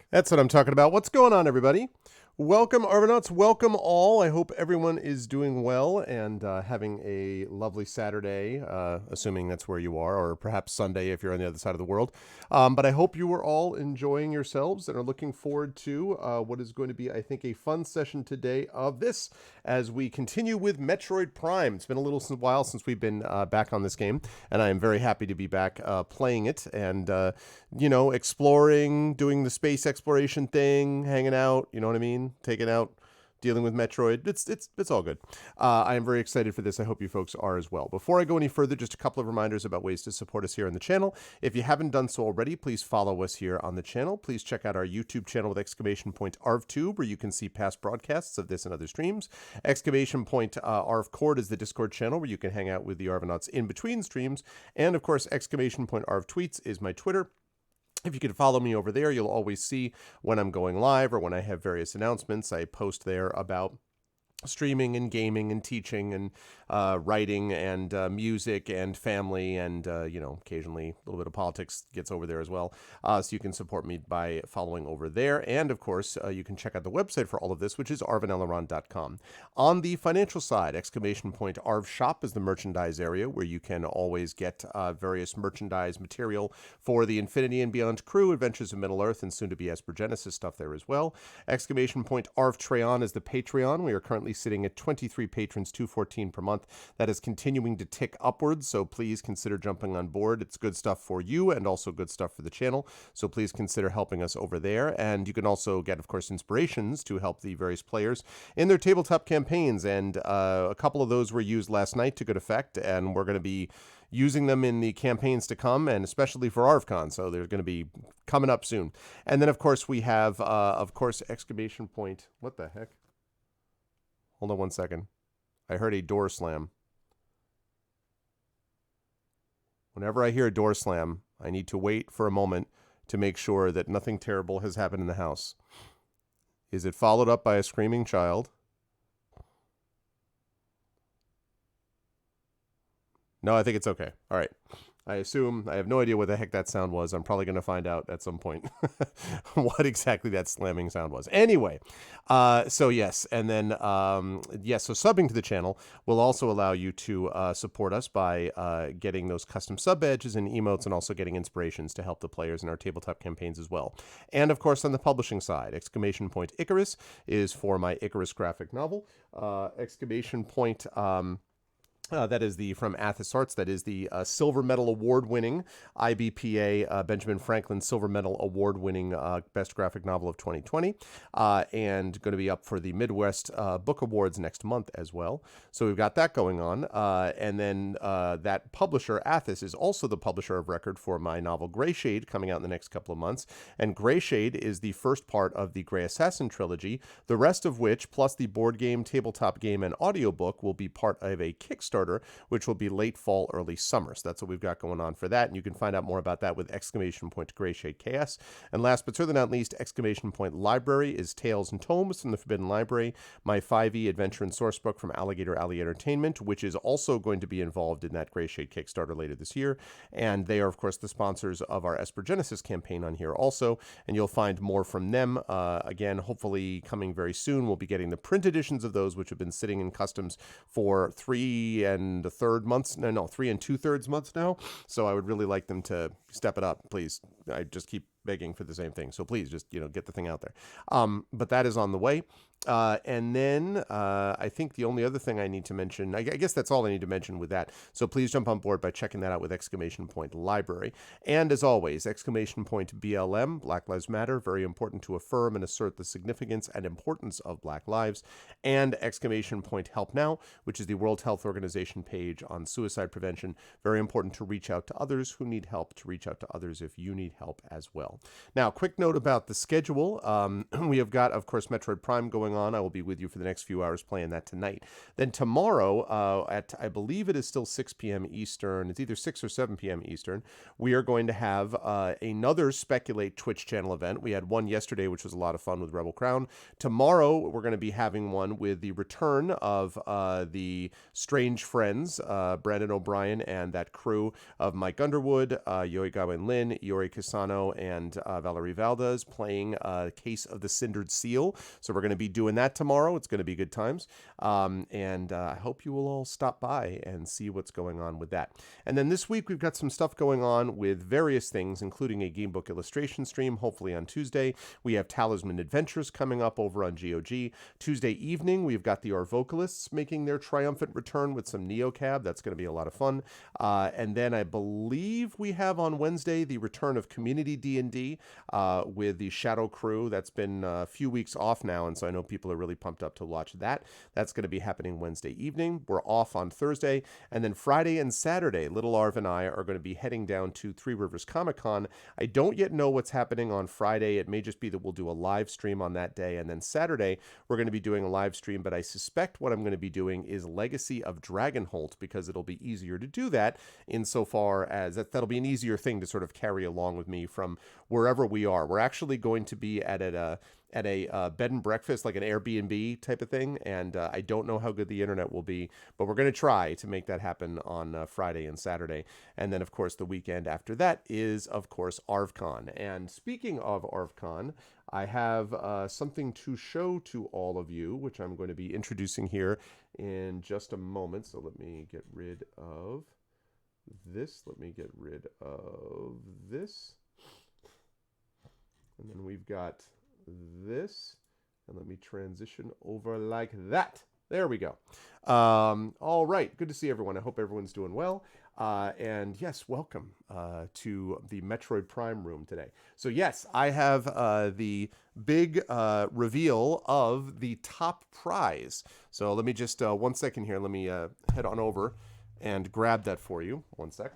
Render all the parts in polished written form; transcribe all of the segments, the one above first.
That's what I'm talking about. What's going on, everybody? Welcome, Argonauts. Welcome all. I hope everyone is doing well and having a lovely Saturday, assuming that's where you are, or perhaps Sunday if you're on the other side of the world. But I hope you are all enjoying yourselves and are looking forward to what is going to be, I think, a fun session today of this as we continue with Metroid Prime. It's been a little while since we've been back on this game, and I am very happy to be back playing it and exploring, doing the space exploration thing, hanging out, you know what I mean? Taking out, dealing with Metroid. It's all good. I am very excited for this. I hope you folks are as well. Before I go any further, just a couple of reminders about ways to support us here on the channel. If you haven't done so already, please follow us here on the channel. Please check out our YouTube channel with exclamation point ArvTube, where you can see past broadcasts of this and other streams. Exclamation point ArvCord is the Discord channel where you can hang out with the Arvanauts in between streams. And of course, exclamation point ArvTweets is my Twitter. If you could follow me over there, you'll always see when I'm going live or when I have various announcements. I post there about streaming and gaming and teaching and writing and music and family and occasionally a little bit of politics gets over there as well, so you can support me by following over there. And of course you can check out the website for all of this, which is arvaneleron.com. On the financial side, exclamation point Arv Shop is the merchandise area where you can always get various merchandise material for the Infinity and Beyond crew, Adventures of Middle Earth, and soon to be Esper Genesis stuff there as well. Exclamation point Arv Treon is the Patreon. We are currently sitting at 23 patrons, $2.14 per month. That is continuing to tick upwards, so please consider jumping on board. It's good stuff for you and also good stuff for the channel, so please consider helping us over there. And you can also get, of course, inspirations to help the various players in their tabletop campaigns, and a couple of those were used last night to good effect, and we're going to be using them in the campaigns to come, and especially for ArvCon, so they're going to be coming up soon. And then, of course, we have, exclamation point, what the heck? Hold on one second. I heard a door slam. Whenever I hear a door slam, I need to wait for a moment to make sure that nothing terrible has happened in the house. Is it followed up by a screaming child? No, I think it's okay. All right. I assume, I have no idea what the heck that sound was. I'm probably going to find out at some point what exactly that slamming sound was. Anyway, so yes, and then, so subbing to the channel will also allow you to support us by getting those custom sub badges and emotes, and also getting inspirations to help the players in our tabletop campaigns as well. And of course, on the publishing side, exclamation point Icarus is for my Icarus graphic novel. Exclamation point... that is the from Athos Arts. That is the Silver Medal Award-winning IBPA Benjamin Franklin Silver Medal Award-winning Best Graphic Novel of 2020, and going to be up for the Midwest Book Awards next month as well. So we've got that going on, and then that publisher Athos is also the publisher of record for my novel Gray Shade, coming out in the next couple of months. And Gray Shade is the first part of the Gray Assassin trilogy. The rest of which, plus the board game, tabletop game, and audiobook, will be part of a Kickstarter, which will be late fall, early summer. So that's what we've got going on for that. And you can find out more about that with exclamation point Gray Shade KS. And last but certainly not least, exclamation point Library is Tales and Tomes from the Forbidden Library, my 5e adventure and source book from Alligator Alley Entertainment, which is also going to be involved in that Gray Shade Kickstarter later this year. And they are, of course, the sponsors of our Esper Genesis campaign on here also. And you'll find more from them. Again, hopefully coming very soon. We'll be getting the print editions of those, which have been sitting in customs for 3 and 2/3 months now. So I would really like them to step it up, please. I just keep begging for the same thing. So please just, get the thing out there. But that is on the way. And then I think the only other thing I need to mention, I guess that's all I need to mention with that. So please jump on board by checking that out with exclamation point Library. And as always, exclamation point BLM, Black Lives Matter, very important to affirm and assert the significance and importance of Black lives. And exclamation point Help Now, which is the World Health Organization page on suicide prevention. Very important to reach out to others who need help, to reach out to others if you need help as well. Now, quick note about the schedule. We have got, of course, Metroid Prime going going on. I will be with you for the next few hours playing that tonight. Then tomorrow, at I believe it is still 6 p.m. Eastern. It's either 6 or 7 p.m. Eastern. We are going to have another Speculate Twitch channel event. We had one yesterday, which was a lot of fun with Rebel Crown. Tomorrow, we're going to be having one with the return of the Strange Friends, Brandon O'Brien and that crew of Mike Underwood, Yoi Gawain Lin, Yori Casano, and Valerie Valdez playing Case of the Cindered Seal. So we're going to be doing that tomorrow. It's going to be good times. And I hope you will all stop by and see what's going on with that. And then this week, we've got some stuff going on with various things, including a gamebook illustration stream, hopefully on Tuesday. We have Talisman Adventures coming up over on GOG. Tuesday evening, we've got the Our Vocalists making their triumphant return with some Neocab. That's going to be a lot of fun. And then I believe we have on Wednesday the return of Community D&D with the Shadow Crew. That's been a few weeks off now, and so I know people are really pumped up to watch that. That's going to be happening Wednesday evening. We're off on Thursday. And then Friday and Saturday, Little Arv and I are going to be heading down to Three Rivers Comic Con. I don't yet know what's happening on Friday. It may just be that we'll do a live stream on that day. And then Saturday, we're going to be doing a live stream, but I suspect what I'm going to be doing is Legacy of Dragonholt, because it'll be easier to do that insofar as that'll be an easier thing to sort of carry along with me from wherever we are. We're actually going to be at a bed and breakfast, like an Airbnb type of thing, and I don't know how good the internet will be, but we're going to try to make that happen on Friday and Saturday. And then, of course, the weekend after that is, of course, ArvCon. And speaking of ArvCon, I have something to show to all of you, which I'm going to be introducing here in just a moment. So let me get rid of this. Let me get rid of this. And then we've got this, and let me transition over like that. There we go. All right, good to see everyone. I hope everyone's doing well. And yes, welcome to the Metroid Prime room today. So yes, I have the big reveal of the top prize. So let me just, 1 second here. Let me head on over and grab that for you. 1 sec.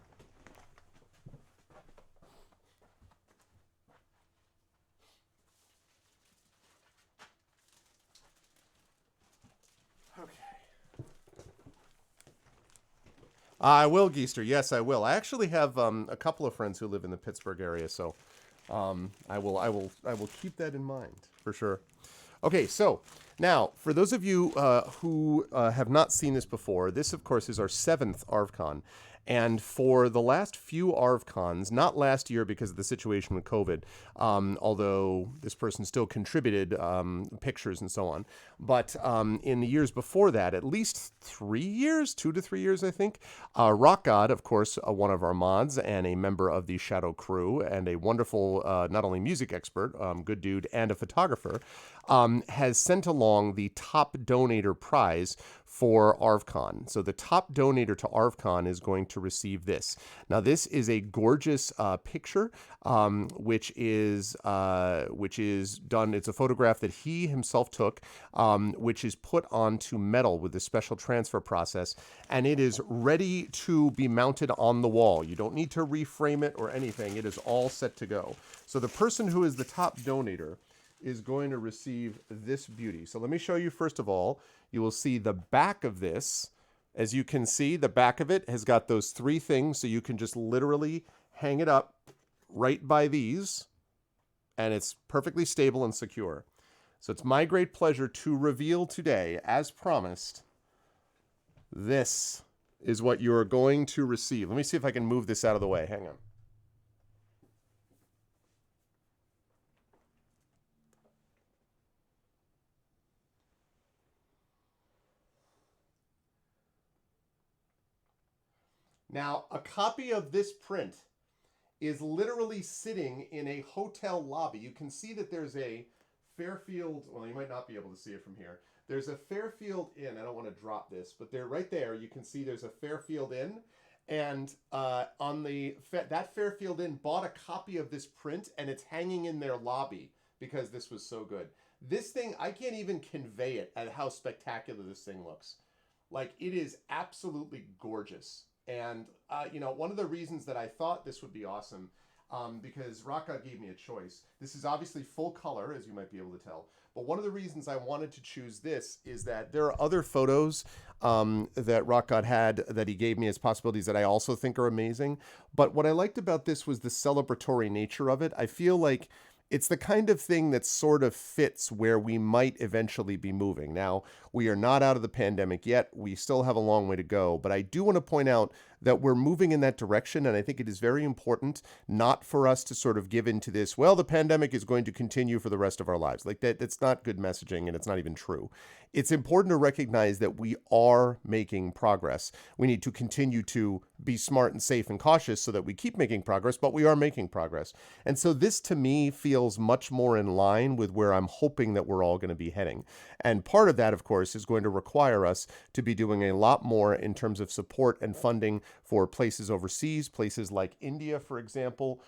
I will, Geester. Yes, I will. I actually have a couple of friends who live in the Pittsburgh area, so I will keep that in mind for sure. Okay, so now for those of you who have not seen this before, this of course is our 7th ArvCon. And for the last few ArvCons, not last year because of the situation with COVID, although this person still contributed pictures and so on, but in the years before that, at least 3 years, 2 to 3 years, I think, Rock God, of course, one of our mods and a member of the Shadow Crew and a wonderful, not only music expert, good dude, and a photographer, has sent along the top donator prize for ArvCon. So the top donator to ArvCon is going to receive this. Now this is a gorgeous picture, which is done. It's a photograph that he himself took, which is put onto metal with a special transfer process, and it is ready to be mounted on the wall. You don't need to reframe it or anything. It is all set to go. So the person who is the top donator is going to receive this beauty. So let me show you first of all. You will see the back of this. As you can see, the back of it has got those 3 things, so you can just literally hang it up right by these, and it's perfectly stable and secure. So it's my great pleasure to reveal today, as promised, this is what you're going to receive. Let me see if I can move this out of the way. Hang on. Now, a copy of this print is literally sitting in a hotel lobby. You can see that there's a Fairfield, well, you might not be able to see it from here. There's a Fairfield Inn. I don't want to drop this, but they're right there. You can see there's a Fairfield Inn. And on that Fairfield Inn bought a copy of this print, and it's hanging in their lobby because this was so good. This thing, I can't even convey it at how spectacular this thing looks. Like, it is absolutely gorgeous. And, you know, one of the reasons that I thought this would be awesome, because Rocka gave me a choice. This is obviously full color, as you might be able to tell. But one of the reasons I wanted to choose this is that there are other photos that Rock had that he gave me as possibilities that I also think are amazing. But what I liked about this was the celebratory nature of it. I feel like it's the kind of thing that sort of fits where we might eventually be moving. Now, we are not out of the pandemic yet. We still have a long way to go. But I do want to point out that we're moving in that direction. And I think it is very important not for us to sort of give into this, well, the pandemic is going to continue for the rest of our lives. Like that, it's not good messaging and it's not even true. It's important to recognize that we are making progress. We need to continue to be smart and safe and cautious so that we keep making progress, but we are making progress. And so this to me feels much more in line with where I'm hoping that we're all going to be heading. And part of that, of course, is going to require us to be doing a lot more in terms of support and funding for places overseas, places like India, for example,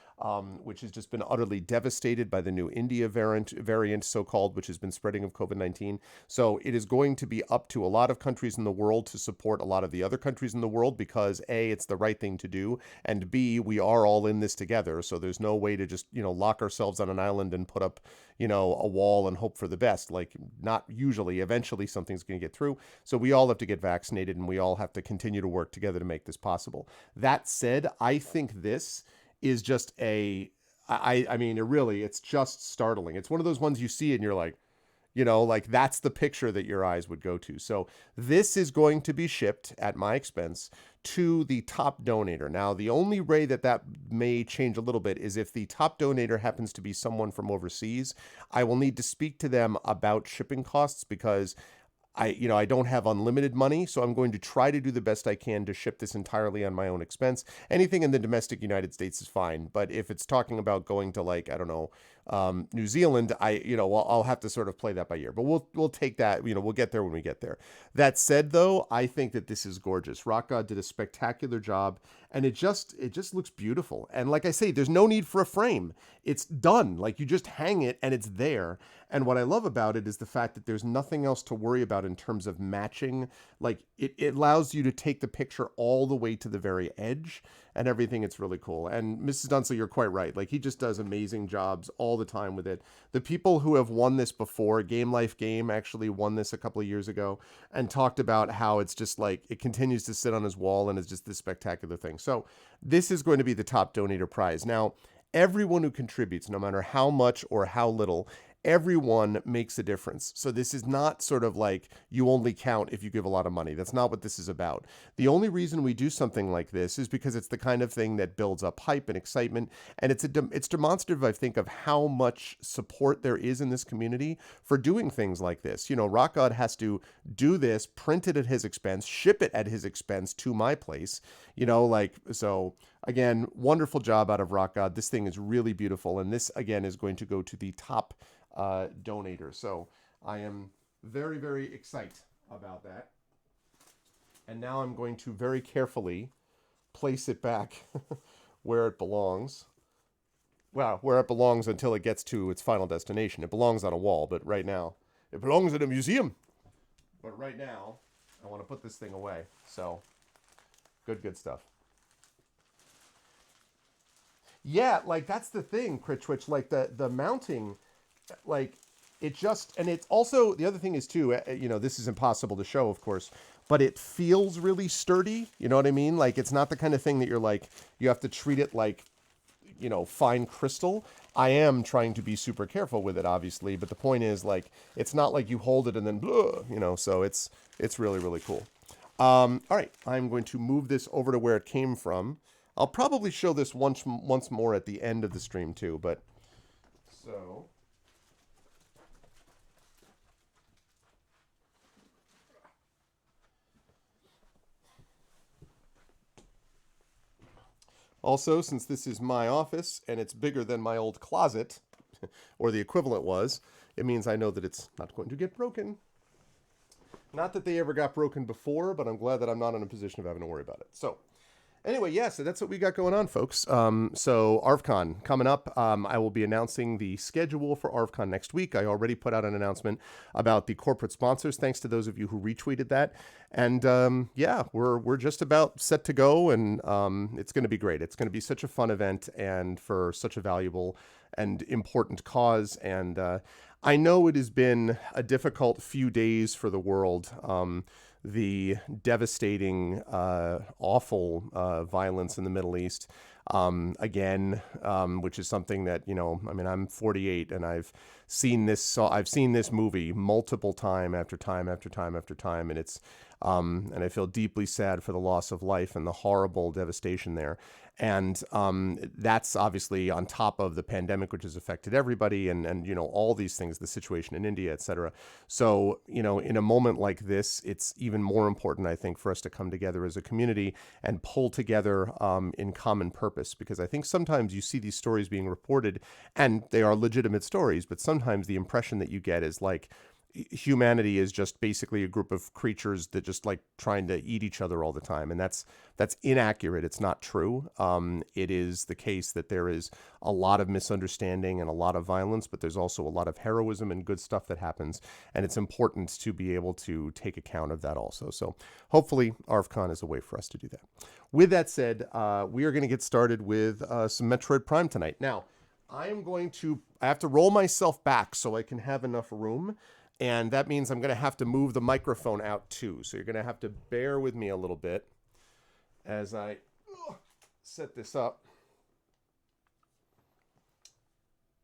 which has just been utterly devastated by the new India variant so-called, which has been spreading of COVID-19. So it is going to be up to a lot of countries in the world to support a lot of the other countries in the world because A, it's the right thing to do, and B, we are all in this together. So there's no way to just, lock ourselves on an island and put up, a wall and hope for the best. Like, not usually. Eventually something's going to get through. So we all have to get vaccinated and we all have to continue to work together to make this possible. That said, I think this is just I mean, it's just startling. It's one of those ones you see and you're like, like that's the picture that your eyes would go to. So this is going to be shipped at my expense to the top donator. Now, the only way that may change a little bit is if the top donator happens to be someone from overseas. I will need to speak to them about shipping costs because I don't have unlimited money, so I'm going to try to do the best I can to ship this entirely on my own expense. Anything in the domestic United States is fine, but if it's talking about going to New Zealand, I'll have to sort of play that by ear. But we'll take that. We'll get there when we get there. That said, though, I think that this is gorgeous. Rock God did a spectacular job, and it just looks beautiful. And like I say, there's no need for a frame. It's done. Like you just hang it, and it's there. And what I love about it is the fact that there's nothing else to worry about in terms of matching. Like it allows you to take the picture all the way to the very edge and everything. It's really cool. And Mrs. Dunsel, you're quite right. Like he just does amazing jobs all the time with it. The people who have won this before, Game Life Game actually won this a couple of years ago and talked about how it's just like it continues to sit on his wall and it's just this spectacular thing. So this is going to be the top donator prize. Now, everyone who contributes, no matter how much or how little, everyone makes a difference. So this is not sort of like you only count if you give a lot of money. That's not what this is about. The only reason we do something like this is because it's the kind of thing that builds up hype and excitement. And it's demonstrative, I think, of how much support there is in this community for doing things like this. Rock God has to do this, print it at his expense, ship it at his expense to my place, so again, wonderful job out of Rock God. This thing is really beautiful. And this, again, is going to go to the top donator. So I am very, very excited about that. And now I'm going to very carefully place it back where it belongs. Well, where it belongs until it gets to its final destination. It belongs on a wall, but right now it belongs in a museum. But right now I want to put this thing away. So good stuff. Yeah, like that's the thing, Crit Twitch, like the mounting, like it just, and it's also, the other thing is too, this is impossible to show, of course, but it feels really sturdy. You know what I mean? Like it's not the kind of thing that you're like, you have to treat it like, fine crystal. I am trying to be super careful with it, obviously, but the point is like, it's not like you hold it and then, blah, so it's really, really cool. All right, I'm going to move this over to where it came from. I'll probably show this once more at the end of the stream too, but so also, since this is my office and it's bigger than my old closet, or the equivalent was, it means I know that it's not going to get broken. Not that they ever got broken before, but I'm glad that I'm not in a position of having to worry about it. So Anyway, yeah, so that's what we got going on, folks. So ArvCon coming up. I will be announcing the schedule for ArvCon next week. I already put out an announcement about the corporate sponsors. Thanks to those of you who retweeted that. And yeah, we're just about set to go, and it's going to be great. It's going to be such a fun event, and for such a valuable and important cause. And I know it has been a difficult few days for the world. The devastating, awful violence in the Middle East, again, which is something that, you know, I mean, I'm 48 and I've seen this movie multiple time after time after time after time, and it's and I feel deeply sad for the loss of life and the horrible devastation there. And that's obviously on top of the pandemic, which has affected everybody, and you know, all these things, the situation in India, et cetera. So, you know, in a moment like this, it's even more important, I think, for us to come together as a community and pull together in common purpose, because I think sometimes you see these stories being reported, and they are legitimate stories, but sometimes the impression that you get is like humanity is just basically a group of creatures that just like trying to eat each other all the time. And that's inaccurate. It's not true. It is the case that there is a lot of misunderstanding and a lot of violence, but there's also a lot of heroism and good stuff that happens. And it's important to be able to take account of that also. So hopefully ArvCon is a way for us to do that. With that said, we are going to get started with some Metroid Prime tonight. Now, I have to roll myself back so I can have enough room. And that means I'm going to have to move the microphone out too. So you're going to have to bear with me a little bit as I set this up.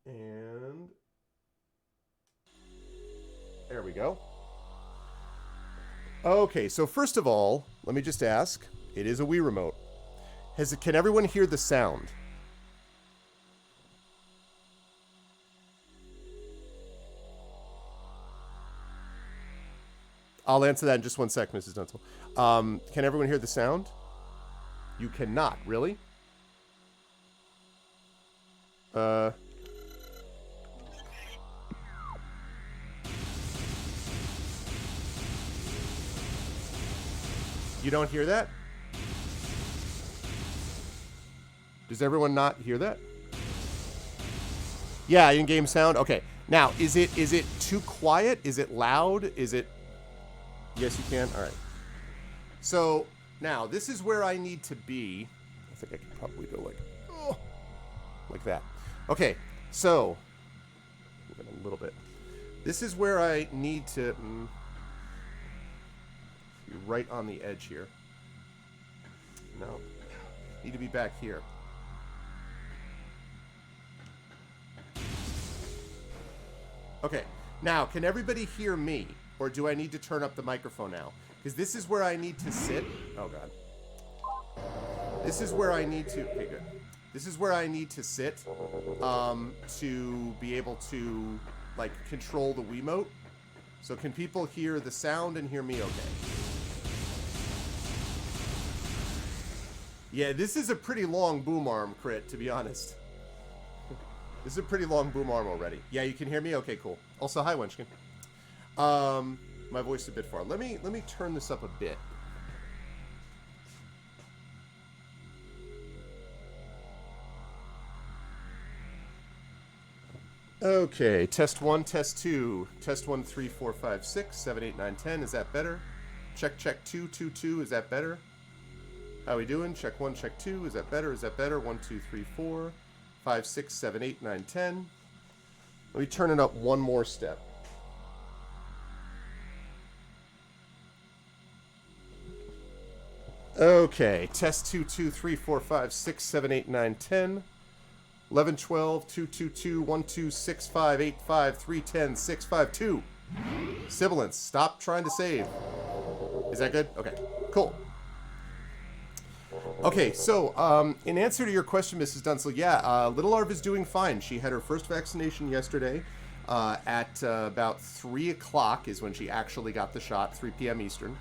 And there we go. Okay, so first of all, let me just ask. It is a Wii remote. Can everyone hear the sound? I'll answer that in just one sec, Mrs. Dunstall. Can everyone hear the sound? You cannot, really? You don't hear that? Does everyone not hear that? Yeah, in-game sound? Okay. Now, is it too quiet? Is it loud? Is it... Yes, you can. All right. So now this is where I need to be. I think I can probably go like that. Okay. So move it a little bit. This is where I need to be right on the edge here. No, need to be back here. Okay. Now, can everybody hear me? Or do I need to turn up the microphone now? Because this is where I need to sit. Oh, God. This is where I need to... Okay, good. This is where I need to sit to be able to, like, control the Wiimote. So can people hear the sound and hear me okay? Yeah, this is a pretty long boom arm, Crit, to be honest. This is a pretty long boom arm already. Yeah, you can hear me? Okay, cool. Also, hi, Wenchkin. My voice is a bit far. Let me turn this up a bit. Okay, test 1, test 2. Test 1, 3, 4, 5, 6, 7, 8, 9, 10. Is that better? Check 2, 2, 2. Is that better? How we doing? Check 1, check 2. Is that better? Is that better? 1, 2, 3, 4, 5, 6, 7, 8, 9, 10. Let me turn it up one more step. Okay, test 2, 2, 3, 4, 5, 6, 7, 8, 9, 10. 11, 12, 2, 2, 2, 1, 2, 6, 5, 8, 5, 3, 10, 6, 5, 2. Sibilance, stop trying to save. Is that good? Okay, cool. Okay, so in answer to your question, Mrs. Dunsel, yeah, Little Arv is doing fine. She had her first vaccination yesterday at about 3 o'clock is when she actually got the shot, 3 p.m. Eastern.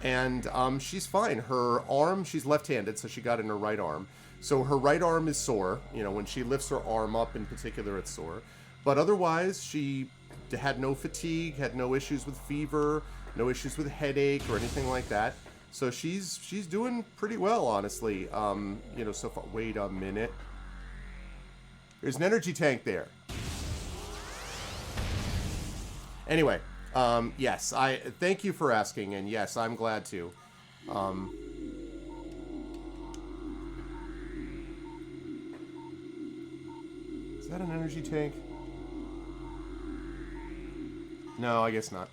And she's fine. Her arm, she's left-handed, so she got in her right arm. So her right arm is sore. You know, when she lifts her arm up in particular, it's sore. But otherwise, she had no fatigue, had no issues with fever, no issues with headache or anything like that. So she's doing pretty well, honestly. You know, so far. Wait a minute. There's an energy tank there. Anyway, yes, I thank you for asking, and yes, I'm glad to. Is that an energy tank? No, I guess not.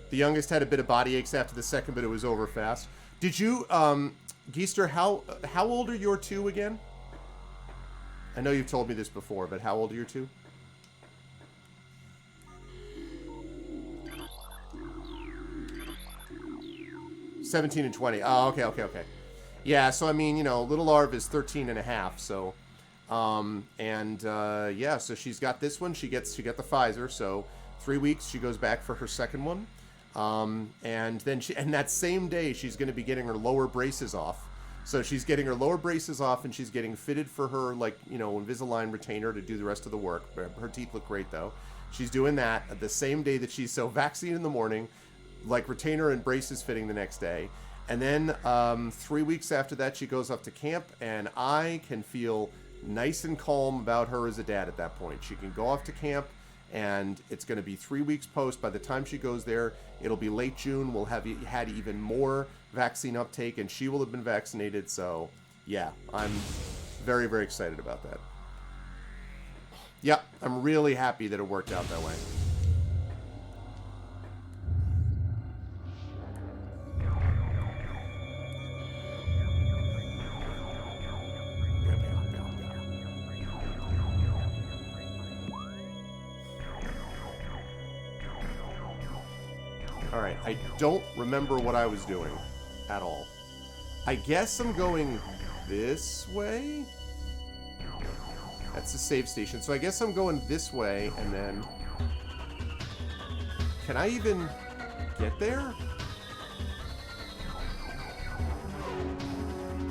The youngest had a bit of body aches after the second, but it was over fast. Did you, Geester, how old are your two again? I know you've told me this before, but how old are your two? $17 and 20. Oh, okay. Yeah, so I mean, you know, little Arv is 13 and a half, so yeah, so she's got this one. She got the Pfizer, so 3 weeks she goes back for her second one. And then that same day she's going to be getting her lower braces off. So she's getting her lower braces off and she's getting fitted for her, like, you know, Invisalign retainer to do the rest of the work. Her teeth look great though. She's doing that at the same day that she's vaccine in the morning, like retainer and braces fitting the next day. And then 3 weeks after that, she goes off to camp, and I can feel nice and calm about her as a dad at that point. She can go off to camp, and it's going to be 3 weeks post. By the time she goes there, it'll be late June. We'll have had even more vaccine uptake, and she will have been vaccinated. So, yeah, I'm very, very excited about that. Yeah, I'm really happy that it worked out that way. Alright, I don't remember what I was doing at all. I guess I'm going this way? That's the save station. So I guess I'm going this way, and then... Can I even get there?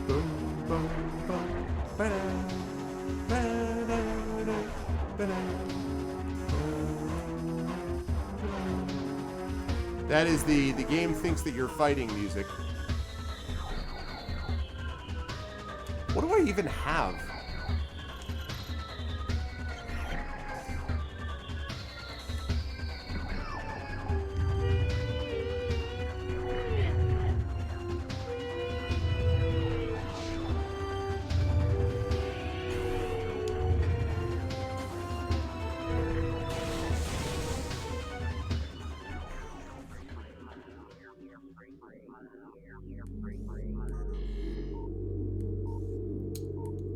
Boom, boom, boom. Ba-da, ba-da, ba-da. That is the game thinks that you're fighting music. What do I even have?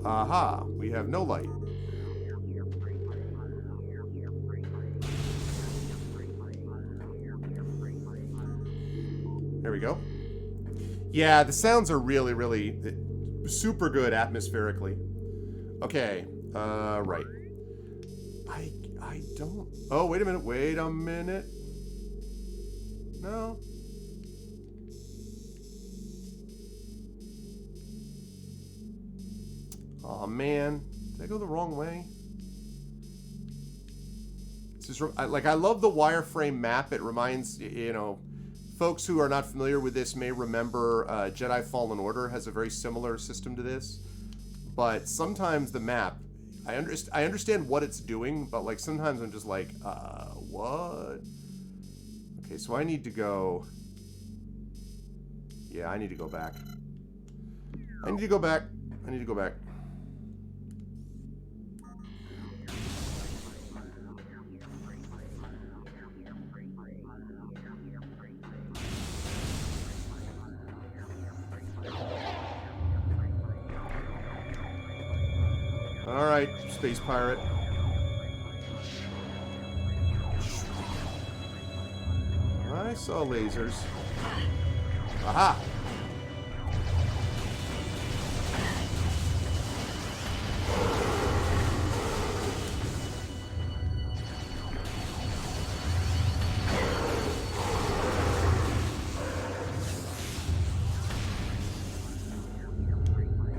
Aha, we have no light. There we go. Yeah, the sounds are really, really super good atmospherically. Okay, right. I don't... Oh, wait a minute. No. Oh man, did I go the wrong way? It's just, like, I love the wireframe map. It reminds, you know, folks who are not familiar with this may remember Jedi Fallen Order has a very similar system to this. But sometimes the map, I understand what it's doing, but like sometimes I'm just like, what? Okay, so I need to go. Yeah, I need to go back. I need to go back. Alright, space pirate. I saw lasers. Aha!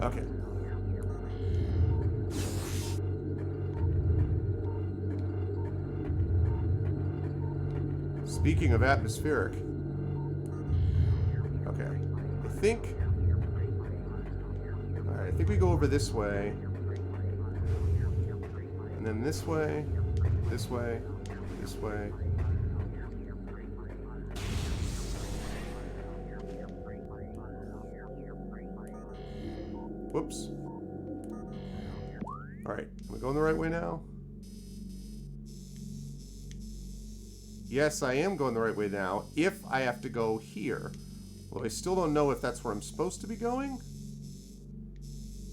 Okay. Speaking of atmospheric, think... Alright, I think we go over this way. And then this way, this way, this way. Whoops. Alright, am I going the right way now? Yes, I am going the right way now, if I have to go here. Well, I still don't know if that's where I'm supposed to be going.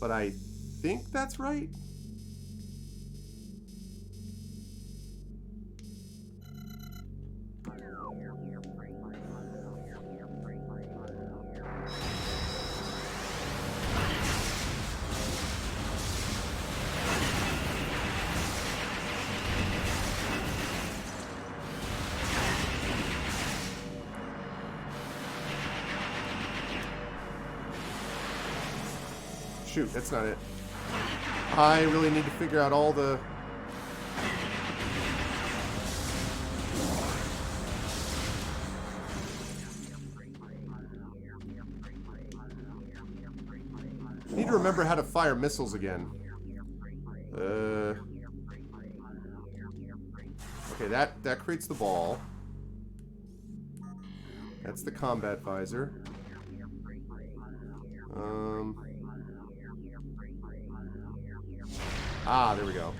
But I think that's right. Shoot, that's not it. I really need to figure out all the... I need to remember how to fire missiles again. Okay, that creates the ball. That's the combat visor. Ah, there we go.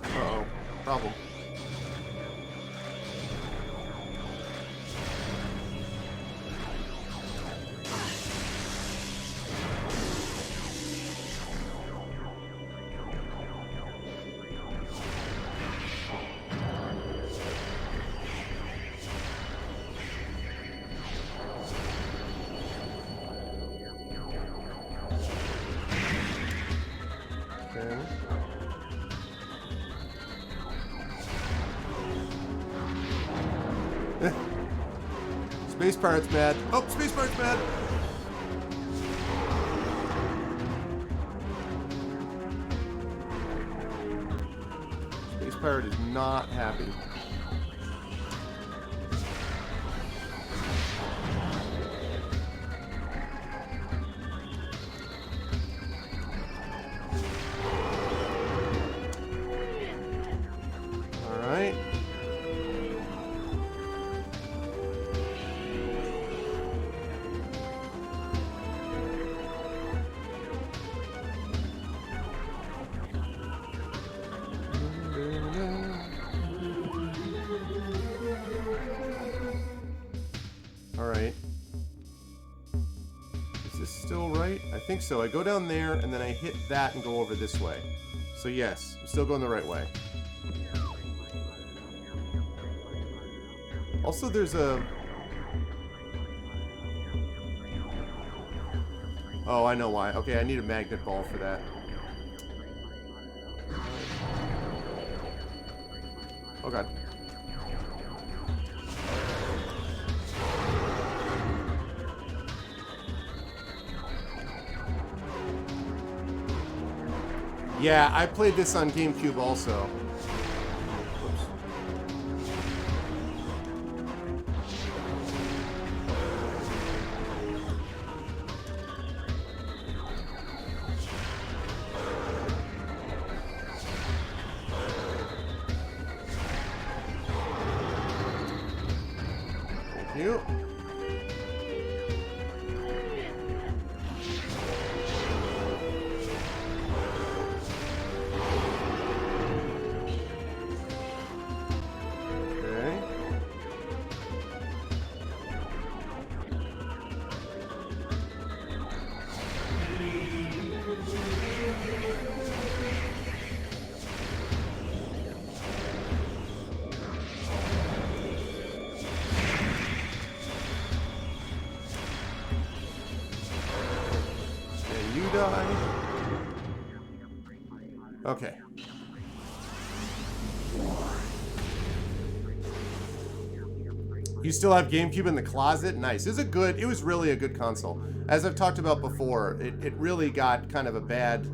Uh-oh. Problem. Space Pirate's mad. Oh, Space Pirate's mad. Space Pirate is not happy. Alright. Is this still right? I think so. I go down there, and then I hit that and go over this way. So yes, I'm still going the right way. Also, there's a... Oh, I know why. Okay, I need a magnet ball for that. Oh god. Yeah, I played this on GameCube also. Whoops. Thank you. Okay. You still have GameCube in the closet? Nice. It was really a good console. As I've talked about before, it really got kind of a bad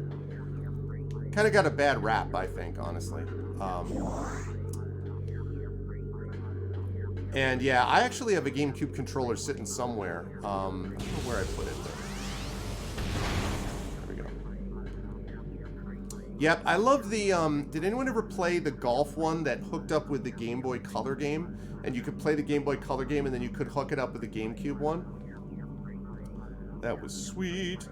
kind of got a bad rap, I think, honestly. And yeah, I actually have a GameCube controller sitting somewhere. I don't know where I put it. There we go. Yep, I love the, did anyone ever play the golf one that hooked up with the Game Boy Color game? And you could play the Game Boy Color game and then you could hook it up with the GameCube one? That was sweet.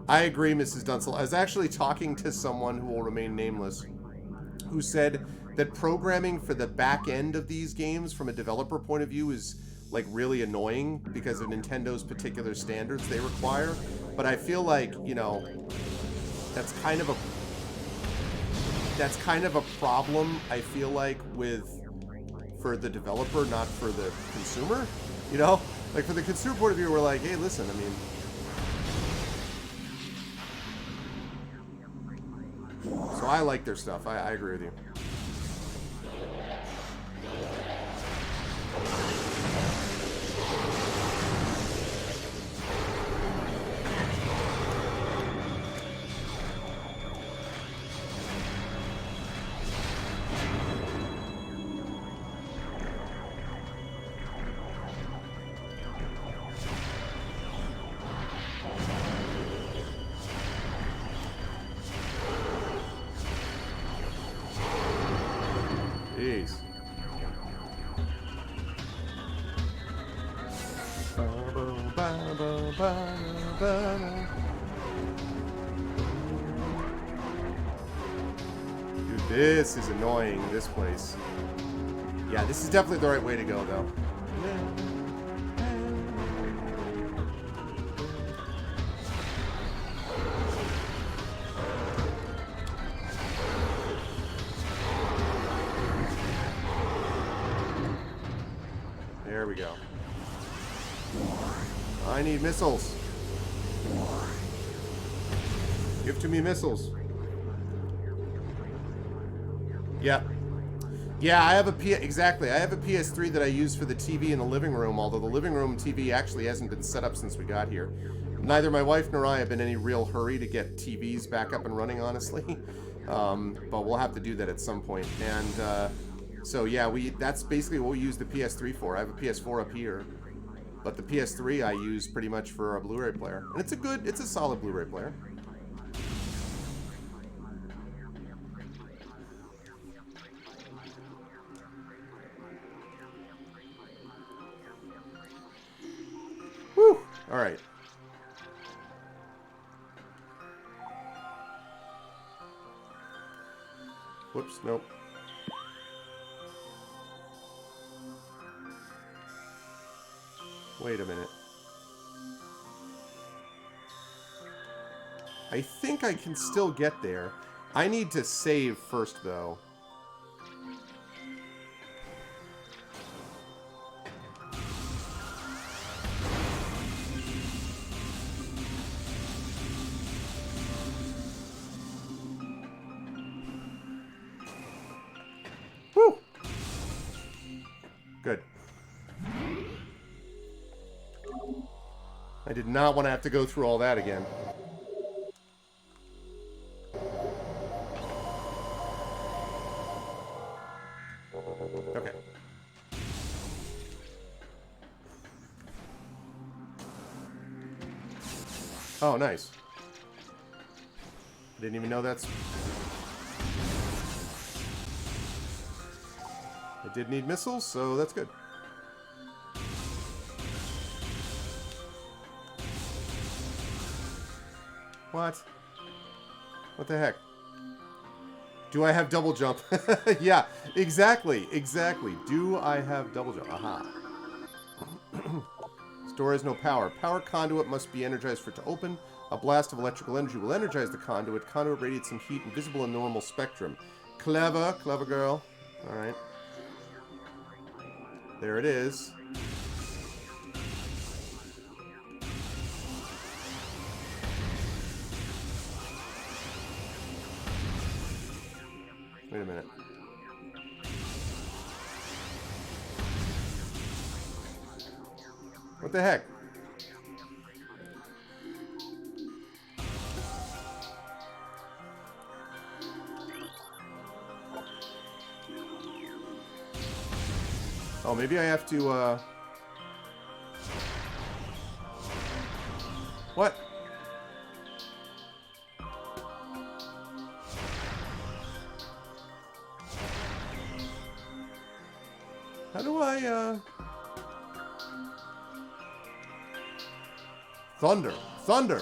I agree, Mrs. Dunsel. I was actually talking to someone who will remain nameless who said that programming for the back end of these games from a developer point of view is like really annoying because of Nintendo's particular standards they require. But I feel like, you know, that's kind of a problem, I feel like, for the developer, not for the consumer. You know? Like, for the consumer point of view, we're like, hey, listen, I mean, so I like their stuff. I agree with you. Jeez. Dude, this is annoying, this place. Yeah, this is definitely the right way to go, though. There we go. I need missiles. Give to me missiles. Yep. Yeah, I have exactly. I have a PS3 that I use for the TV in the living room, although the living room TV actually hasn't been set up since we got here. Neither my wife nor I have been in any real hurry to get TVs back up and running, honestly. But we'll have to do that at some point. And so yeah, that's basically what we use the PS3 for. I have a PS4 up here, but the PS3 I use pretty much for a Blu-ray player. And it's a solid Blu-ray player. Whew! Alright. Whoops, nope. Wait a minute. I think I can still get there. I need to save first, though. Woo! Good. I did not want to have to go through all that again. Okay. Oh, nice. Didn't even know that's... I did need missiles, so that's good. What? What the heck? Do I have double jump? Yeah, exactly, exactly. Do I have double jump? Aha. Store has no power. Power conduit must be energized for it to open. A blast of electrical energy will energize the conduit. Conduit radiates some heat invisible in normal spectrum. Clever, clever girl. Alright. There it is. Wait a minute. What the heck? Oh, maybe I have to, What? How do I, Thunder. Thunder.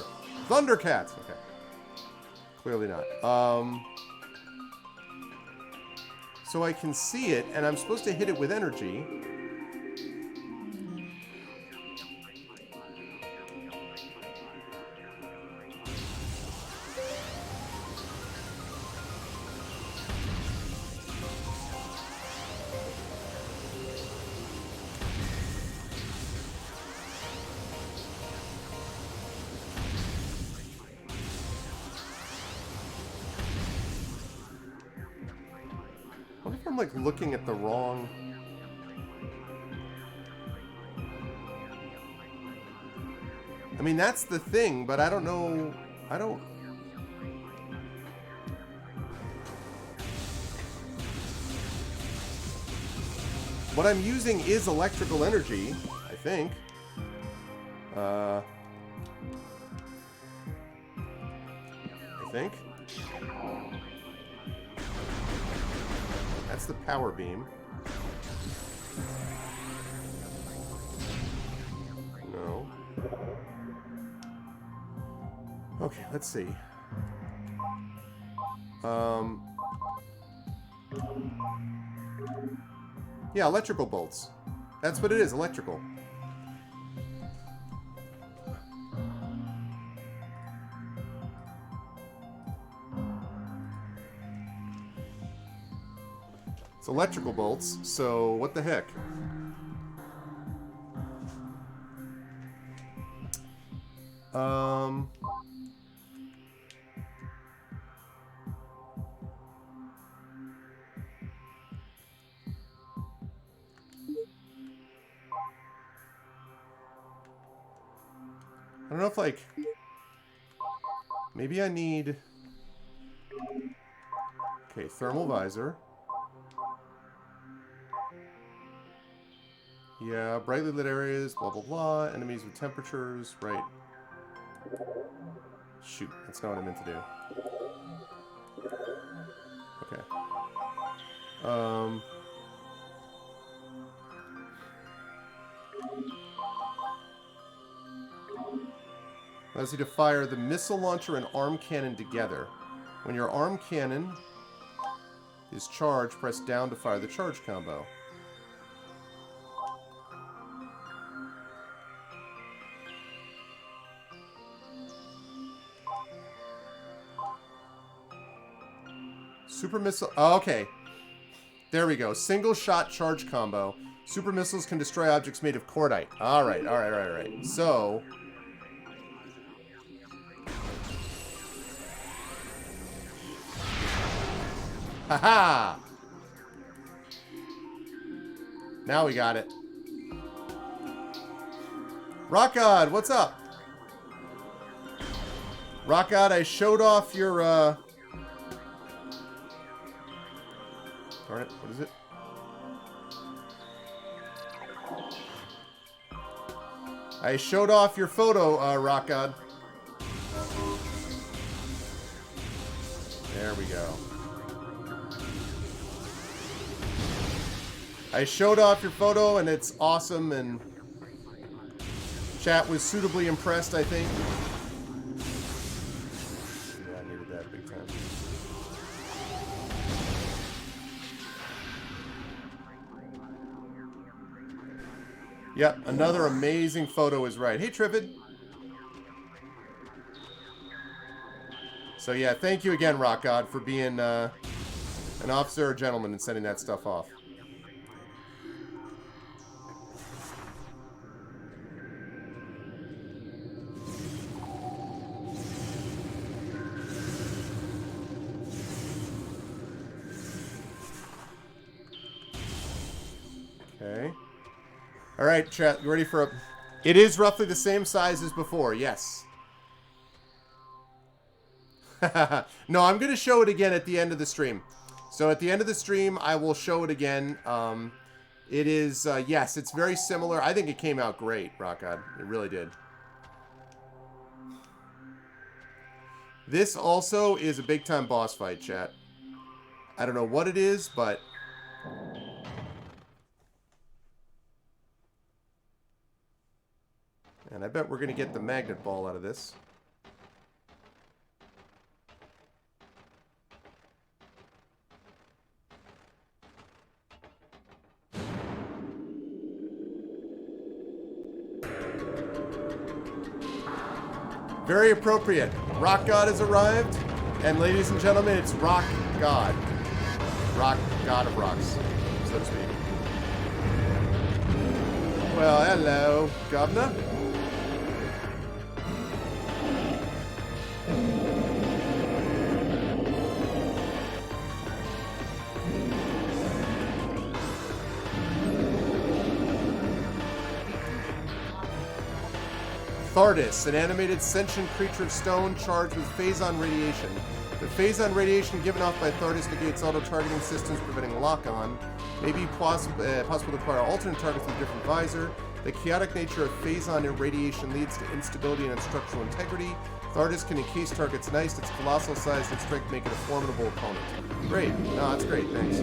Thundercats. Okay. Clearly not. So I can see it, and I'm supposed to hit it with energy. What if I'm, like, looking at the wrong... I mean, that's the thing, but I don't know... I don't... What I'm using is electrical energy, I think. I think. That's the power beam. No. Okay, let's see. Yeah, electrical bolts. That's what it is, electrical. It's electrical bolts, so what the heck? I don't know if, like, maybe I need... Okay, thermal visor. Yeah, brightly lit areas, blah, blah, blah. Enemies with temperatures, right. Shoot, that's not what I meant to do. Okay. Allows you to fire the missile launcher and arm cannon together. When your arm cannon is charged, press down to fire the charge combo. Super missile... Oh, okay. There we go. Single shot charge combo. Super missiles can destroy objects made of cordite. Alright, alright. So... Haha! Now we got it. Rockod, what's up? Rockod, I showed off your, Darn it, what is it? I showed off your photo, Rockod. There we go. I showed off your photo, and it's awesome, and chat was suitably impressed, I think. Yeah, I needed that big time. Yep, another amazing photo is right. Hey, Trivid. So yeah, thank you again, Rock God, for being an officer or gentleman and sending that stuff off. Okay. All right, chat. You ready for a... It is roughly the same size as before, yes. No, I'm going to show it again at the end of the stream. So at the end of the stream, I will show it again. It is, yes, it's very similar. I think it came out great, Rock God. It really did. This also is a big-time boss fight, chat. I don't know what it is, but... And I bet we're going to get the magnet ball out of this. Very appropriate. Rock God has arrived. And ladies and gentlemen, it's Rock God. Rock God of Rocks, so to speak. Well, hello, Governor. Thardis, an animated sentient creature of stone charged with phazon radiation. The phazon radiation given off by Thardis negates auto-targeting systems, preventing lock-on. May be possible to acquire alternate targets with a different visor. The chaotic nature of phazon irradiation leads to instability and structural integrity. Thardis can encase targets nice. Its colossal size and strength make it a formidable opponent. Great. No, that's great. Thanks.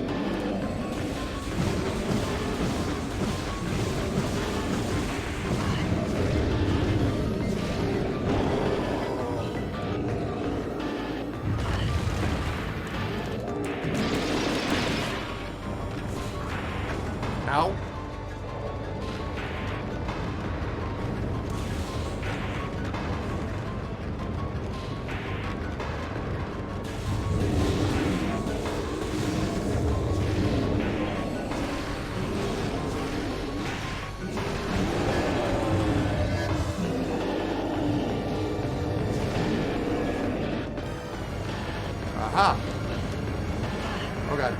Ow. Aha. Oh god.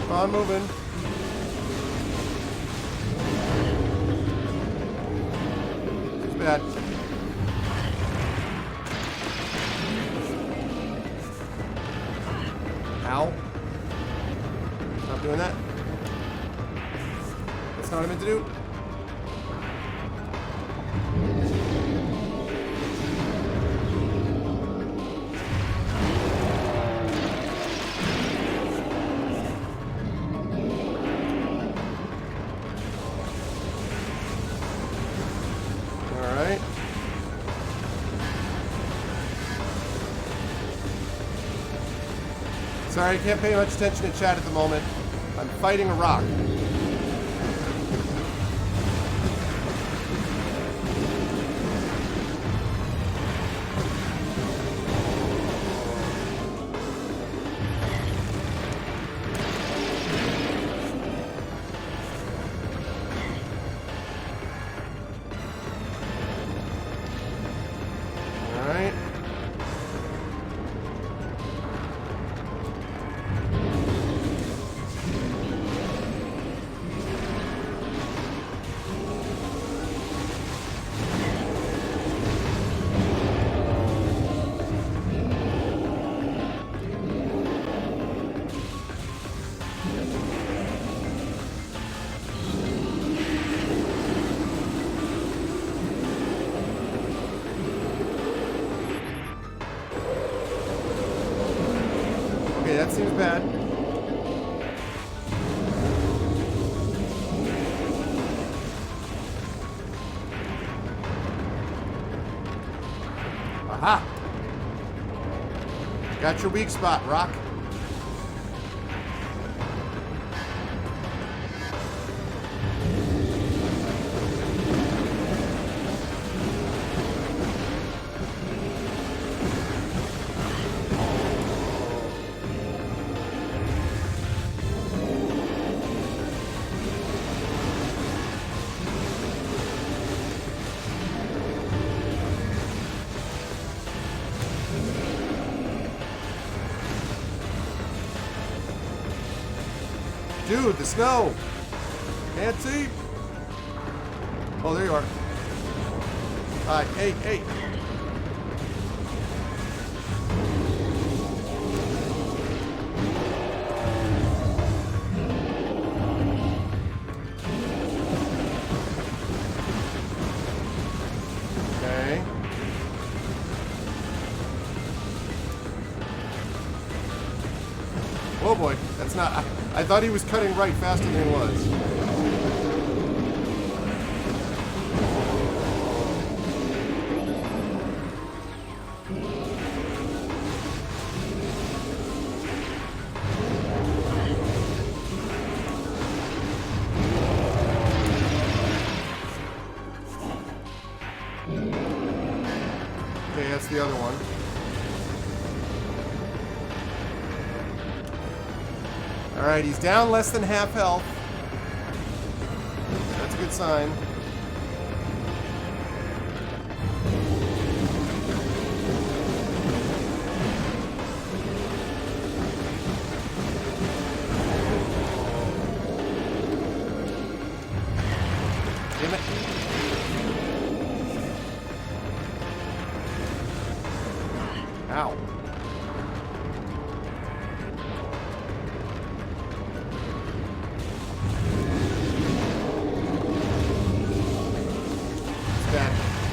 On moving. It's bad. Ow. Stop doing that. That's not what I meant to do. Sorry, I can't pay much attention to chat at the moment. I'm fighting a rock. That seems bad. Aha! Got your weak spot, Rock. Dude, the snow! Can't see! Oh, there you are. Hi, hey, hey! Okay. Oh boy, that's not... I thought he was cutting right faster than he was. Okay, that's the other one. Alright, he's down less than half health. That's a good sign. Damn it. Ow.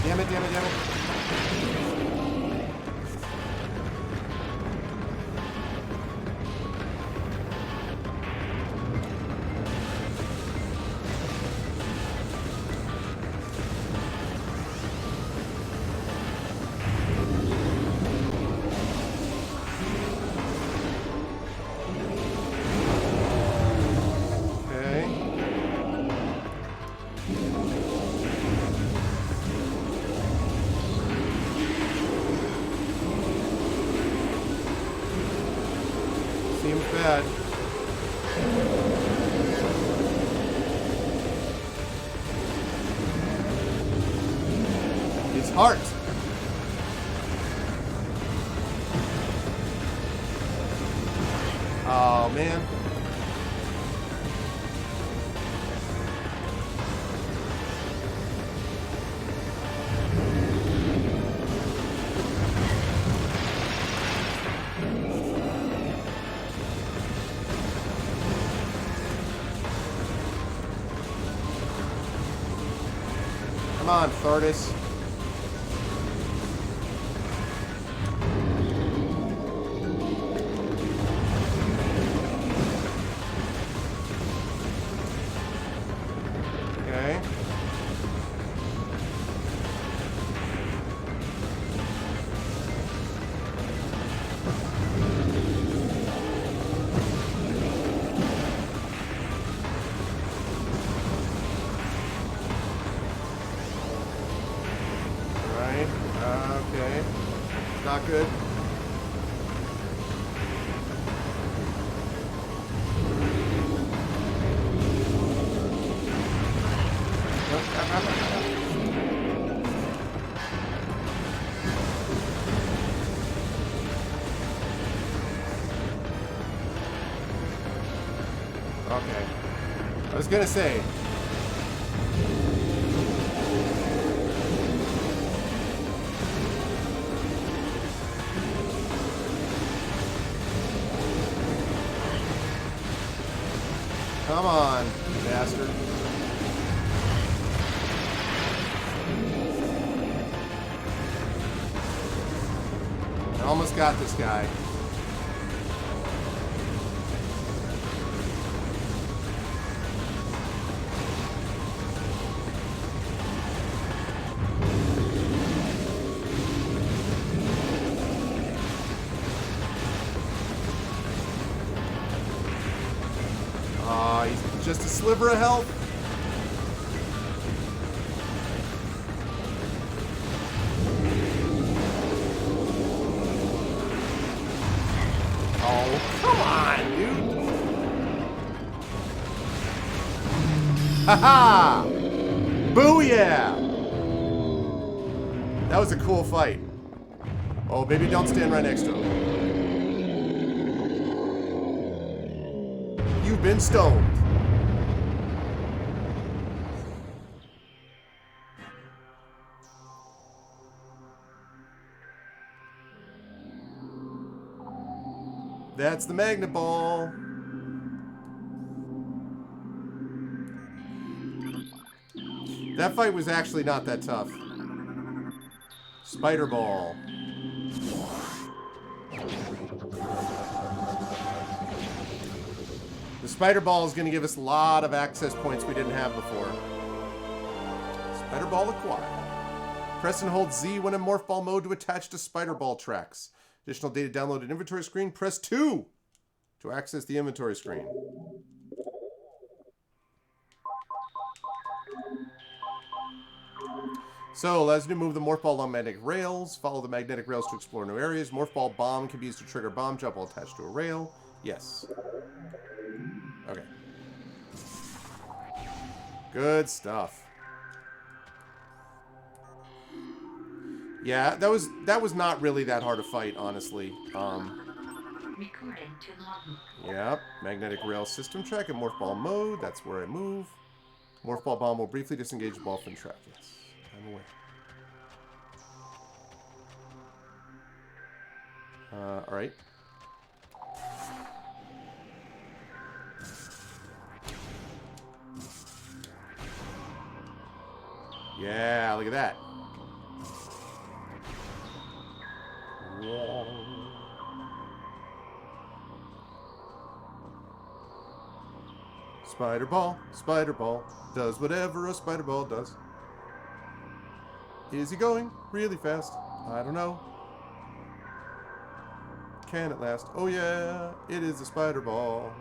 Damn it, damn it, damn it. Seems bad. His heart. Oh, man. Come on, Thordis. Okay. Okay. Not good. Okay. I was gonna say. Come on, you bastard. I almost got this guy. He's just a sliver of health. Oh, come on, dude. Haha! Booyah! That was a cool fight. Oh, baby, don't stand right next to him. You you've been stoned. That's the magnet ball. That fight was actually not that tough. Spider ball. The spider ball is going to give us a lot of access points we didn't have before. Spider ball acquired. Press and hold Z when in morph ball mode to attach to spider ball tracks. Additional data downloaded inventory screen. Press 2 to access the inventory screen. So, allows you to move the morph ball along magnetic rails. Follow the magnetic rails to explore new areas. Morph ball bomb can be used to trigger bomb jump while attached to a rail. Yes. Okay. Good stuff. Yeah, that was not really that hard to fight, honestly. Yep. Magnetic rail system track in morph ball mode. That's where I move. Morph ball bomb will briefly disengage the ball from track. Yes, I'm aware. All right. Yeah, look at that. Spider ball, does whatever a spider ball does. Is he going really fast? I don't know. Can it last? Oh yeah, it is a spider ball.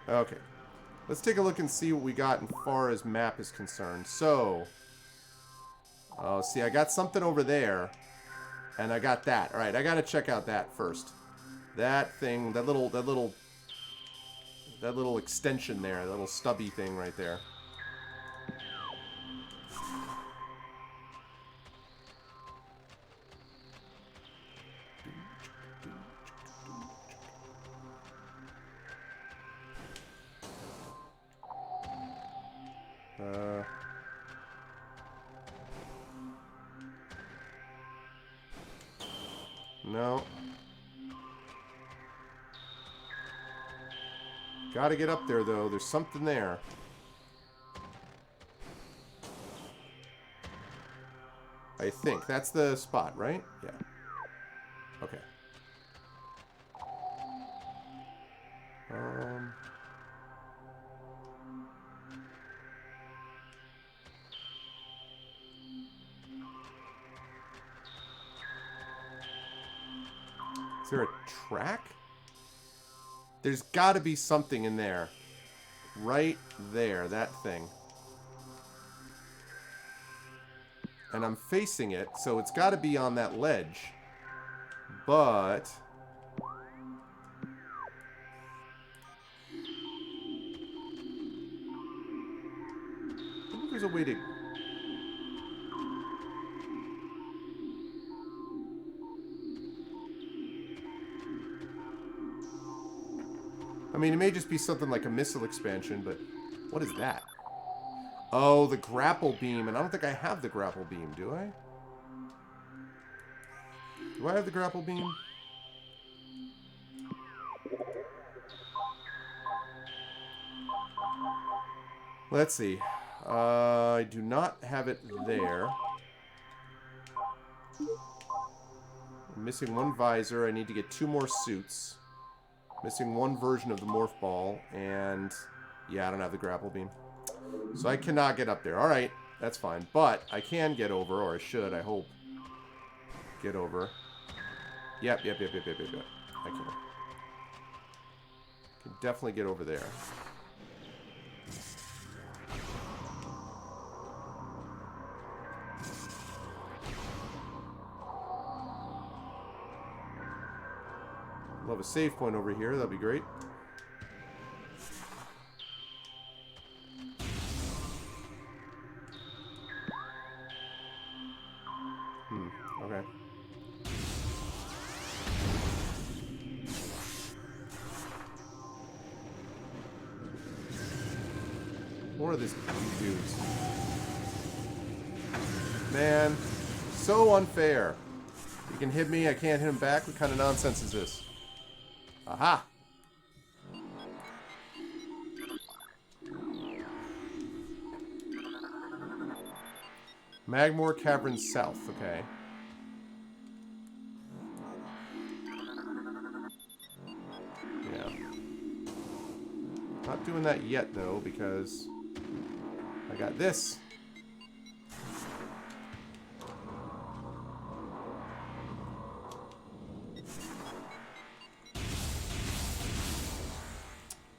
Okay. Let's take a look and see what we got as far as map is concerned. So, see, I got something over there, and I got that. All right, I gotta check out that first. That thing, that little extension there, that little stubby thing right there. No. Gotta get up there, though. There's something there. I think. That's the spot, right? Yeah. Okay. Is there a track? There's got to be something in there. Right there, that thing. And I'm facing it, so it's got to be on that ledge. But... I think there's a way to... I mean, it may just be something like a missile expansion, but what is that? Oh, the grapple beam, and I don't think I have the grapple beam, do I? Do I have the grapple beam? Let's see. I do not have it there. I'm missing one visor. I need to get 2 more suits. Missing 1 version of the morph ball, and yeah, I don't have the grapple beam. So I cannot get up there. Alright, that's fine. But I can get over, or I should, I hope. Get over. Yep. I can. Can definitely get over there. We'll have a save point over here. That'd be great. Okay. More of these dudes. Man, so unfair. You can hit me, I can't hit him back. What kind of nonsense is this? Aha! Magmore Cavern South, okay. Yeah. Not doing that yet, though, because I got this.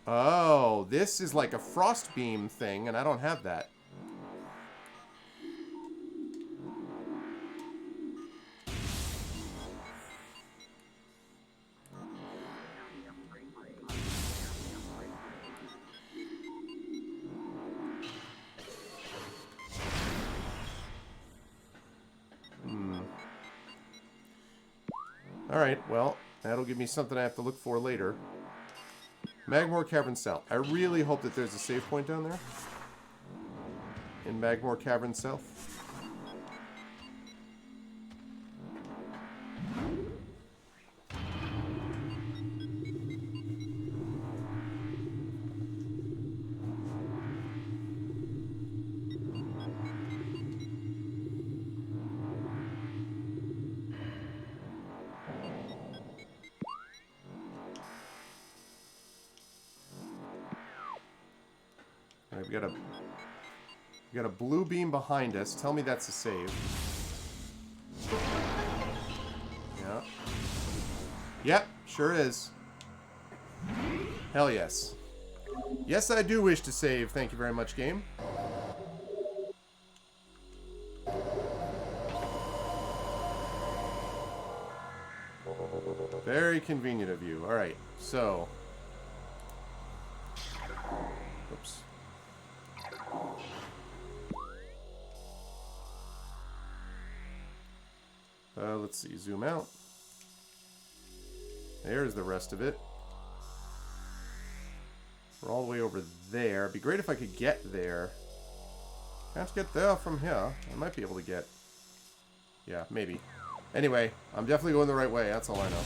Oh, this is like a frost beam thing, and I don't have that. Alright, well, that'll give me something I have to look for later. Magmore Cavern South. I really hope that there's a save point down there. In Magmore Cavern South. Alright, we got a blue beam behind us. Tell me that's a save. Yeah. Yep, sure is. Hell yes. Yes, I do wish to save. Thank you very much, game. Very convenient of you. Alright, so... Oops. Let's see, zoom out. There's the rest of it. We're all the way over there. It'd be great if I could get there. Can't get there from here. I might be able to get... Yeah, maybe. Anyway, I'm definitely going the right way. That's all I know.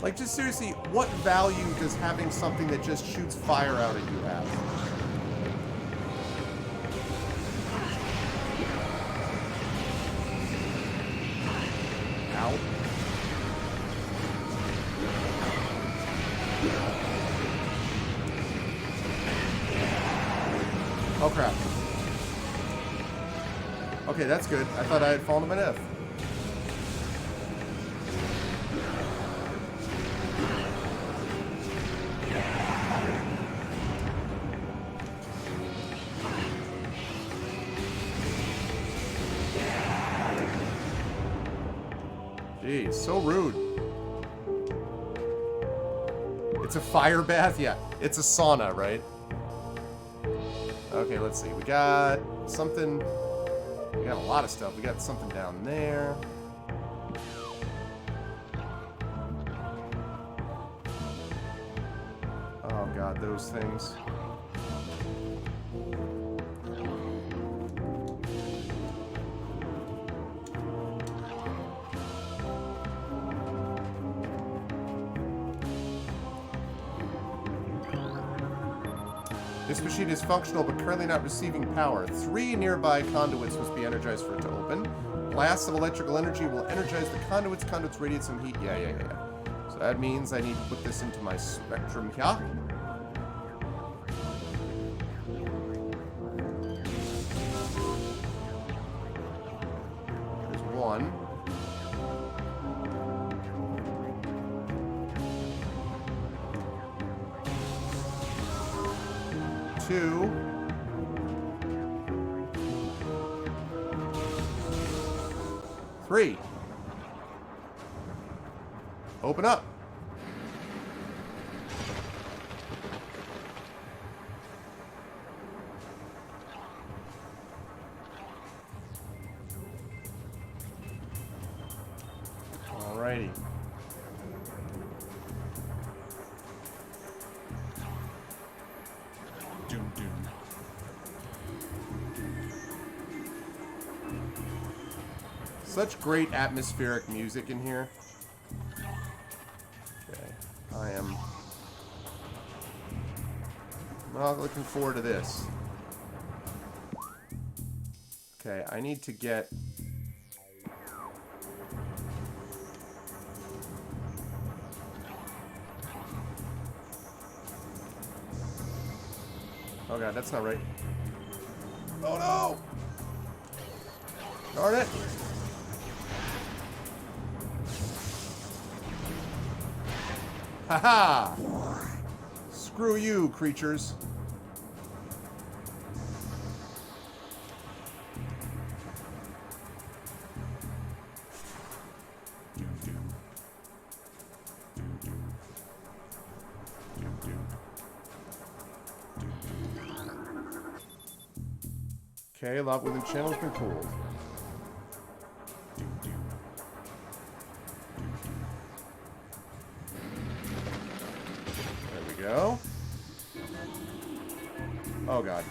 Like, just seriously, what value does having something that just shoots fire out at you have? Ow. Oh, crap. Okay, that's good. I thought I had fallen to my death. Jeez, so rude. It's a fire bath? Yeah, it's a sauna, right? Okay, let's see. We got something... We got a lot of stuff. We got something down there. Oh god, those things. This machine is functional, but currently not receiving power. 3 nearby conduits must be energized for it to open. Blasts of electrical energy will energize the conduits. Conduits radiate some heat. Yeah. So that means I need to put this into my spectrum here. There's one. 2. Three. Open up. Alrighty. Doom doom. Such great atmospheric music in here. Okay, I am not looking forward to this. Okay, I need to get... Oh god, that's not right. Oh no! Darn it! Haha! Screw you, creatures. Okay, lava within channel's been cooled. There we go. Oh god.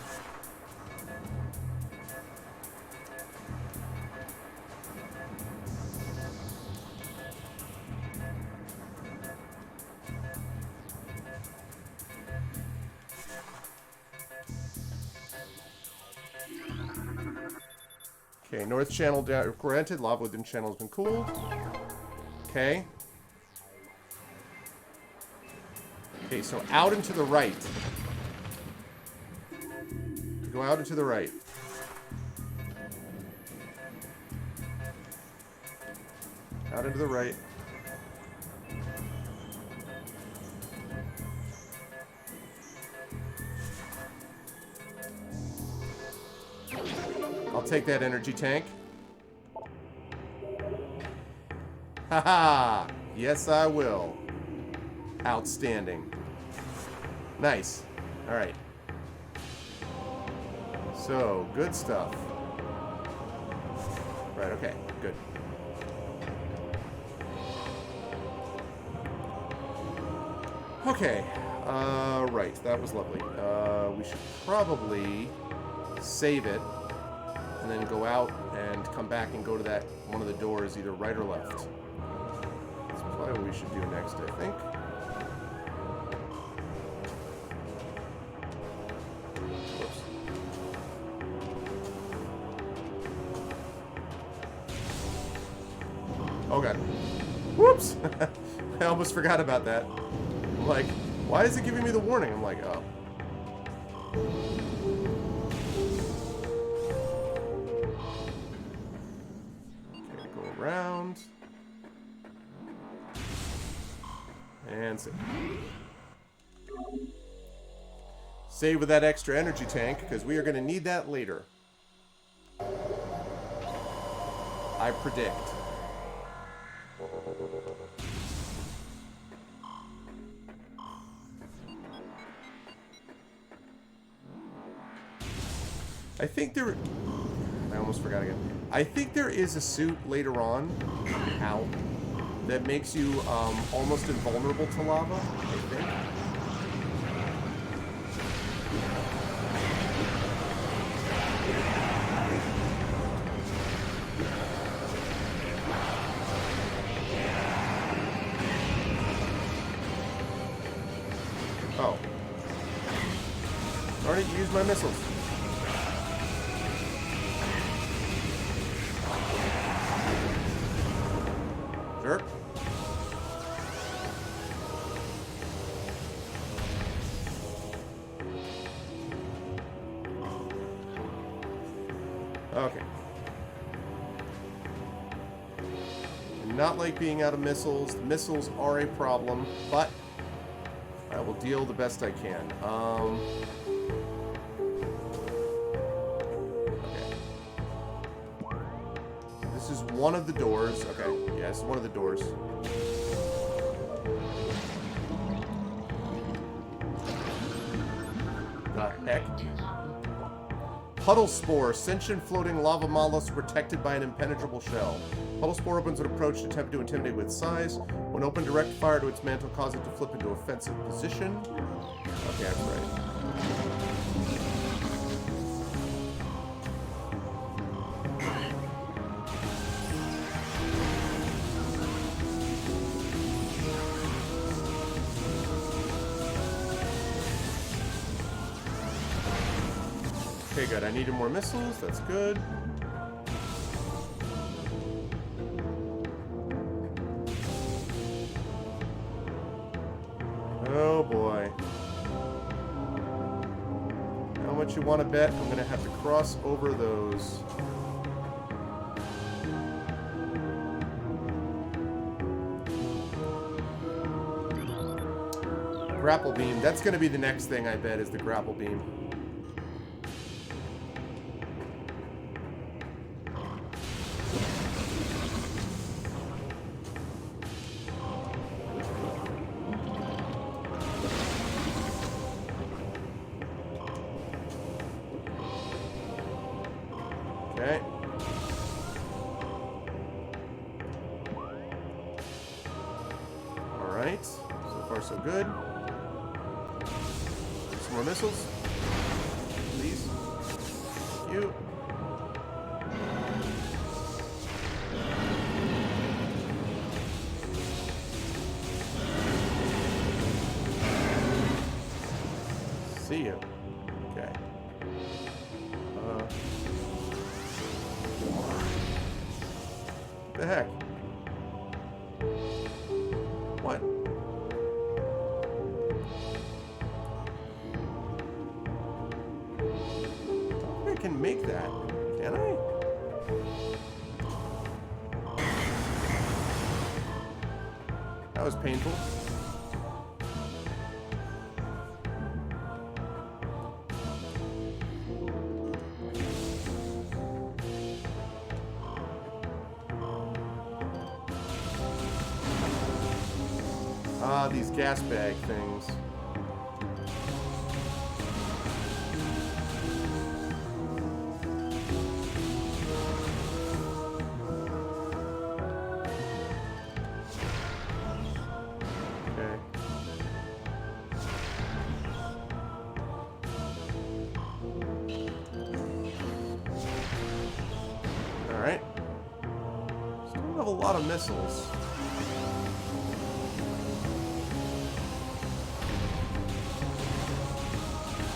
Okay, north channel down, granted, lava within channel has been cooled. Okay. Okay, so out and to the right. Go out and to the right. Out and to the right. I'll take that energy tank. Haha! Yes, I will. Outstanding. Nice. Alright. So, good stuff. Right, okay. Good. Okay. Right. That was lovely. We should probably save it. And then go out and come back and go to that one of the doors, either right or left. That's probably what we should do next, I think. Whoops. Oh god. Whoops! I almost forgot about that. I'm like, why is it giving me the warning? I'm like, oh. Around and save. Save with that extra energy tank because we are going to need that later. I predict. I think there... I almost forgot again. I think there is a suit later on, ow, that makes you almost invulnerable to lava, I think. Oh. Darn it, you used my missiles. Jerk. Okay. Not like being out of missiles. The missiles are a problem, but I will deal the best I can. This is one of the doors. Okay, yeah, this is one of the doors. The heck? Puddle Spore. Sentient floating lava mollusk protected by an impenetrable shell. Puddle Spore opens when approached, attempt to intimidate with size. When open, direct fire to its mantle, cause it to flip into offensive position. Okay, that's right. Okay, good. I needed more missiles. That's good. Oh boy. How much you want to bet? I'm going to have to cross over those. Grapple beam. That's going to be the next thing I bet is the grapple beam. Okay. Alright. So far, so good. Some more missiles. Please. Thank you. See you. Okay. The heck? What? I think I can make that. Can I? That was painful. Ah, these gas bag things. Okay. All right. Still have a lot of missiles.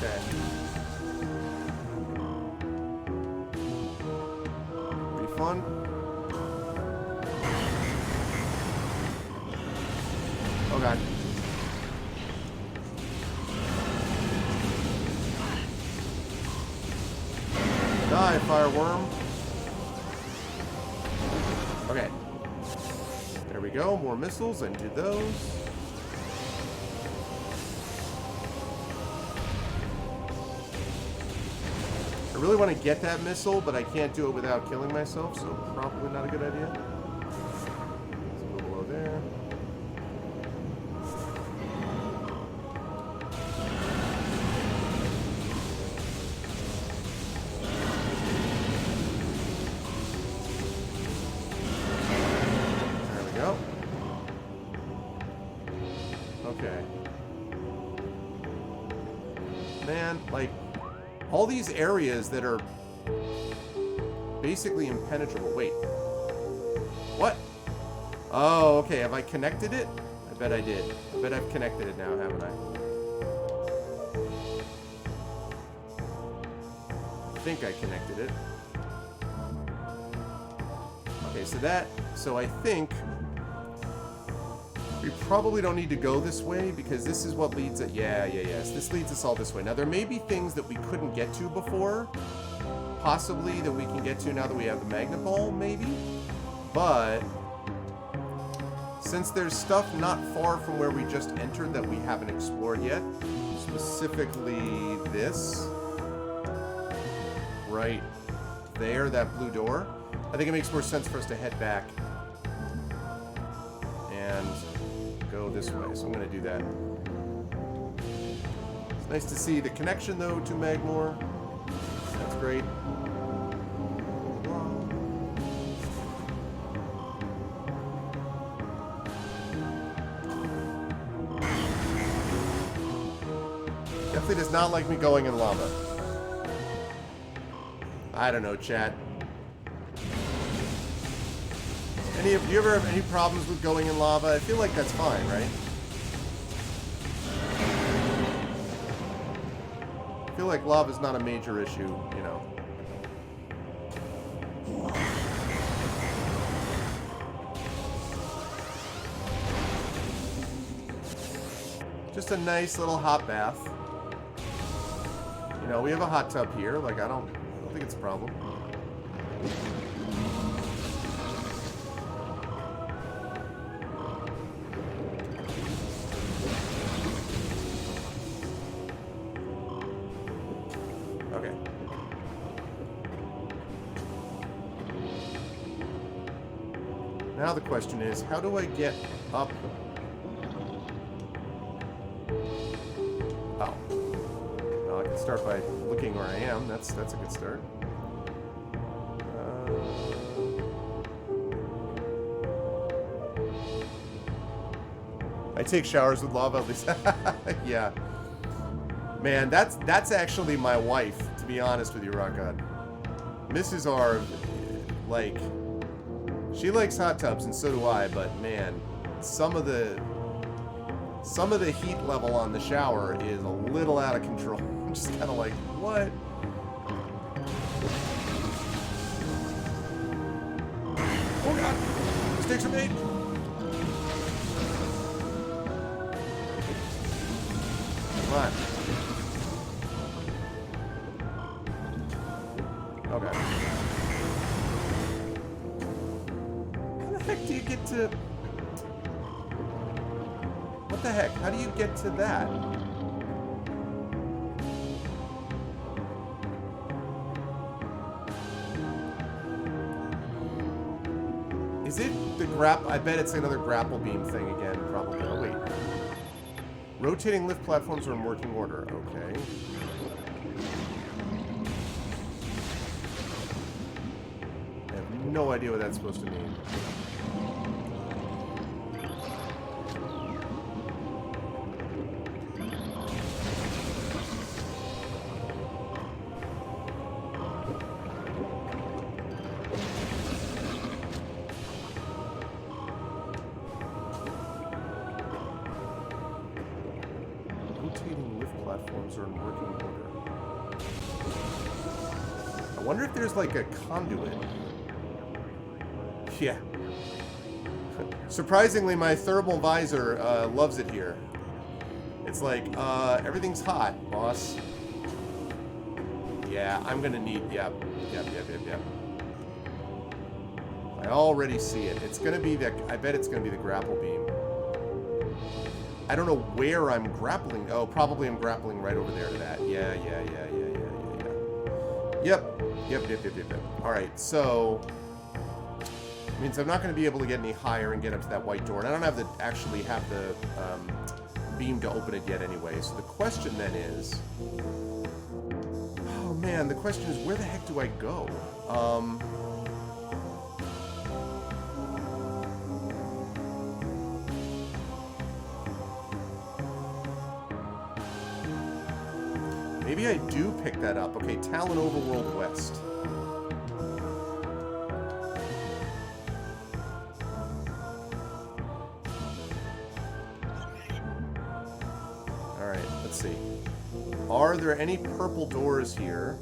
Okay. Pretty fun. Oh god. Die, fireworm. Okay. There we go. More missiles. I needed those. I really want to get that missile, but I can't do it without killing myself, so probably not a good idea. Let's go below there. There we go. Okay. Man, like, all these areas that are basically impenetrable. Wait. What? Oh, okay. Have I connected it? I bet I did. I bet I've connected it now, haven't I? I think I connected it. Okay, so I think we probably don't need to go this way because this is what leads it. Yes. This leads us all this way. Now, there may be things that we couldn't get to before, possibly that we can get to now that we have the Magnet Ball, maybe. But since there's stuff not far from where we just entered that we haven't explored yet, specifically this right there, that blue door, I think it makes more sense for us to head back and go this way. So I'm going to do that. It's nice to see the connection, though, to Magmore. That's great. Definitely does not like me going in lava. I don't know, chat. Do you ever have any problems with going in lava? I feel like that's fine, right? I feel like lava's not a major issue, you know. Just a nice little hot bath. You know, we have a hot tub here. Like, I don't think it's a problem. Okay. Now the question is, how do I get up? Oh. Well, I can start by looking where I am. That's a good start. I take showers with lava at least. Yeah. Man, that's actually my wife, to be honest with you, Rock God. Mrs. R, like, she likes hot tubs, and so do I, but man, some of the heat level on the shower is a little out of control. I'm just kind of like, what? Oh god! Sticks are made! Come on. Okay. How the heck do you get to... What the heck? How do you get to that? Is it the I bet it's another grapple beam thing again, probably. Oh, wait. Rotating lift platforms are in working order. Okay. I have no idea what that's supposed to mean. Are in working order. I wonder if there's like a conduit. Yeah. Surprisingly, my thermal visor loves it here. It's like, everything's hot, boss. Yeah, I'm gonna need, yep. I already see it. It's gonna be the, I bet it's gonna be the grapple beam. I don't know where I'm grappling. Oh, probably I'm grappling right over there to that. Yeah. Yep. All right, so means I'm not going to be able to get any higher and get up to that white door, and I don't have the actually have the beam to open it yet anyway. So the question then is, oh man, the question is, where the heck do I go? Maybe I do pick that up. Okay, Talon Overworld West. Alright, let's see. Are there any purple doors here?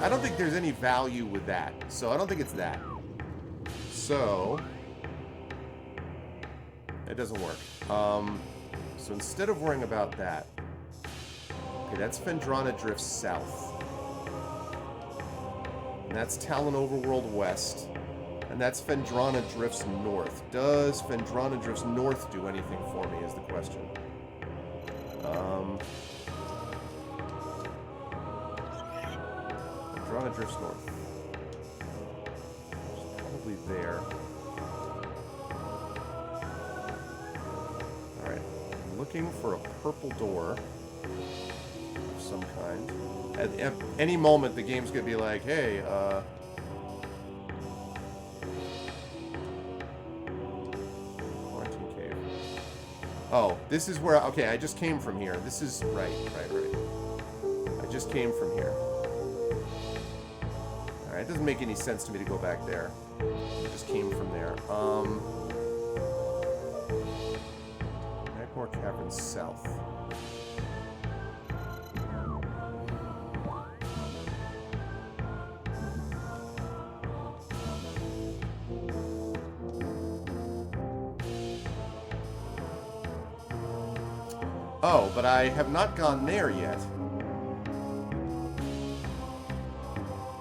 I don't think there's any value with that, so I don't think it's that. So it doesn't work. So instead of worrying about that, okay, that's Fendrana drifts south. And that's Talon Overworld West. And that's Phendrana Drifts North. Does Phendrana Drifts North do anything for me is the question. Phendrana Drifts North. Probably there. Alright. I'm looking for a purple door of some kind. At any moment, the game's gonna be like, hey, Quarantine Cave. Oh, this is where... Okay, I just came from here. This is... Right. I just came from here. Alright, it doesn't make any sense to me to go back there. I just came from there. Magmore Caverns South. Oh, but I have not gone there yet.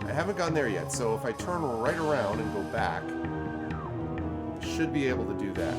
I haven't gone there yet, so if I turn right around and go back, I should be able to do that.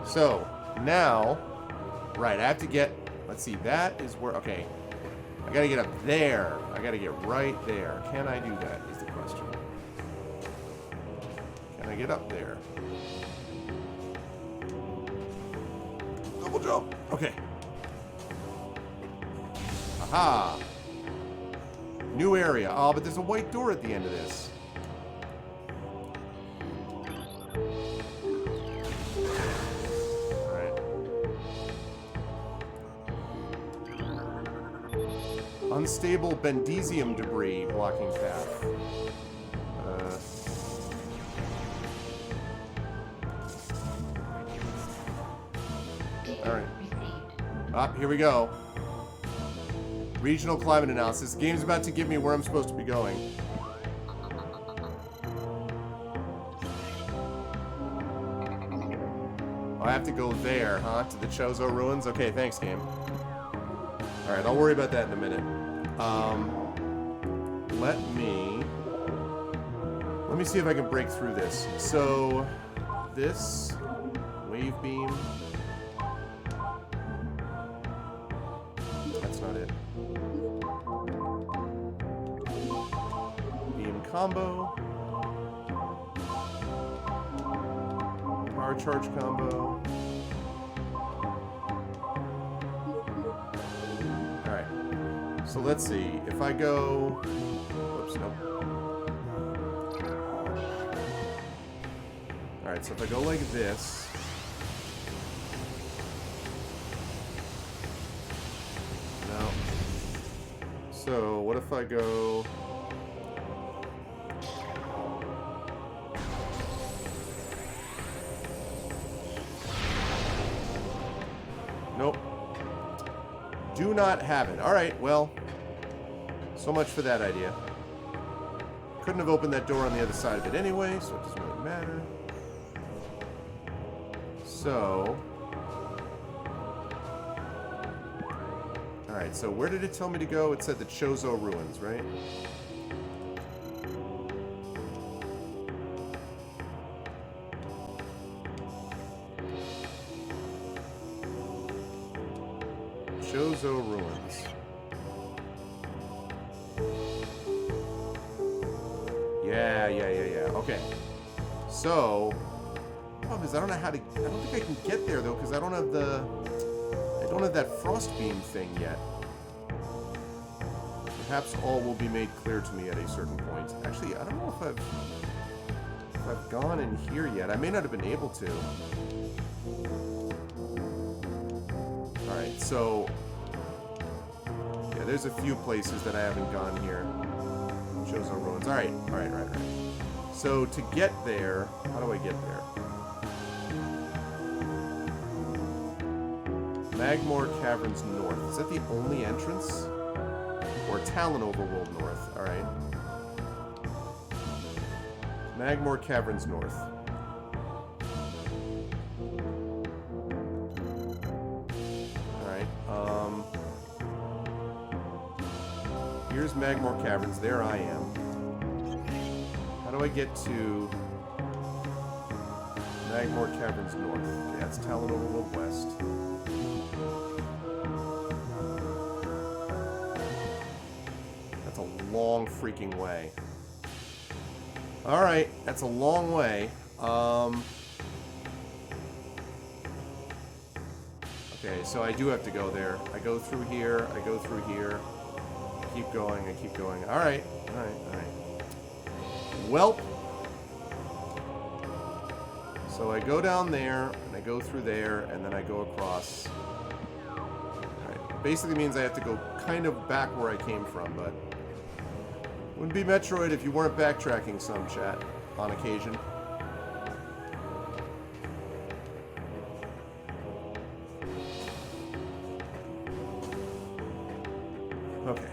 So, now, right, I have to get, let's see, that is where, okay, I gotta get up there. I gotta get right there. Can I do that, is the question. Can I get up there? Double jump. Okay. Aha. New area. Oh, but there's a white door at the end of this. Unstable bendesium debris blocking path. Alright. Here we go. Regional climate analysis. The game's about to give me where I'm supposed to be going. Oh, I have to go there, huh? To the Chozo Ruins? Okay, thanks, game. Alright, I'll worry about that in a minute. Let me see if I can break through this. So, this wave beam. That's not it. Beam combo. Power charge combo. Alright. So let's see. If I go... Whoops, no. Alright, so if I go like this... No. So, what if I go... Nope. Do not have it. Alright, well... So much for that idea. Couldn't have opened that door on the other side of it anyway, so it doesn't really matter. So... Alright, so where did it tell me to go? It said the Chozo Ruins, right? Chozo Ruins. Okay. So, the problem is I don't know how to. I don't think I can get there though because I don't have the. I don't have that frost beam thing yet. Perhaps all will be made clear to me at a certain point. Actually, I don't know if I've gone in here yet. I may not have been able to. All right, so yeah, there's a few places that I haven't gone here. Shows on ruins. All right. So to get there, how do I get there? Magmore Caverns North. Is that the only entrance? Or Talon Overworld North. Alright. Magmore Caverns North. Alright. Here's Magmore Caverns. There I am. How do I get to Magmore Caverns North? Okay, that's Talon Overworld West. That's a long freaking way. Alright, that's a long way. Okay, so I do have to go there. I go through here, I go through here. I keep going, I keep going. Alright. Welp. So I go down there, and I go through there, and then I go across. Alright, basically means I have to go kind of back where I came from, but wouldn't be Metroid if you weren't backtracking some, chat, on occasion. Okay.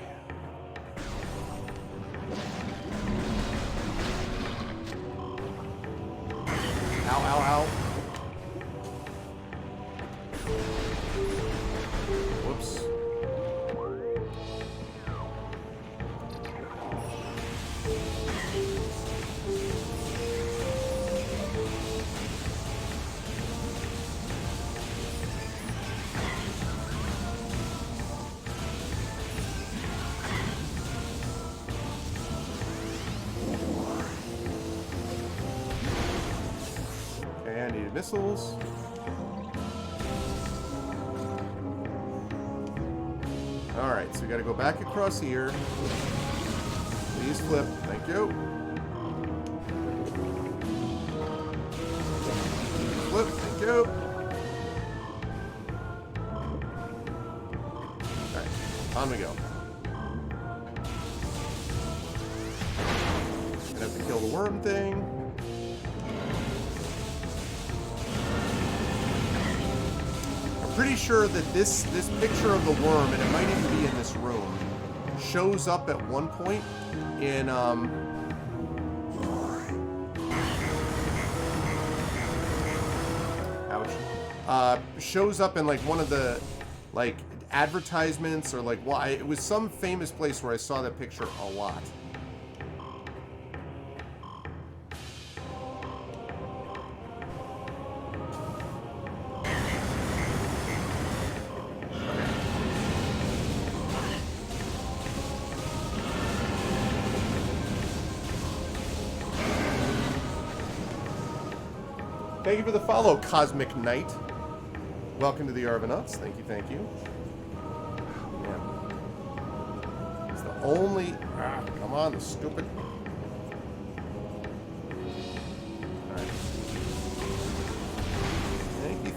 Ow, ow, ow. Whoops. Okay, I needed missiles. Alright, so we gotta go back across here. Please flip. Thank you. Flip. Thank you. Alright, on we go. Gonna have to kill the worm thing. Pretty sure that this picture of the worm, and it might even be in this room, shows up at one point in shows up in like one of the like advertisements or like it was some famous place where I saw that picture a lot. Thank you for the follow, Cosmic Knight. Welcome to the Arvanauts. Thank you, thank you. Yeah. It's the only... come on, the stupid... Alright.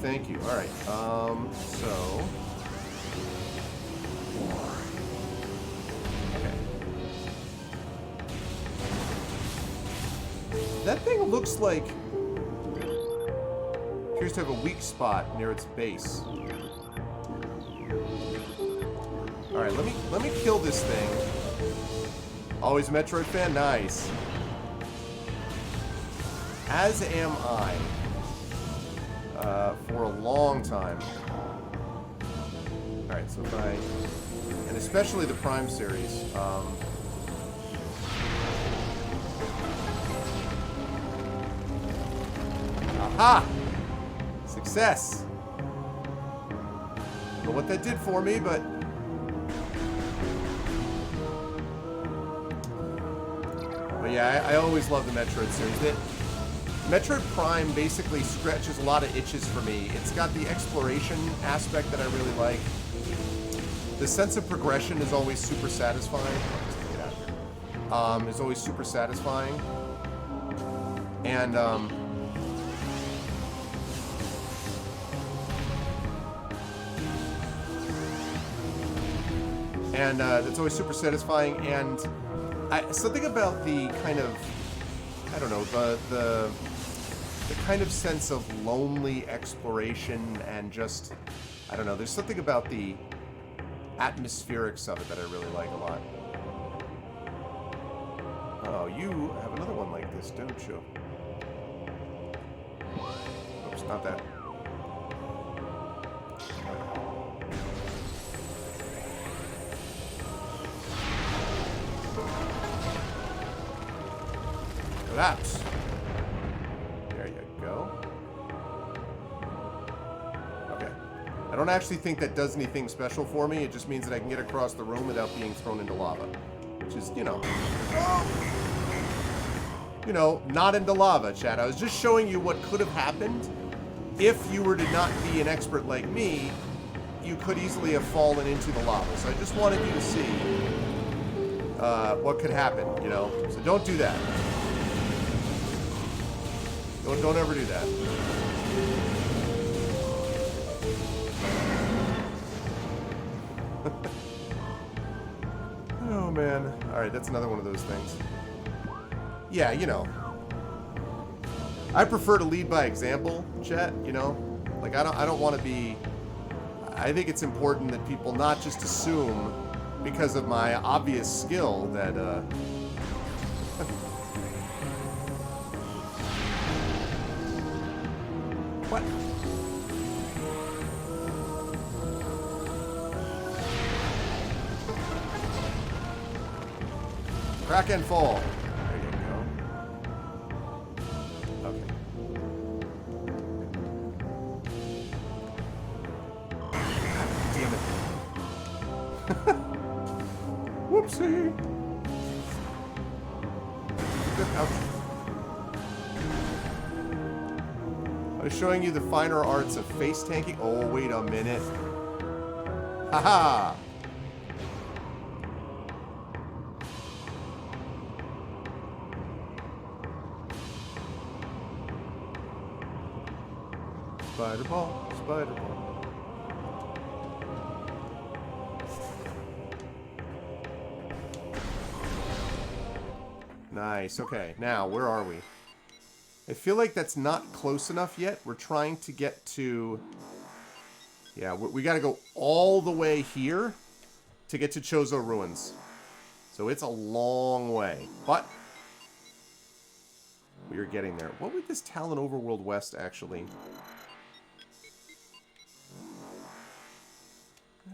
Thank you. Alright, so... Okay. That thing looks like... appears to have a weak spot near its base. Alright, let me kill this thing. Always a Metroid fan? Nice. As am I. For a long time. Alright, so if I... and especially the Prime series. Aha! Success! Don't know what that did for me, but... But yeah, I always love the Metroid series. Metroid Prime basically scratches a lot of itches for me. It's got the exploration aspect that I really like. The sense of progression is always super satisfying. Get out of here. Is always super satisfying. And it's always super satisfying. And something about the kind of, I don't know, the kind of sense of lonely exploration and just, I don't know, there's something about the atmospherics of it that I really like a lot. Oh, you have another one like this, don't you? Oops, not that. Collapse. There you go. Okay. I don't actually think that does anything special for me. It just means that I can get across the room without being thrown into lava. Which is, not into lava, chat. I was just showing you what could have happened if you were to not be an expert like me. You could easily have fallen into the lava. So I just wanted you to see what could happen, So don't do that. Don't ever do that. Oh, man. Alright, that's another one of those things. Yeah, I prefer to lead by example, chat, Like, I don't want to be... I think it's important that people not just assume, because of my obvious skill, that, What? Crack and fall. There you go. Okay. Damn it. Whoopsie. Ouch. I was showing you the finer arts of face tanking. Oh, wait a minute. Haha! Spider ball, spider ball. Nice, okay. Now, where are we? I feel like that's not close enough yet. We're trying to get to... Yeah, we gotta go all the way here to get to Chozo Ruins. So it's a long way. But we are getting there. What would this Talon Overworld West actually...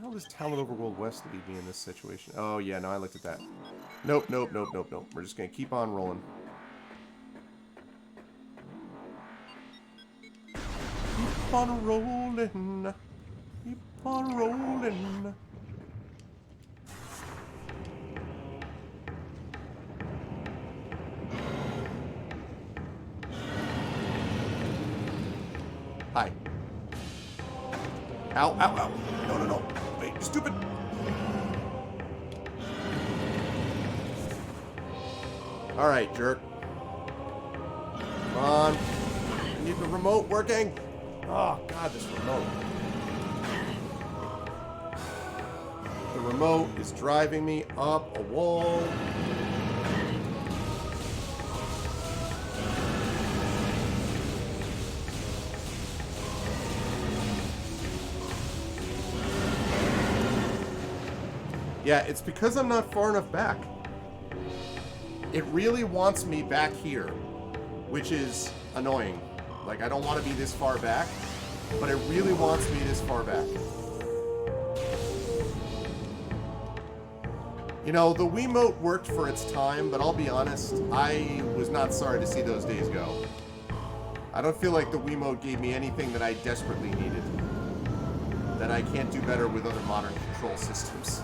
How does Talon Overworld West lead me in this situation? Oh, yeah, no, I looked at that. Nope, nope, nope, nope, nope. We're just gonna keep on rolling. Keep on rolling. Keep on rolling. Hi. Ow, ow, ow. No, no, no. Wait, you stupid. Alright, jerk. Come on. I need the remote working. Oh, God, this remote. The remote is driving me up a wall. Yeah, it's because I'm not far enough back. It really wants me back here, which is annoying. Like, I don't want to be this far back, but it really wants me this far back. You know, the Wiimote worked for its time, but I'll be honest, I was not sorry to see those days go. I don't feel like the Wiimote gave me anything that I desperately needed. That I can't do better with other modern control systems.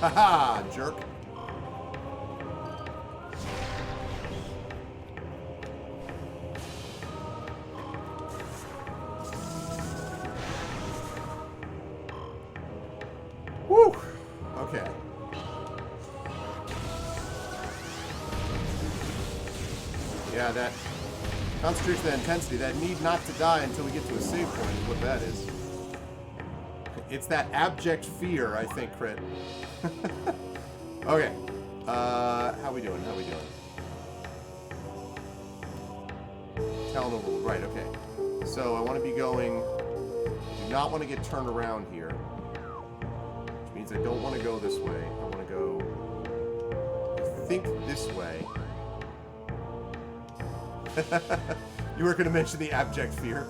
Haha, jerk. Woo! Okay. Yeah, that concentration, that intensity, that need not to die until we get to a save point is what that is. It's that abject fear, I think, Crit. Okay. How we doing? How we doing? Telling the rule. Right, okay. So I want to be going... I do not want to get turned around here. Which means I don't want to go this way. I want to go... I think this way. You were going to mention the abject fear.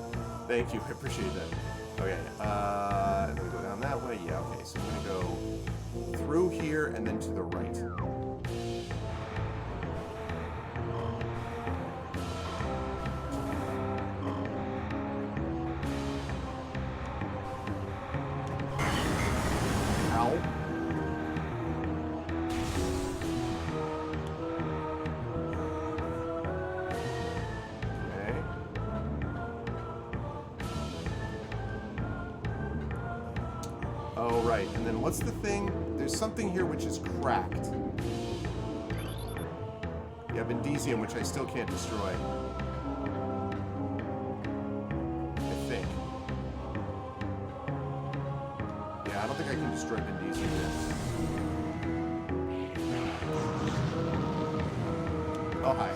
Thank you. I appreciate that. Okay. And then we go down that way. Yeah, okay. So I'm going to go through here and then to the right. Ow. Oh, right. And then what's the thing? There's something here which is cracked. Yeah, Bendesium, which I still can't destroy. I think. Yeah, I don't think I can destroy Bendesium yet. Oh, hi.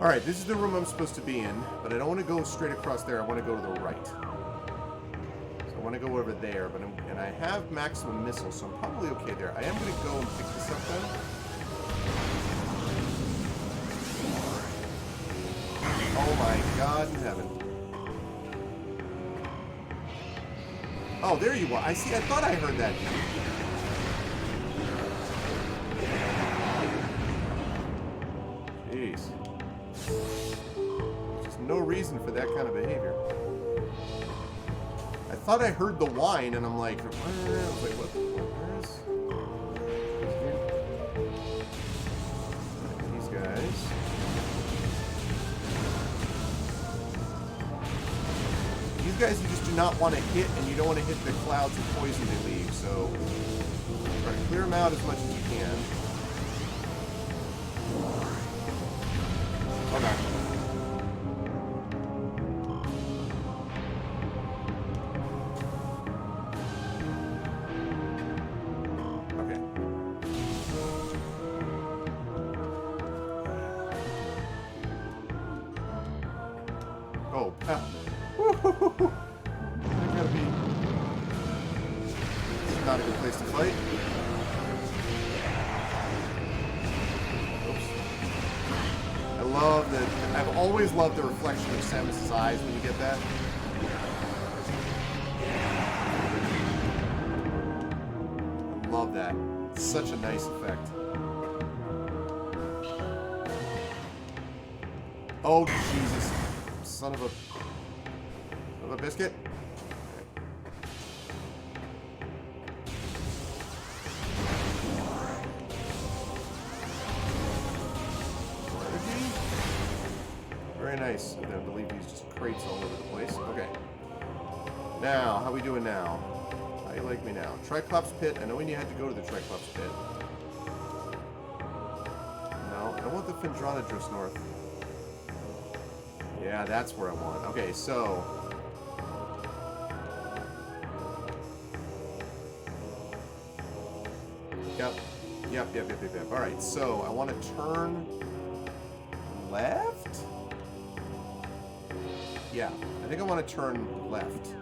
Alright, this is the room I'm supposed to be in, but I don't want to go straight across there. I want to go to the right. So I want to go over there, but and I have maximum missile, so I'm probably okay there. I am going to go and pick this up then. Oh my God in heaven. Oh, there you are. I see. I thought I heard that. Jeez. Just no reason for that kind of behavior. I thought I heard the whine, and I'm like, where? I was like, what? Where's these guys? These guys you just do not want to hit, and you don't want to hit the clouds of poison they leave, so try to clear them out as much as you can. Okay. Okay. Oh, woo-hoo-hoo-hoo. I gotta be. This is not a good place to fight. I love that. I've always loved the reflection of Samus's eyes when you get that. I love that. It's such a nice effect. Oh, Jesus. Son of a biscuit. Very nice. I believe he's just crates all over the place. Okay. Now, how we doing now? How you like me now? Triclops pit. I know when you had to go to the Triclops pit. No, I don't want the Phendrana North. Yeah, that's where I want. Okay, so... Yep. Alright, so I want to turn left? Yeah, I think I want to turn left.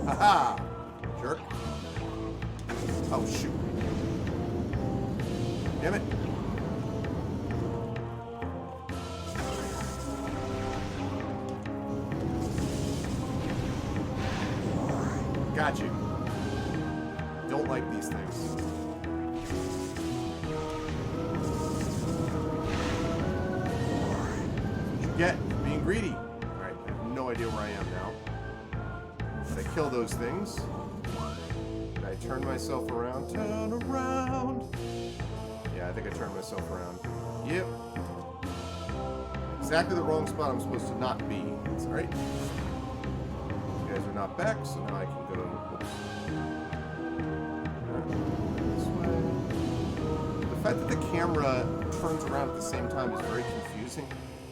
Haha! Jerk. Oh, shoot. Damn it. Got you. Don't like these things. What you get for being greedy. Alright, I have no idea where I am now. Did I kill those things? Did I turn myself around? Turn around! Yeah, I think I turned myself around. Yep. Exactly the wrong spot I'm supposed to not be. That's alright. You guys are not back, so now I can go. This way. The fact that the camera turns around at the same time is very confusing.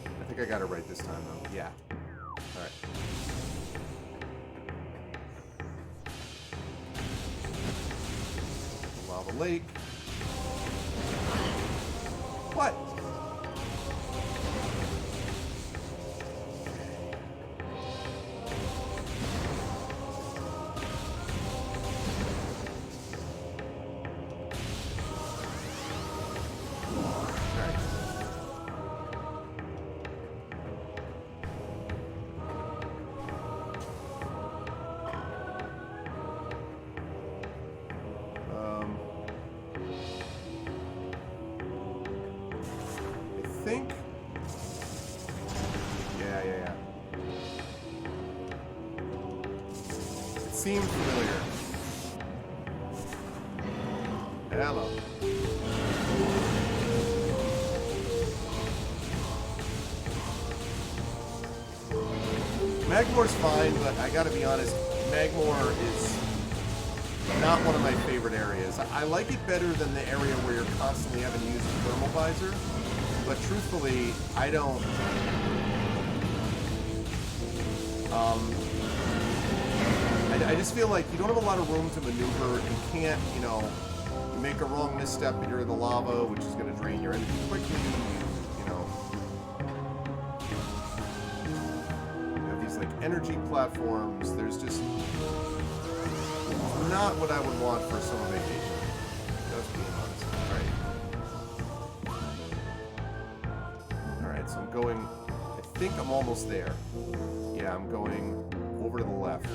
I think I got it right this time, though. Yeah. Alright. Lava lake. What? Think? Yeah. It seemed familiar. Hello. Magmore's fine, but I gotta be honest, Magmore is not one of my favorite areas. I like it better than the area where you're constantly having to use the thermal visor. But truthfully, I don't. I just feel like you don't have a lot of room to maneuver. You can't, you make a wrong misstep and you're in the lava, which is going to drain your energy quickly. You have these like energy platforms. There's just not what I would want for a summer vacation. Just being honest. All right. So I'm going, I think I'm almost there. Yeah, I'm going over to the left.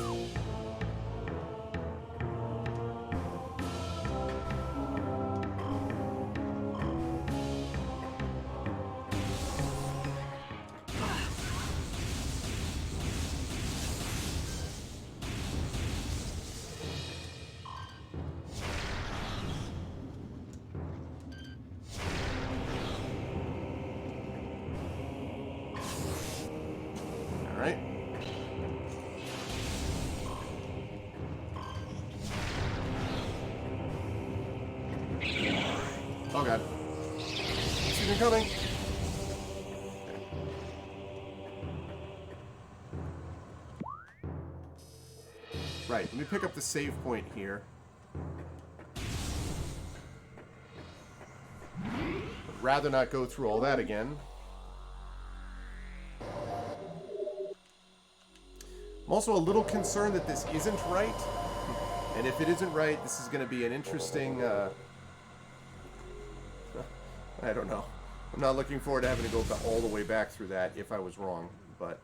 Oh god. See me coming. Right, let me pick up the save point here. I'd rather not go through all that again. I'm also a little concerned that this isn't right. And if it isn't right, this is going to be an interesting... I don't know. I'm not looking forward to having to go all the way back through that if I was wrong, but...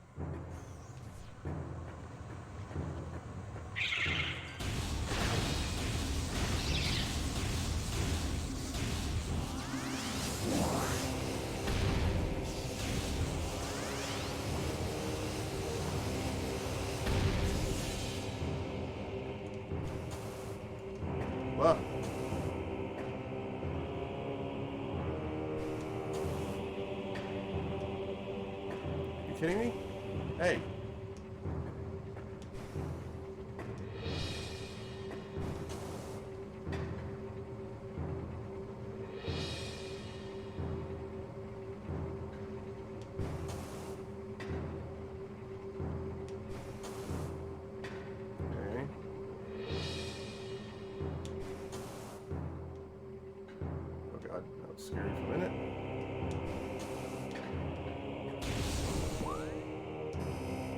Well... kidding me? Hey. Okay. Oh god, that was scary for a minute.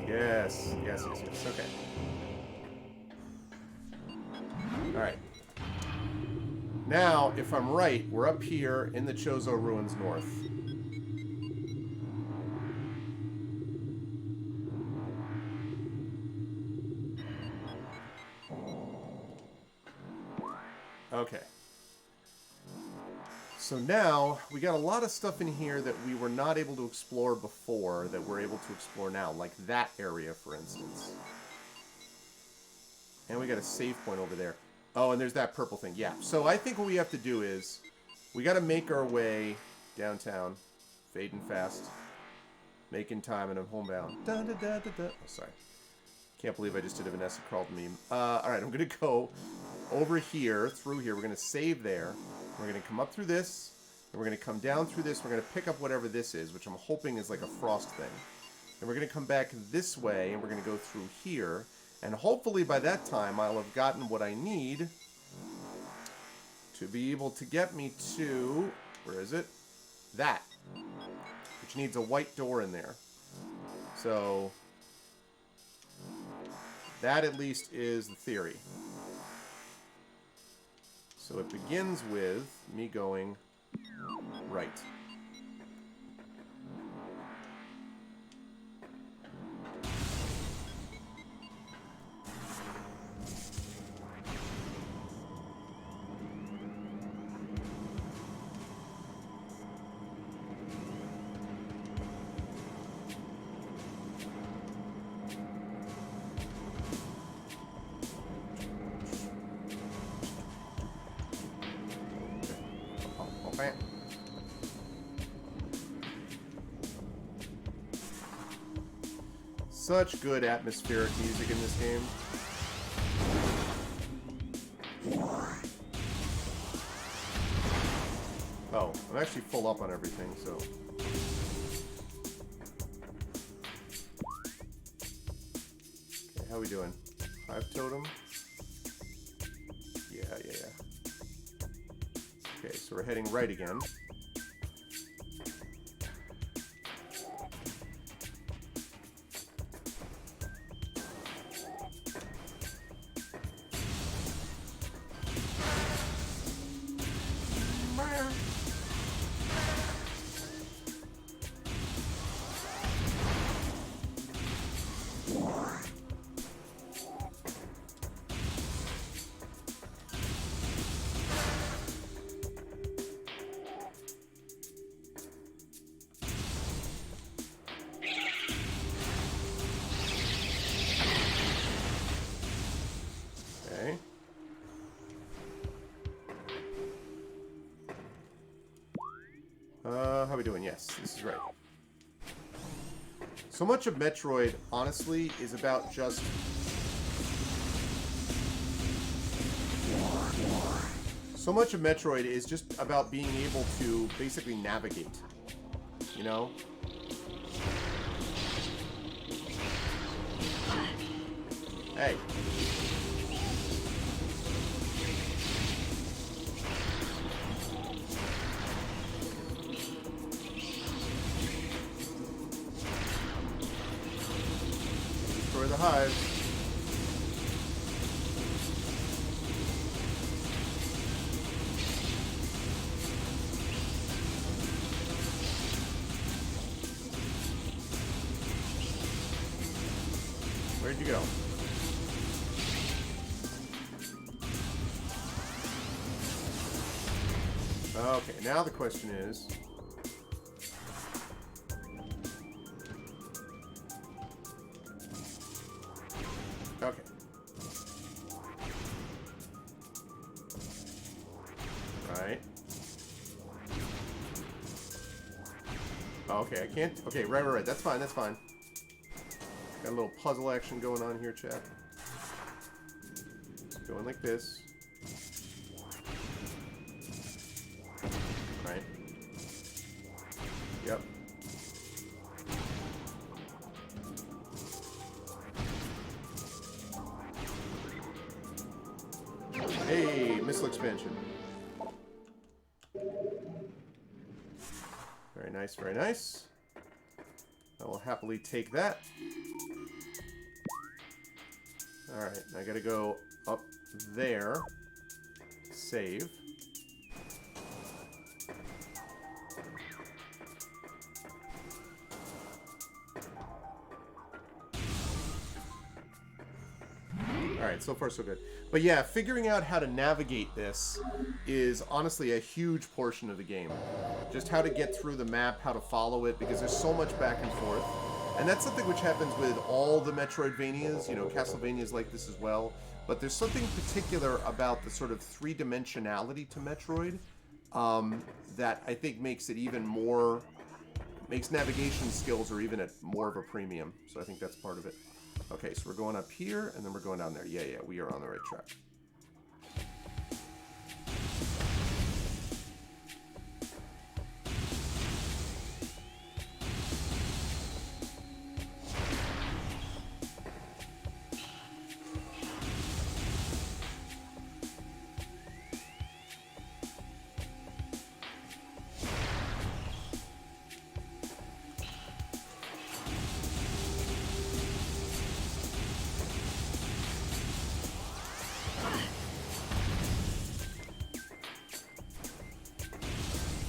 Yes. Okay. Alright. Now, if I'm right, we're up here in the Chozo Ruins North. Okay. So now, we got a lot of stuff in here that we were not able to explore before that we're able to explore now. Like that area, for instance. And we got a save point over there. Oh, and there's that purple thing. Yeah. So I think what we have to do is we got to make our way downtown, fading fast, making time, and I'm homebound. Da, da, da, da, da. Oh, sorry. Can't believe I just did a Vanessa Carlton meme. All right, I'm going to go over here, through here. We're going to save there. We're going to come up through this, and we're going to come down through this. We're going to pick up whatever this is, which I'm hoping is like a frost thing. And we're going to come back this way, and we're going to go through here. And hopefully by that time, I'll have gotten what I need to be able to get me to... Where is it? That. Which needs a white door in there. So... that at least is the theory. So it begins with me going right. Such good atmospheric music in this game. Oh, I'm actually full up on everything, so... Okay, how we doing? 5 totem? Yeah. Okay, so we're heading right again. How we doing? Yes, this is right. So much of Metroid, honestly, is about just... So much of Metroid is just about being able to basically navigate. You know? Hey. The hive. Where'd you go? Okay, now the question is... Okay. Right. Okay, I can't... Okay, right. That's fine, that's fine. Got a little puzzle action going on here, chat. Going like this. Right. Yep. Hey, missile expansion. Very nice, very nice. I will happily take that. Alright, I gotta go up there. save. Alright, so far so good. But yeah, figuring out how to navigate this is honestly a huge portion of the game. Just how to get through the map, how to follow it, because there's so much back and forth. And that's something which happens with all the Metroidvanias, you know, Castlevania's like this as well. But there's something particular about the sort of three-dimensionality to Metroid that I think makes it even more, makes navigation skills are even at more of a premium. So I think that's part of it. Okay, so we're going up here, and then we're going down there. Yeah, we are on the right track.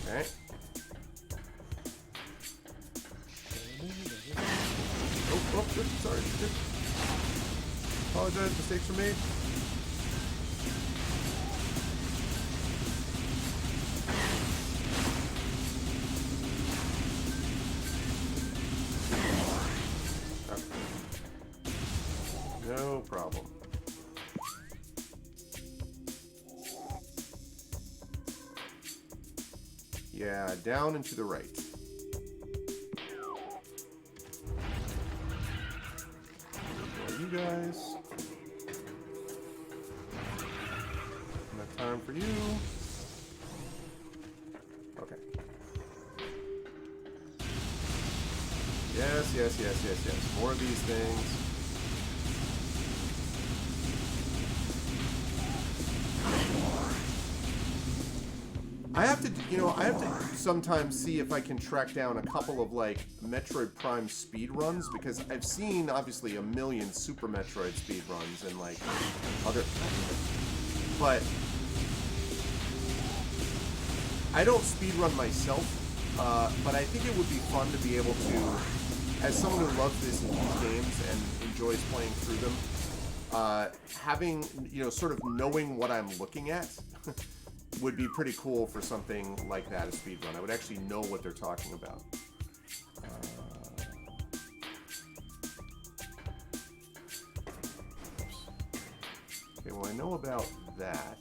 Okay. Oh, good. Sorry. Good. Apologize. Mistakes were made. Okay. No problem. Yeah, down and to the right. You guys. Enough time for you. Okay. Yes. More of these things. I have to sometimes see if I can track down a couple of, like, Metroid Prime speedruns, because I've seen, obviously, a million Super Metroid speedruns and, like, other... But I don't speedrun myself, but I think it would be fun to be able to, as someone who loves these games and enjoys playing through them, having, you know, sort of knowing what I'm looking at... would be pretty cool for something like that, a speedrun. I would actually know what they're talking about. Okay, well, I know about that.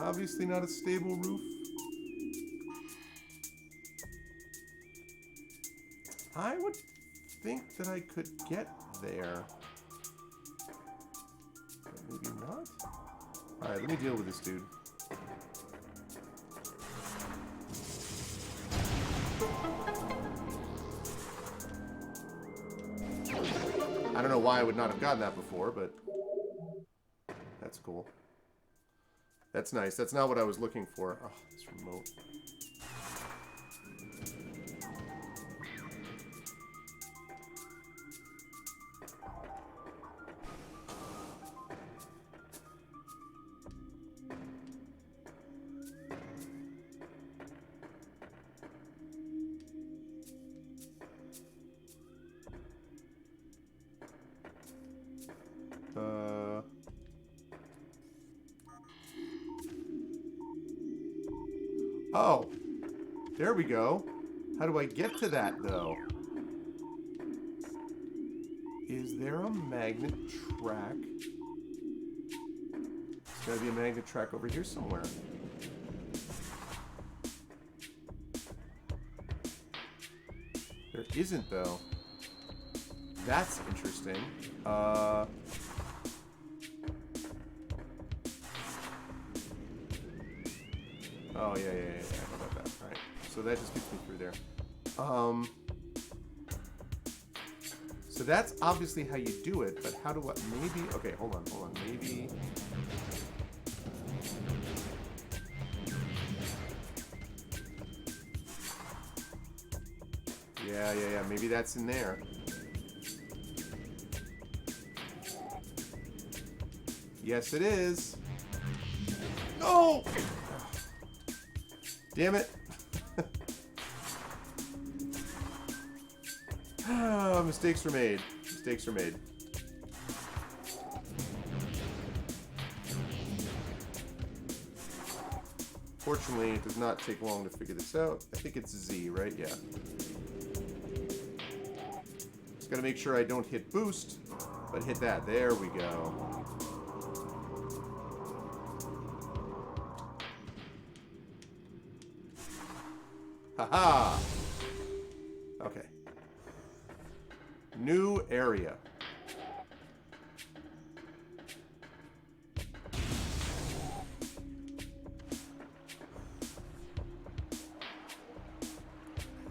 Obviously not a stable roof. I would think that I could get there. But maybe not? Alright, let me deal with this dude. I don't know why I would not have gotten that before, but that's cool. That's nice. That's not what I was looking for. Oh, this remote. Oh, there we go. How do I get to that, though? Is there a magnet track? There's gotta be a magnet track over here somewhere. There isn't, though. That's interesting. Oh, yeah. I know about that. All right. So that just gets me through there. So that's obviously how you do it, but how do I... Maybe... Okay, hold on. Maybe... Yeah. Maybe that's in there. Yes, it is. No! Damn it. Mistakes were made. Fortunately, it does not take long to figure this out. I think it's Z, right? Yeah. Just gotta make sure I don't hit boost, but hit that. There we go. Haha! Okay. New area.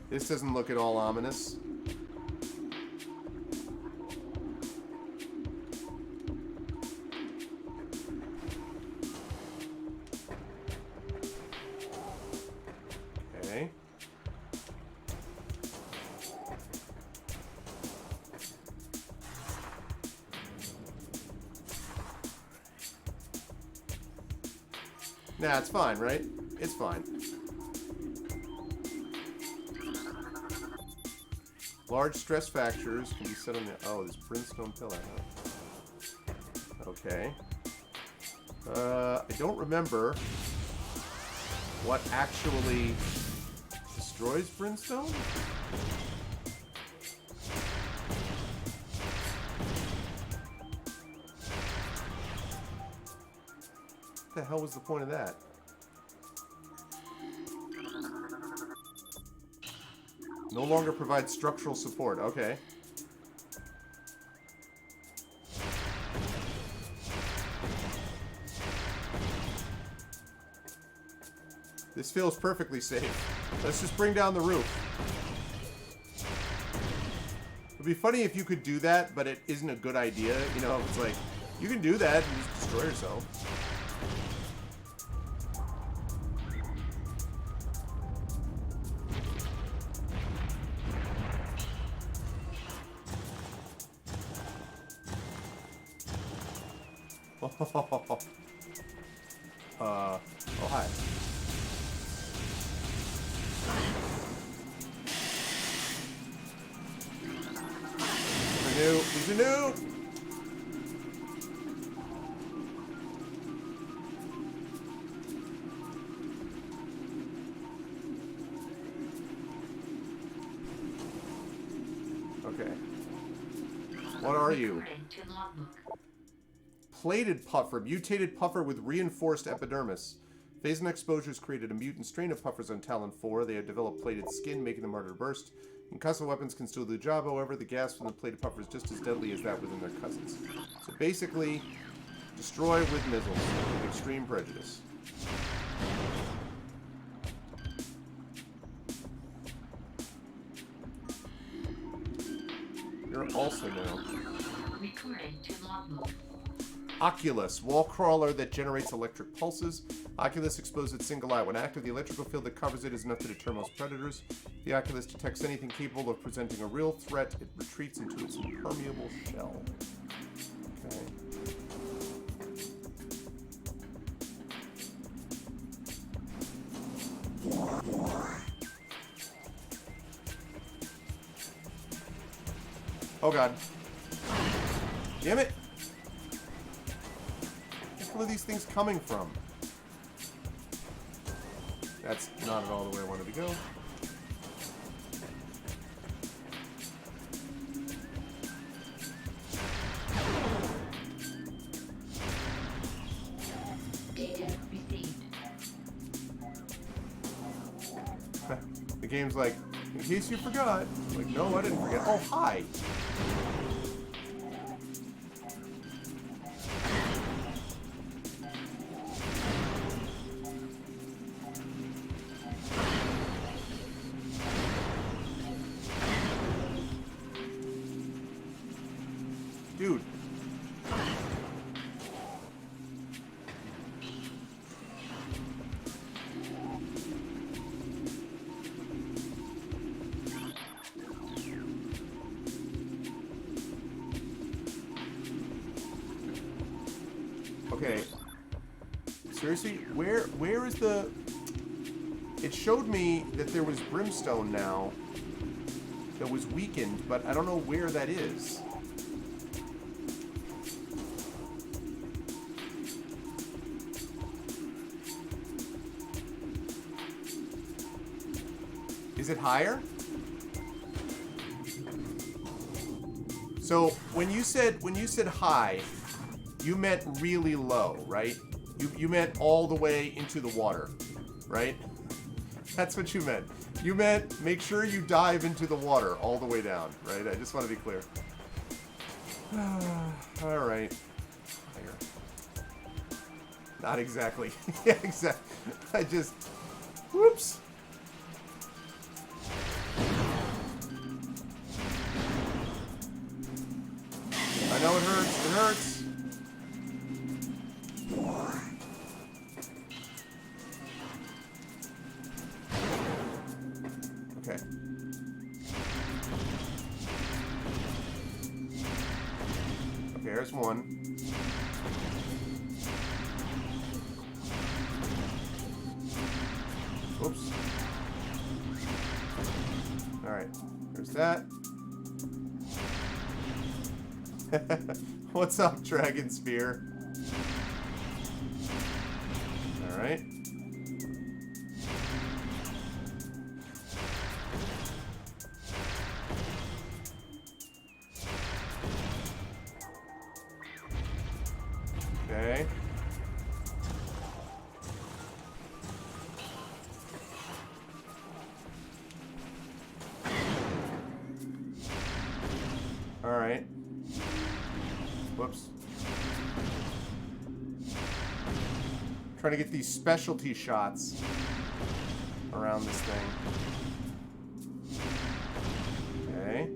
This doesn't look at all ominous. Okay. Nah, it's fine, right? It's fine. Large stress fractures can be set on the... Oh, this brimstone pillar, huh? Okay. I don't remember what actually destroys brimstone? What the hell was the point of that? No longer provides structural support. Okay. This feels perfectly safe. Let's just bring down the roof. It would be funny if you could do that, but it isn't a good idea. You know, it's like, you can do that and just destroy yourself. Oh, hi. These are new. Okay. What are you? Plated puffer. Mutated puffer with reinforced epidermis. Phase and exposures created a mutant strain of puffers on Talon 4. They have developed plated skin, making them harder to burst. Concussive weapons can still do the job, however, the gas from the plated puffer is just as deadly as that within their cousins. So basically, destroy with missiles. With extreme prejudice. You're also now. Oculus, wall crawler that generates electric pulses. Oculus exposes its single eye. When active, the electrical field that covers it is enough to deter most predators. If the Oculus detects anything capable of presenting a real threat, it retreats into its impermeable shell. Okay. Oh god. Damn it! Where are these things coming from? That's not at all the way I wanted to go. Data received. The game's like, in case you forgot. Like, no, I didn't forget. Oh, hi! Okay. Seriously? Where is the... It showed me that there was brimstone now that was weakened, but I don't know where that is. Is it higher? So when you said high, you meant really low, right? You meant all the way into the water, right? That's what you meant. You meant make sure you dive into the water all the way down, right? I just want to be clear. All right. Higher. Not exactly. Yeah, exactly. I just... Whoops. I know it hurts. It hurts. Okay. Okay, here's one. Oops. Alright. There's that. What's up, Dragon Spear? Alright. Okay. Alright. Whoops. Trying to get these specialty shots around this thing. Okay.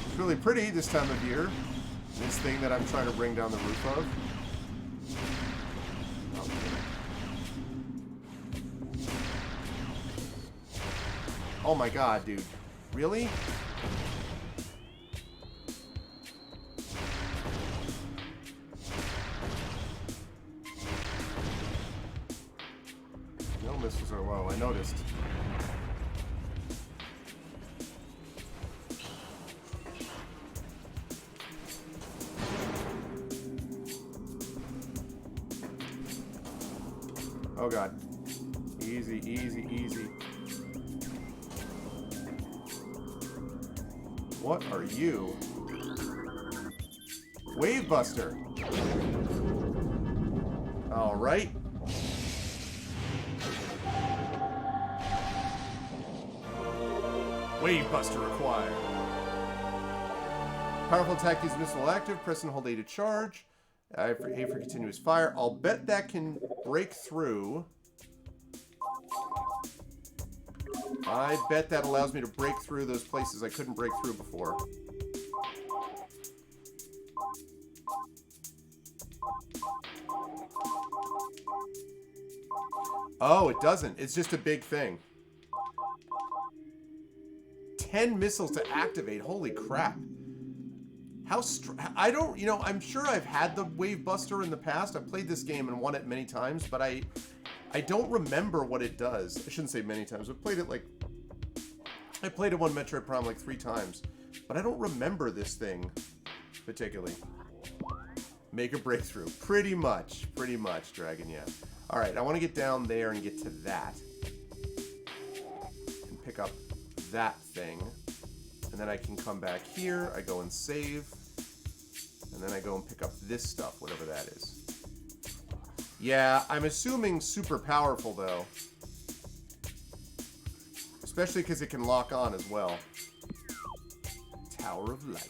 It's really pretty this time of year. This thing that I'm trying to bring down the roof of. Oh my god, dude. Really? No missiles are low, I noticed. Oh god. Easy, easy, easy. What are you? Wave Buster. All right. Wave Buster required. Powerful attack is missile active. Press and hold A to charge. A for continuous fire. I'll bet that can break through. I bet that allows me to break through those places I couldn't break through before. Oh, it doesn't. It's just a big thing. 10 missiles to activate. Holy crap. How I don't, you know, I'm sure I've had the Wave Buster in the past. I've played this game and won it many times, but I don't remember what it does. I shouldn't say many times. I played it on Metroid Prime like 3 times, but I don't remember this thing particularly. Make a breakthrough. Pretty much, Dragon, yeah. Alright, I want to get down there and get to that. And pick up that thing. And then I can come back here, I go and save. And then I go and pick up this stuff, whatever that is. Yeah, I'm assuming super powerful, though. Especially because it can lock on as well. Tower of Light.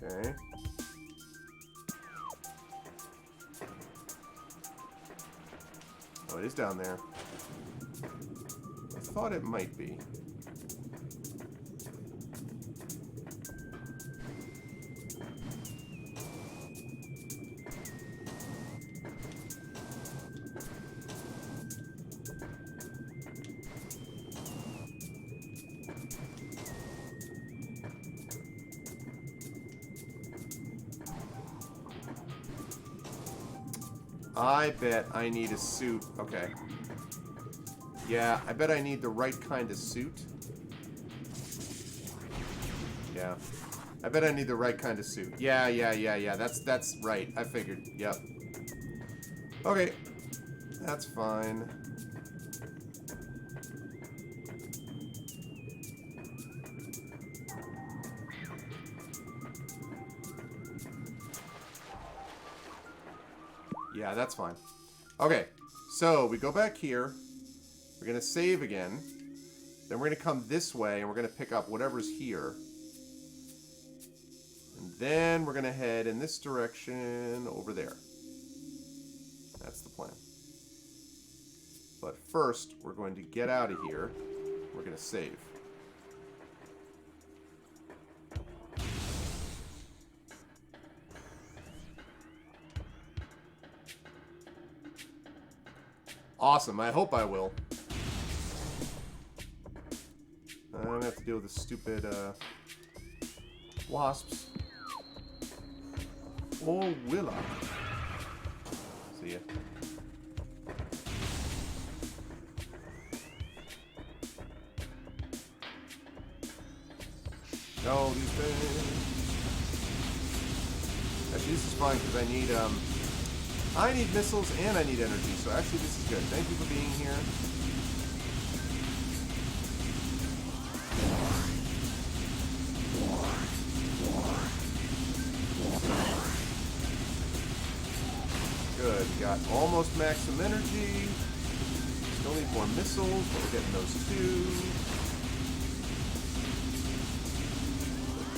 Okay. Oh, it is down there. I thought it might be. I bet I need a suit. Okay. Yeah, I bet I need the right kind of suit. Yeah. I bet I need the right kind of suit. Yeah. That's right. I figured. Yep. Okay. That's fine. Yeah, that's fine. Okay. So, we go back here. We're going to save again. Then we're going to come this way, and we're going to pick up whatever's here. And then we're going to head in this direction over there. That's the plan. But first, we're going to get out of here. We're going to save. Awesome. I hope I will. I don't have to deal with the stupid wasps. Or will I? See ya. No, these things. Actually, this is fine because I need missiles and I need energy. So actually, this is good. Thank you for being here. Good. We got almost maximum energy. Still need more missiles, but we're getting those too.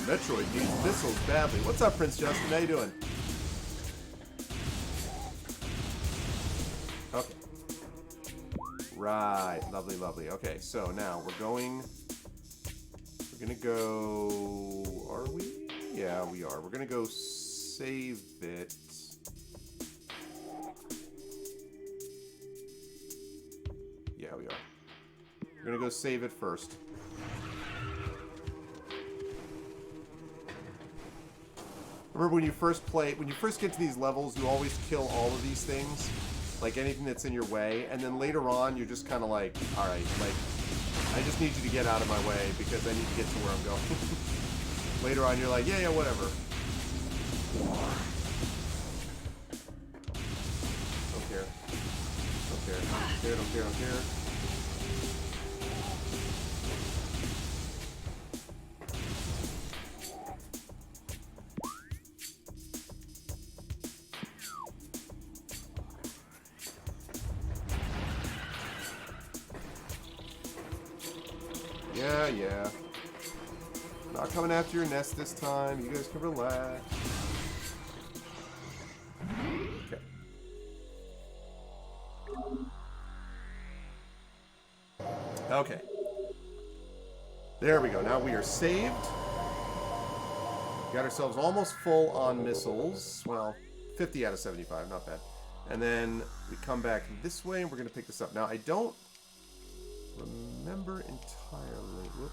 Metroid needs missiles badly. What's up, Prince Justin? How you doing? Okay. Right. Lovely, lovely. Okay, so now we're going to go... Are we? Yeah, we are. We're going to go save it. Yeah, we are. We're going to go save it first. Remember when you first get to these levels, you always kill all of these things, like anything that's in your way, and then later on, you're just kind of like, all right, like, I just need you to get out of my way because I need to get to where I'm going. Later on, you're like, yeah, whatever. Don't care. Don't care. Don't care. Don't care. Don't care. Yeah. Not coming after your nest this time. You guys can relax. Okay. Okay. There we go. Now we are saved. Got ourselves almost full on missiles. Well, 50 out of 75. Not bad. And then we come back this way and we're going to pick this up. Now, I don't remember entirely. Whoop.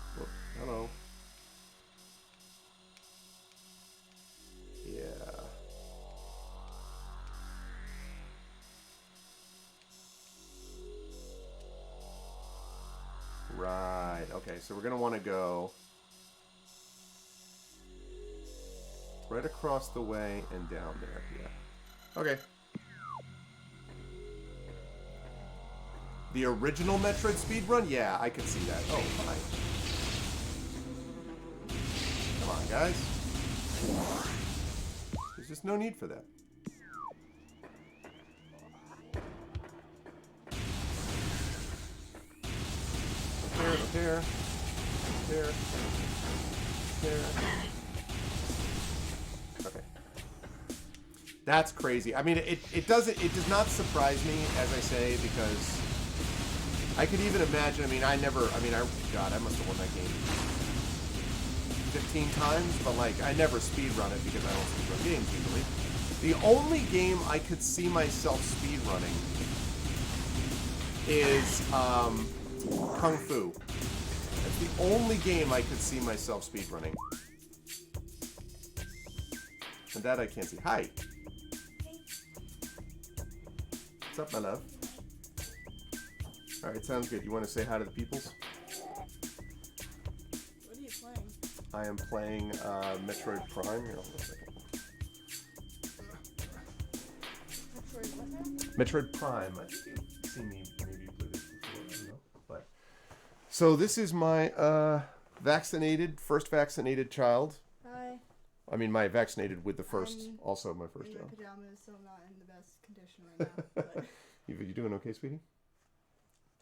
Hello. Yeah. Right. Okay, so we're going to want to go right across the way and down there. Yeah. Okay. The original Metroid speedrun? Yeah, I could see that. Oh, fine. Come on, guys. There's just no need for that. Here. Okay. That's crazy. I mean, it does not surprise me, as I say, because I could even imagine, God, I must have won that game 15 times, but, like, I never speedrun it because I don't speedrun games usually. The only game I could see myself speedrunning is, Kung Fu. That's the only game I could see myself speedrunning. And that I can't see. Hi! What's up, my love? All right, sounds good. You want to say hi to the peoples? What are you playing? I am playing Metroid Prime. Here, hold on a second. Metroid what now? Metroid Prime. I think you've seen me maybe play this before. I don't know. But so this is my first vaccinated child. Hi. I mean, my vaccinated with the first, I'm also my first in my child. pajamas, so I'm not in the best condition right now. But You doing okay, sweetie?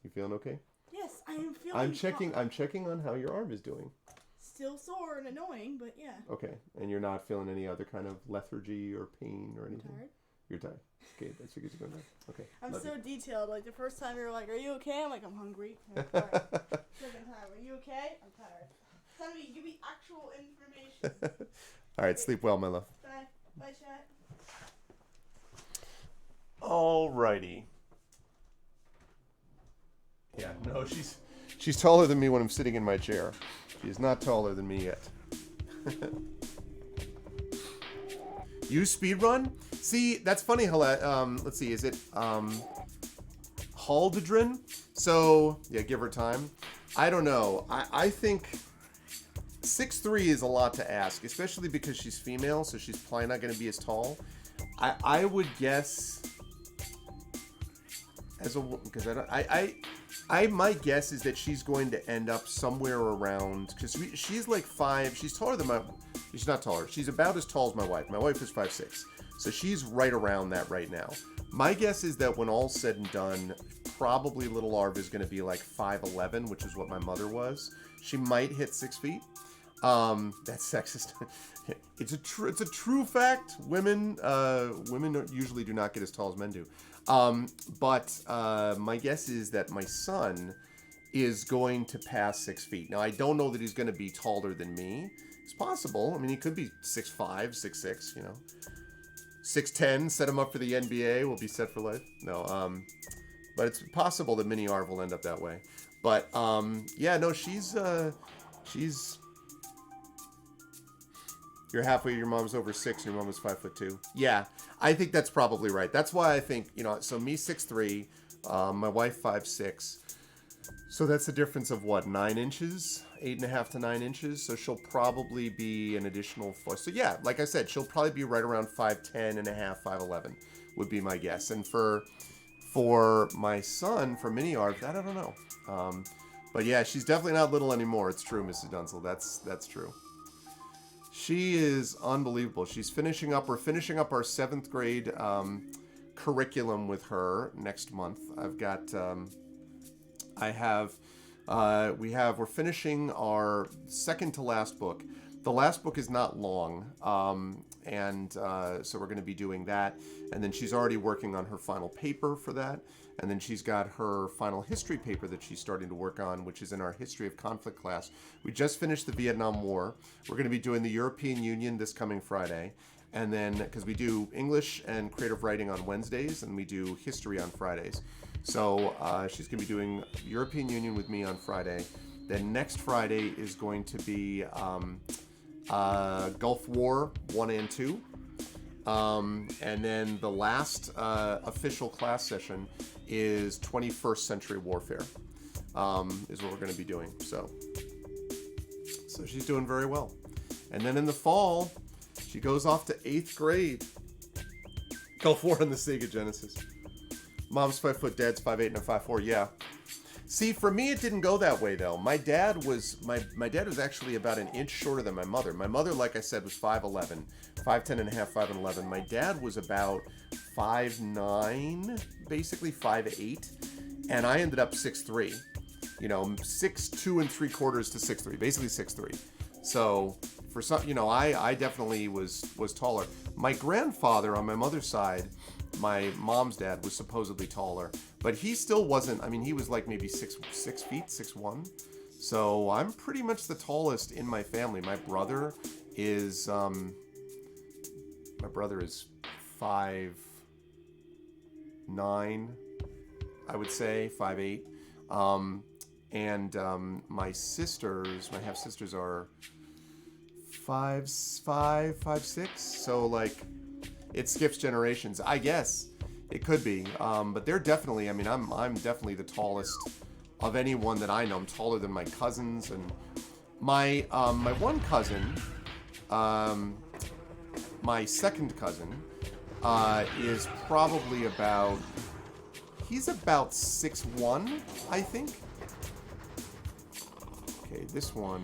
You feeling okay? yes, I am feeling. I'm checking on how your arm is doing. Still sore and annoying, but yeah. Okay, and you're not feeling any other kind of lethargy or pain or anything. Tired. You're tired. Okay, that's because you're going down. Okay. I'm love so you. detailed. Like the first time you were like, "Are you okay?" I'm like, "I'm hungry." I'm tired. Second time, "Are you okay?" I'm tired. Somebody give me actual information. All right, sleep well, my love. Bye. Bye, chat. Alrighty. Yeah, no, she's taller than me when I'm sitting in my chair. She is not taller than me yet. Use speedrun? See, that's funny how let's see, is it Haldedrin? So yeah, give her time. I don't know. I think 6'3" is a lot to ask, especially because she's female, so she's probably not going to be as tall. I would guess as a because my guess is that she's going to end up somewhere around because she's like 5. She's taller than my. She's not taller. She's about as tall as my wife. My wife is 5'6", so she's right around that right now. My guess is that when all's said and done, probably little Arv is going to be like 5'11", which is what my mother was. She might hit 6 feet. That's sexist. It's a true fact. Women usually do not get as tall as men do. But my guess is that my son is going to pass 6 feet. Now I don't know that he's going to be taller than me. It's possible. I mean, he could be 6'5", 6'6", 6'10", set him up for the NBA, will be set for life. No, but it's possible that Mini Arv will end up that way. But, yeah, no, she's, you're halfway, your mom's over 6, your mom is 5'2". Yeah, I think that's probably right. That's why I think, so me 6'3", my wife 5'6". So that's a difference of what, 9 inches? 8.5 to 9 inches. So she'll probably be an additional 4. So yeah, like I said, she'll probably be right around 5'10 and a half, 5'11 would be my guess. And for my son, for Mini Arv, that I don't know. But yeah, she's definitely not little anymore. It's true, Mrs. Dunsel. That's true. She is unbelievable. We're finishing up our 7th grade curriculum with her next month. We're finishing our second to last book. The last book is not long, so we're going to be doing that. And then she's already working on her final paper for that. And then she's got her final history paper that she's starting to work on, which is in our History of Conflict class. We just finished the Vietnam War. We're going to be doing the European Union this coming Friday. And then, because we do English and creative writing on Wednesdays, and we do history on Fridays. So she's going to be doing European Union with me on Friday. Then next Friday is going to be Gulf War 1 and 2. And then the last official class session is 21st Century Warfare, is what we're going to be doing. So she's doing very well. And then in the fall, she goes off to 8th grade. Gulf War on the Sega Genesis. Mom's 5 foot, dad's 5'8" and a 5'4". Yeah. See, for me, it didn't go that way though. My dad was actually about an inch shorter than my mother. My mother, like I said, was 5'11", 5'10" and a half, 5'11". My dad was about 5'9", basically 5'8", and I ended up 6'3". 6'2" and 3/4 to 6'3", basically 6'3". So for some, I definitely was taller. My grandfather on my mother's side, my mom's dad, was supposedly taller, but he still wasn't. I mean, he was like maybe 6 feet, 6'1". So I'm pretty much the tallest in my family. My brother is 5'9", I would say, 5'8". And my half sisters are 5'5", 5'6". So like, it skips generations, I guess. It could be, but they're definitely. I mean, I'm definitely the tallest of anyone that I know. I'm taller than my cousins, and my one cousin, my second cousin, is probably about. He's about 6'1", I think. Okay, this one.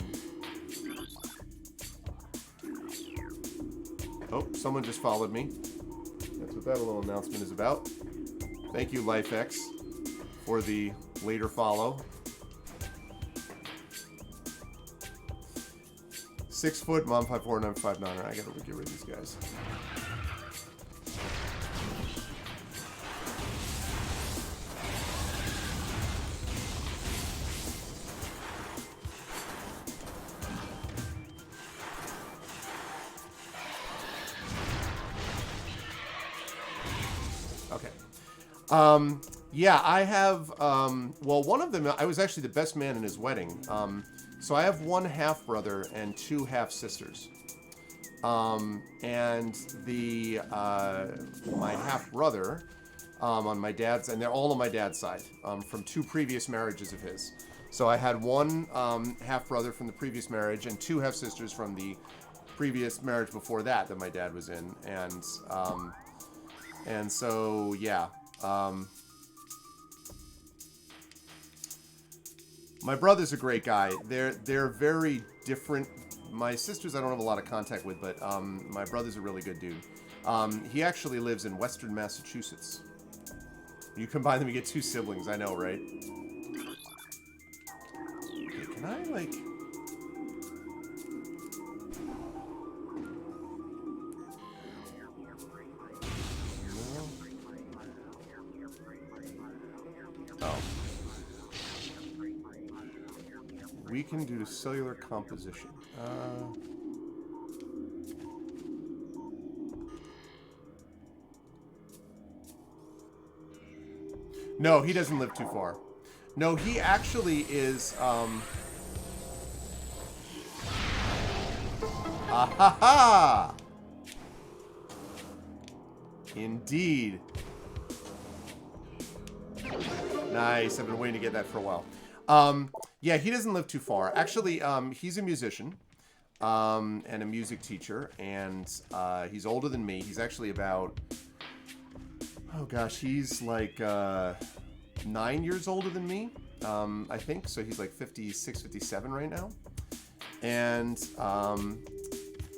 Oh, someone just followed me. That's what that little announcement is about. Thank you, LifeX, for the later follow. 6 foot, mom 5'4", and I'm 5'9". I gotta get rid of these guys. Yeah, I have, well, one of them, I was actually the best man in his wedding. So I have one half-brother and 2 half-sisters. And the, my half-brother, on my dad's, and they're all on my dad's side, from 2 previous marriages of his. So I had one, half-brother from the previous marriage and 2 half-sisters from the previous marriage before that my dad was in. And so, yeah. My brother's a great guy. They're very different. My sisters I don't have a lot of contact with, but my brother's a really good dude. He actually lives in Western Massachusetts. You combine them, you get 2 siblings. I know, right? Okay, can I, like... Oh. We can do cellular composition. No, he doesn't live too far. No, he actually is, Ahaha! Indeed. Nice. I've been waiting to get that for a while. Yeah, he doesn't live too far. Actually, he's a musician and a music teacher, and he's older than me. He's actually about, oh gosh, he's like 9 years older than me, I think. So he's like 56, 57 right now. And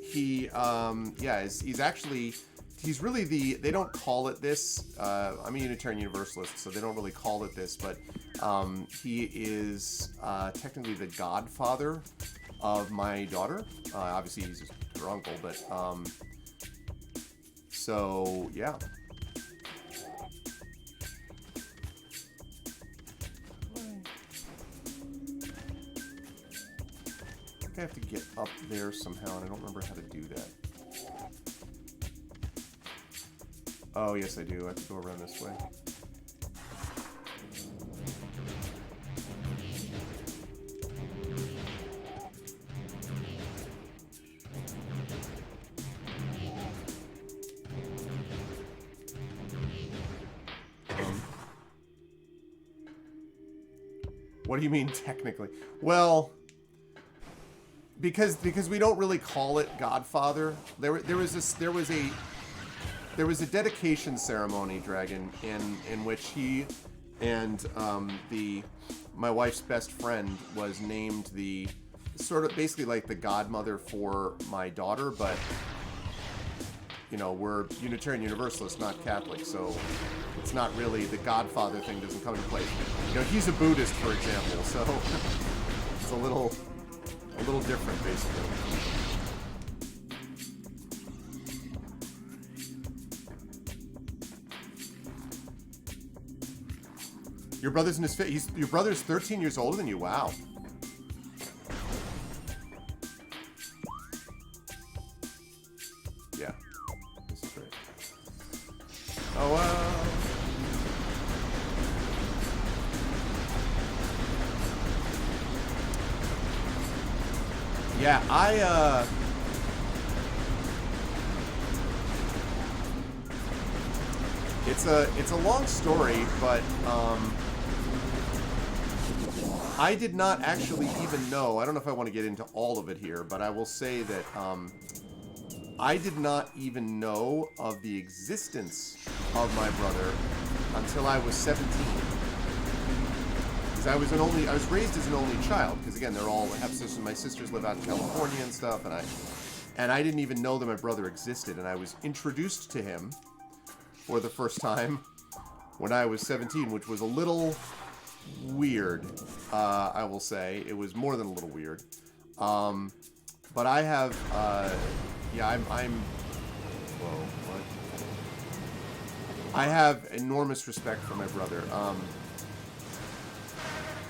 he, yeah, he's actually... He's really they don't call it this. I'm a Unitarian Universalist, so they don't really call it this, but he is technically the godfather of my daughter. Obviously, he's just her uncle, but so yeah. I think I have to get up there somehow, and I don't remember how to do that. Oh, yes, I do. I have to go around this way. What do you mean technically? Well, because we don't really call it Godfather. There was a dedication ceremony, Dragon, in which he and my wife's best friend was named the sort of basically like the godmother for my daughter, but you know, we're Unitarian Universalists, not Catholic, so it's not really the godfather thing doesn't come into play. You know, he's a Buddhist, for example, so it's a little different, basically. Your brother's in his your brother's 13 years older than you. Wow. Yeah. This is great. Oh, yeah, It's a long story, but I did not actually even know. I don't know if I want to get into all of it here, but I will say that I did not even know of the existence of my brother until I was 17. Because I was raised as an only child. Because again, they're all have sisters. My sisters live out in California and stuff, and I didn't even know that my brother existed. And I was introduced to him for the first time when I was 17, which was a little weird. I will say it was more than a little weird. But I have, yeah, I'm. Whoa, what? I have enormous respect for my brother.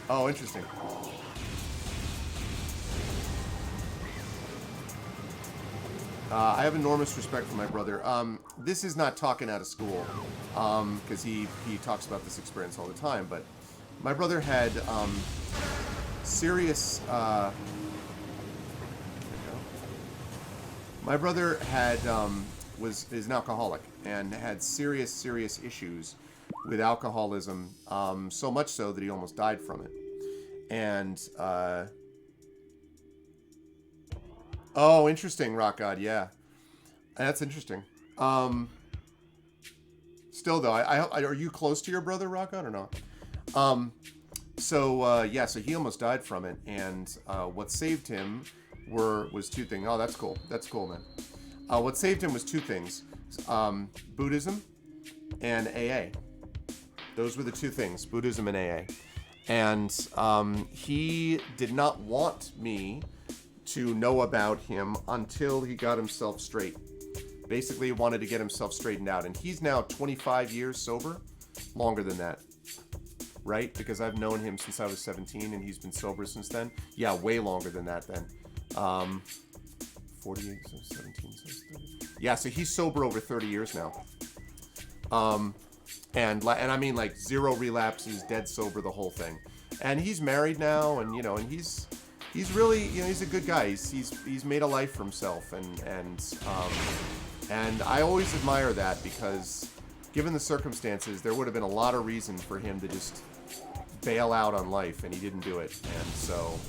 Oh, interesting. I have enormous respect for my brother. This is not talking out of school, because he talks about this experience all the time. But my brother had serious. My brother had is an alcoholic and had serious issues with alcoholism. So much so that he almost died from it. And oh, interesting, Rock God. Yeah, that's interesting. Still though, I are you close to your brother, Rock God, or not? Yeah, so he almost died from it, and what saved him was two things. Oh, that's cool. That's cool, man. What saved him was two things: Buddhism and AA. Those were the two things: Buddhism and AA. And he did not want me to know about him until he got himself straight. Basically, he wanted to get himself straightened out, and he's now 25 years sober, longer than that. Right? Because I've known him since I was 17, and he's been sober since then. Yeah, way longer than that then. 48, so 17, so 30. Yeah, so he's sober over 30 years now. And I mean like zero relapses, dead sober, the whole thing. And he's married now, and and he's really, he's a good guy. He's made a life for himself, and I always admire that, because given the circumstances, there would have been a lot of reason for him to just bail out on life, and he didn't do it. And so,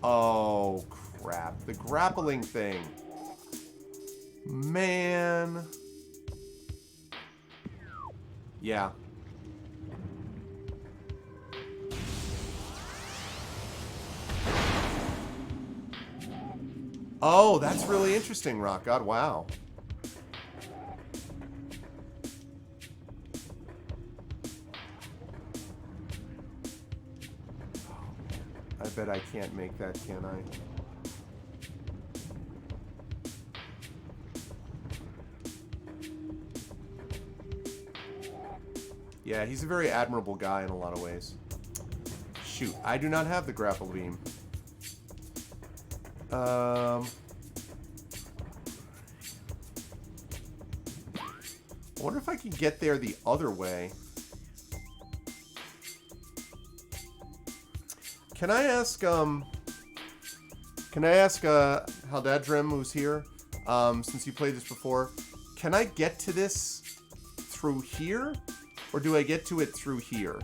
oh crap, the grappling thing, man. Yeah. Oh, that's really interesting, Rock God. Wow. I bet I can't make that, can I? Yeah, he's a very admirable guy in a lot of ways. Shoot, I do not have the grapple beam. I wonder if I can get there the other way. Can I ask Haldadrim, who's here, since you played this before, can I get to this through here? Or do I get to it through here?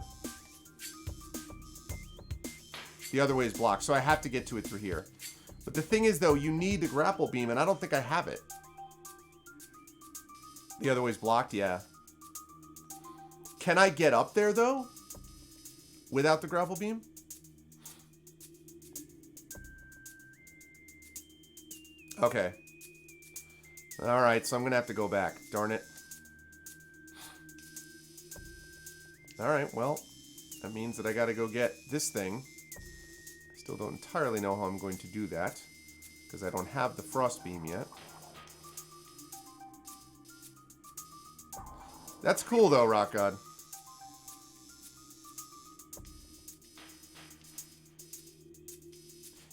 The other way is blocked, so I have to get to it through here. But the thing is, though, you need the grapple beam, and I don't think I have it. The other way is blocked, yeah. Can I get up there, though? Without the grapple beam? Okay. Alright, so I'm going to have to go back. Darn it. Alright, well, that means that I gotta go get this thing. I still don't entirely know how I'm going to do that, because I don't have the frost beam yet. That's cool though, Rock God.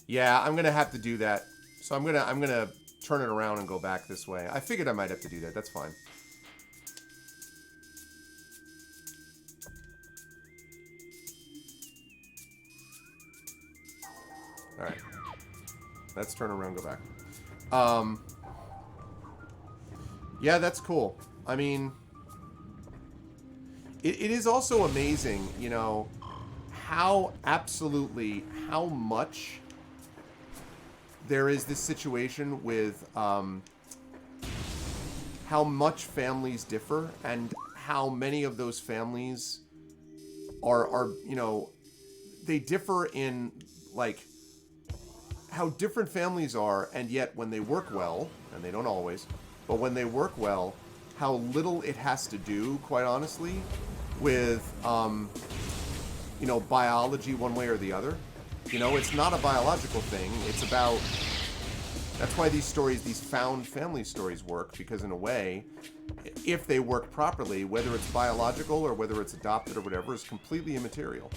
Yeah, I'm gonna have to do that. So I'm gonna turn it around and go back this way. I figured I might have to do that. That's fine. Alright. Let's turn around and go back. Yeah, that's cool. I mean, it is also amazing, you know, how how much there is this situation with how much families differ and how many of those families are you know, they differ in like how different families are, and yet when they work well, and they don't always, but when they work well, how little it has to do, quite honestly, with you know, biology one way or the other. You know, it's not a biological thing. It's about, that's why these stories, these found family stories work, because in a way, if they work properly, whether it's biological or whether it's adopted or whatever, is completely immaterial.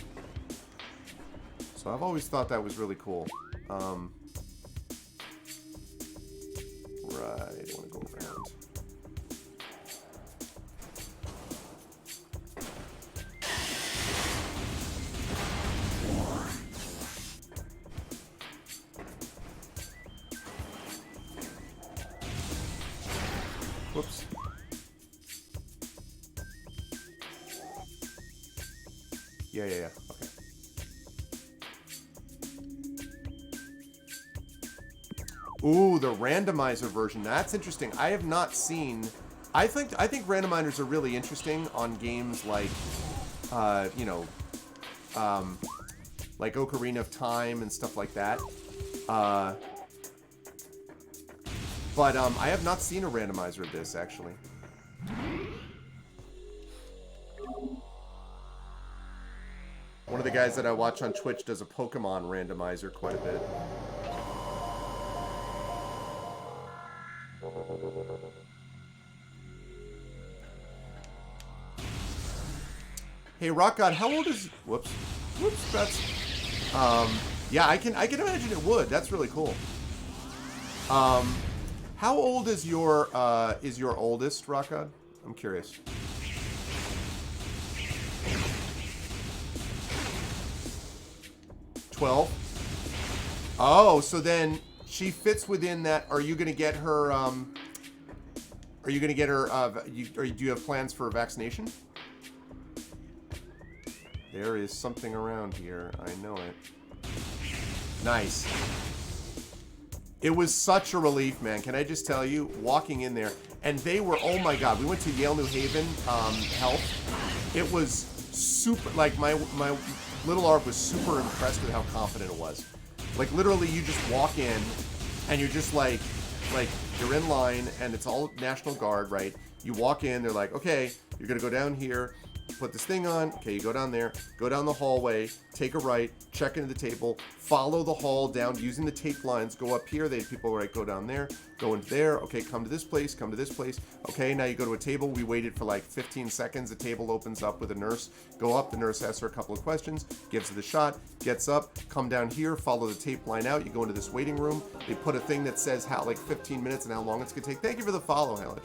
So I've always thought that was really cool. Right, I want to go around. Whoops. Yeah. Okay. Ooh, the randomizer version. That's interesting. I have not seen. I think randomizers are really interesting on games like, you know, like Ocarina of Time and stuff like that. But I have not seen a randomizer of this actually. One of the guys that I watch on Twitch does a Pokemon randomizer quite a bit. Hey, Rock God, how old is? Whoops. That's. Yeah, I can imagine it would. That's really cool. How old is your oldest, Rock God? I'm curious. 12. Oh, so then she fits within that. Are you gonna get her? Are you gonna get her? Do you have plans for vaccination? There is something around here. I know it. Nice. It was such a relief, man. Can I just tell you, walking in there, and they were, oh my God, we went to Yale New Haven Health. It was super, like my little Arv was super impressed with how confident it was. Like literally you just walk in and you're just like you're in line and it's all National Guard, right? You walk in, they're like, okay, you're gonna go down here, put this thing on, okay, you go down there, go down the hallway, take a right, check into the table, follow the hall down using the tape lines, go up here, people right, go down there, go into there, okay, come to this place, okay, now you go to a table, we waited for like 15 seconds, the table opens up with a nurse, go up, the nurse asks her a couple of questions, gives her the shot, gets up, come down here, follow the tape line out, you go into this waiting room, they put a thing that says how, like 15 minutes and how long it's gonna take. Thank you for the follow, Helen.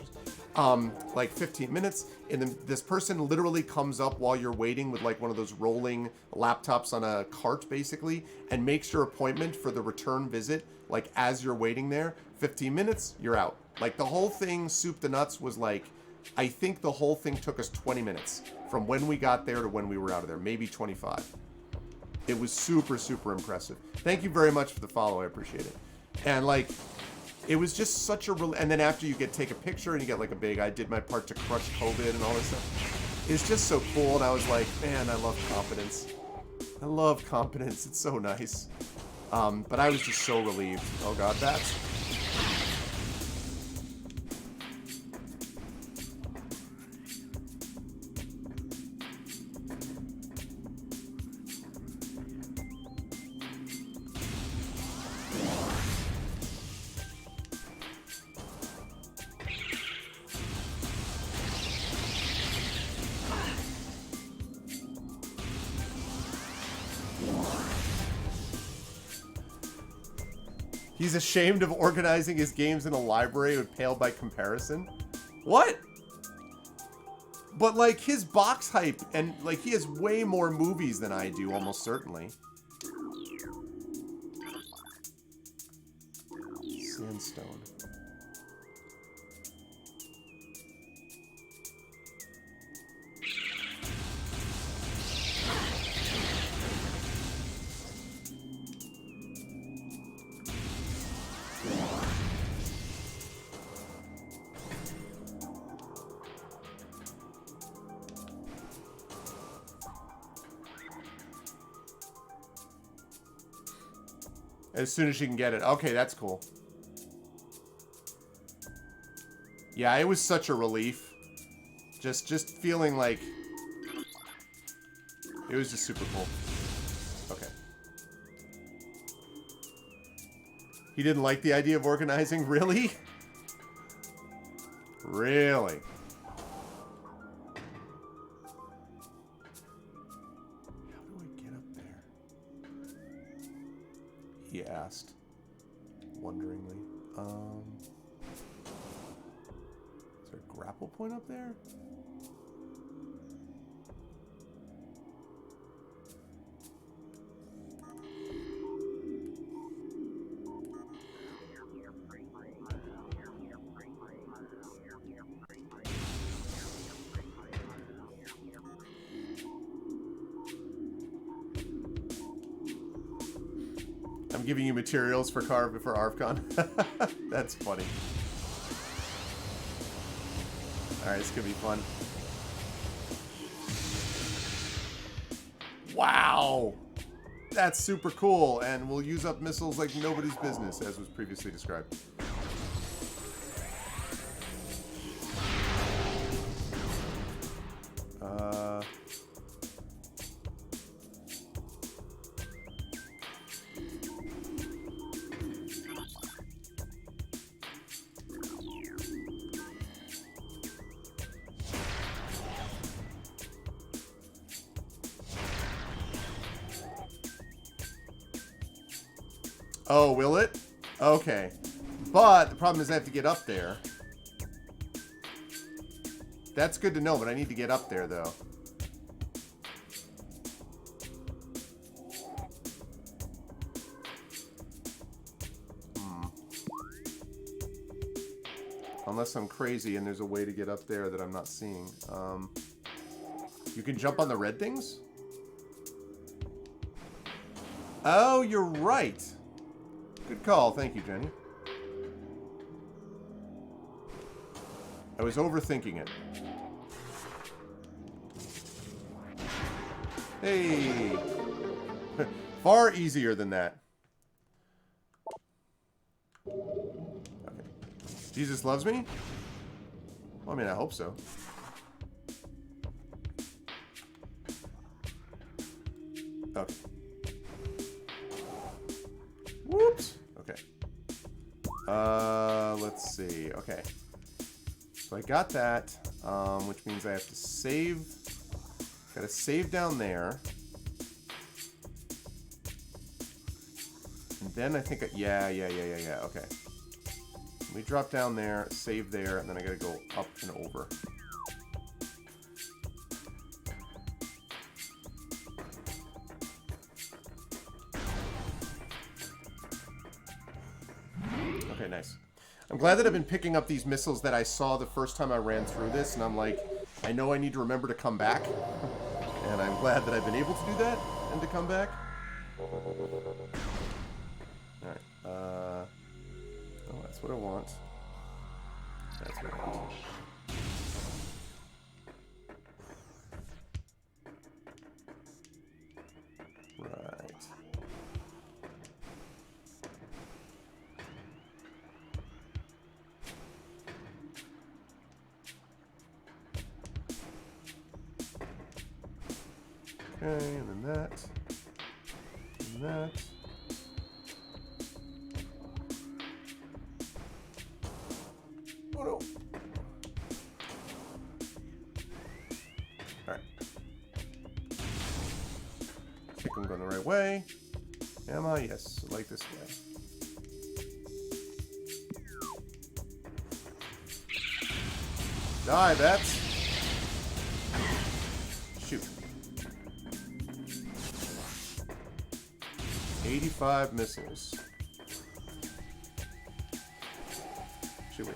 Like 15 minutes, and then this person literally comes up while you're waiting with like one of those rolling laptops on a cart basically, and makes your appointment for the return visit like as you're waiting there. 15 minutes, you're out. Like the whole thing, soup to nuts, was like, I think the whole thing took us 20 minutes from when we got there to when we were out of there, maybe 25. It was super, super impressive. Thank you very much for the follow, I appreciate it. And like, it was just such a and then after you take a picture and you get like a big, I did my part to crush COVID and all this stuff. It's just so cool, and I was like, man, I love competence. I love competence. It's so nice. But I was just so relieved. Oh God, bats. He's ashamed of organizing his games in a library and pale by comparison. What? But like his box hype, and like he has way more movies than I do, almost certainly. Sandstone. As soon as she can get it. Okay, that's cool. Yeah, it was such a relief. Just feeling like... It was just super cool. Okay. He didn't like the idea of organizing? Really? Really? How do I get up there? He asked, wonderingly. Is there a grapple point up there? I'm giving you materials for ArvCon. That's funny. Alright, it's gonna be fun. Wow! That's super cool, and we'll use up missiles like nobody's business, as was previously described. Oh, will it? Okay. But the problem is I have to get up there. That's good to know, but I need to get up there, though. Unless I'm crazy and there's a way to get up there that I'm not seeing. You can jump on the red things? Oh, you're right. Good call. Thank you, Jenny. I was overthinking it. Hey! Far easier than that. Okay. Jesus loves me? Well, I mean, I hope so. Okay. Whoops. Okay. Let's see. Okay. So I got that, which means I have to save. Gotta save down there. And then I think, yeah. Okay. Let me drop down there, save there, and then I gotta go up and over. Okay, nice. I'm glad that I've been picking up these missiles that I saw the first time I ran through this, and I'm like, I know I need to remember to come back. And I'm glad that I've been able to do that and to come back. Alright, oh, that's what I want. That's what I want. Right. Okay, and then that. And that. Oh no. Alright. I think I'm going the right way. Am I? Yes, like this way. Die, bats! Shoot. 85 missiles. Should we?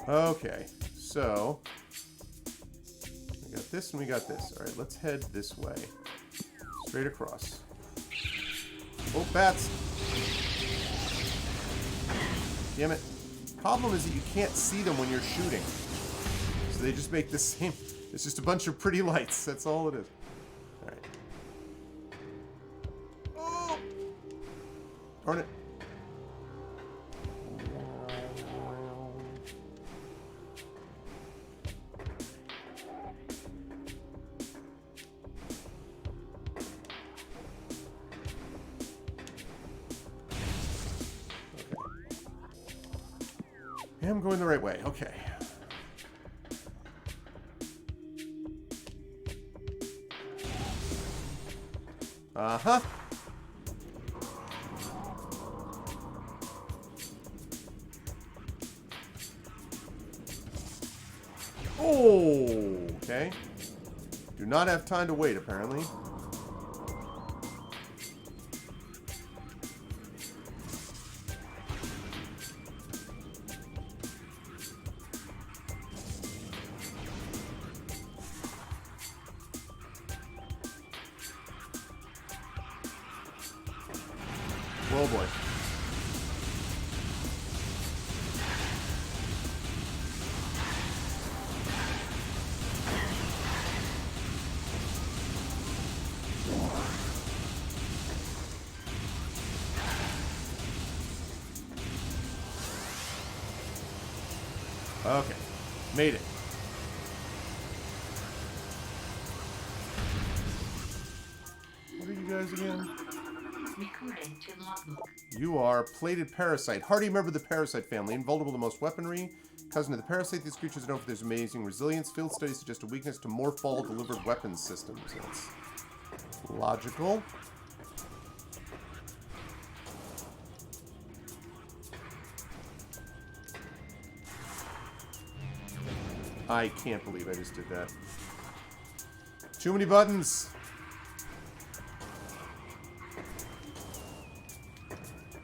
Okay, so we got this and we got this. All right, let's head this way. Straight across. Oh, bats! Damn it. Problem is that you can't see them when you're shooting. So they just make the same... It's just a bunch of pretty lights. That's all it is. Alright. Oh! Darn it. Yeah, I'm going the right way. Okay. Uh-huh. Oh, okay. Do not have time to wait, apparently. Oh boy. Okay. Made it. What are you guys again? Recording to logbook. You are plated parasite. Hardy member of the parasite family, invulnerable to most weaponry. Cousin of the parasite, these creatures are known for their amazing resilience. Field studies suggest a weakness to morphball delivered weapons systems. That's logical. I can't believe I just did that. Too many buttons.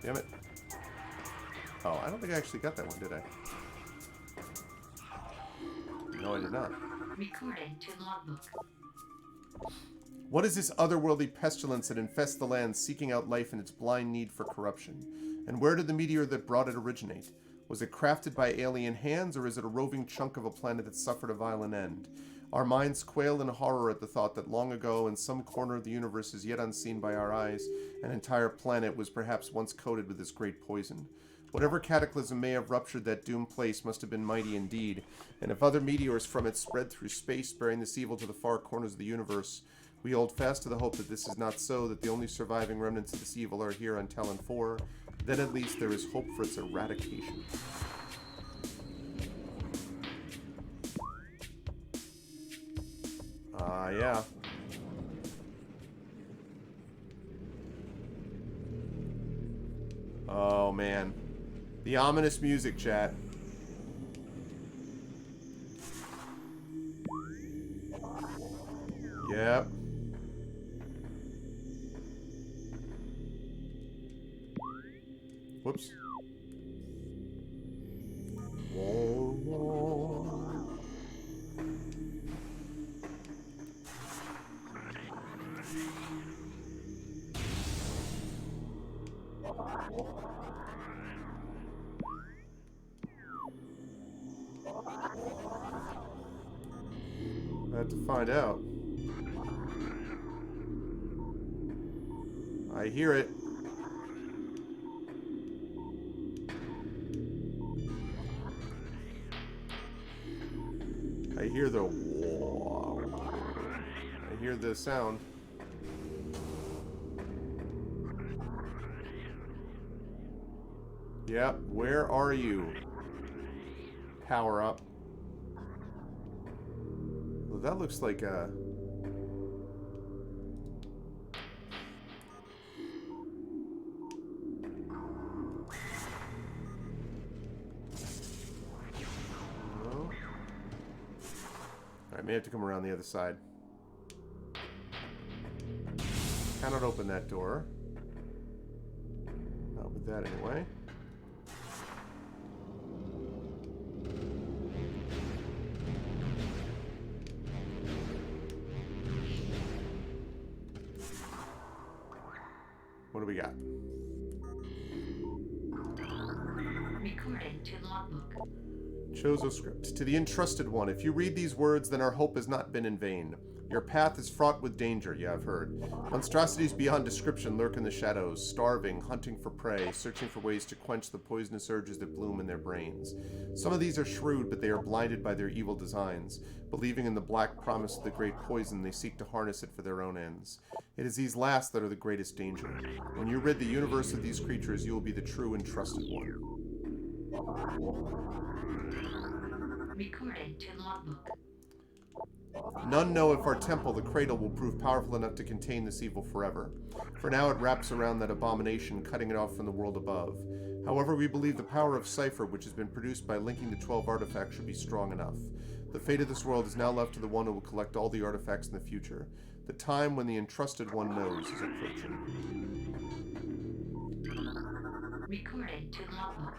Damn it. Oh, I don't think I actually got that one, did I? No, I did not. Recording to logbook. What is this otherworldly pestilence that infests the land, seeking out life in its blind need for corruption? And where did the meteor that brought it originate? Was it crafted by alien hands, or is it a roving chunk of a planet that suffered a violent end? Our minds quail in horror at the thought that long ago, in some corner of the universe as yet unseen by our eyes, an entire planet was perhaps once coated with this great poison. Whatever cataclysm may have ruptured that doomed place must have been mighty indeed, and if other meteors from it spread through space, bearing this evil to the far corners of the universe, we hold fast to the hope that this is not so, that the only surviving remnants of this evil are here on Talon 4. Then at least there is hope for its eradication. Yeah. Oh, man. The ominous music, chat. Yep. Whoops. Whoa, whoa. I have to find out. I hear it. I hear the whoa. I hear the sound. Yep, where are you? Power up. Well, that looks like a... No. I may have to come around the other side. Cannot open that door. Not with that anyway. What do we got? Recording to logbook. Chozo script. To the entrusted one, if you read these words, then our hope has not been in vain. Your path is fraught with danger, yeah, I've heard. Monstrosities beyond description lurk in the shadows, starving, hunting for prey, searching for ways to quench the poisonous urges that bloom in their brains. Some of these are shrewd, but they are blinded by their evil designs. Believing in the black promise of the great poison, they seek to harness it for their own ends. It is these last that are the greatest danger. When you rid the universe of these creatures, you will be the true and trusted one. Recording to logbook. None know if our temple, the cradle, will prove powerful enough to contain this evil forever. For now it wraps around that abomination, cutting it off from the world above. However, we believe the power of Cipher, which has been produced by linking the 12 artifacts, should be strong enough. The fate of this world is now left to the one who will collect all the artifacts in the future. The time when the entrusted one knows is approaching. Recording to logbook.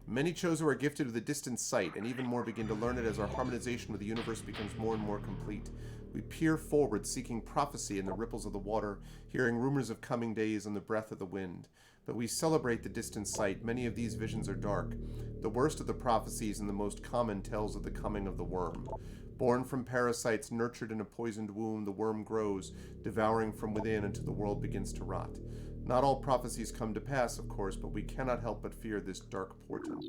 Many Chozo are gifted with a distant sight, and even more begin to learn it as our harmonization with the universe becomes more and more complete. We peer forward, seeking prophecy in the ripples of the water, hearing rumors of coming days and the breath of the wind. But we celebrate the distant sight. Many of these visions are dark. The worst of the prophecies and the most common tells of the coming of the worm. Born from parasites, nurtured in a poisoned womb, the worm grows, devouring from within until the world begins to rot. Not all prophecies come to pass, of course, but we cannot help but fear this dark portent.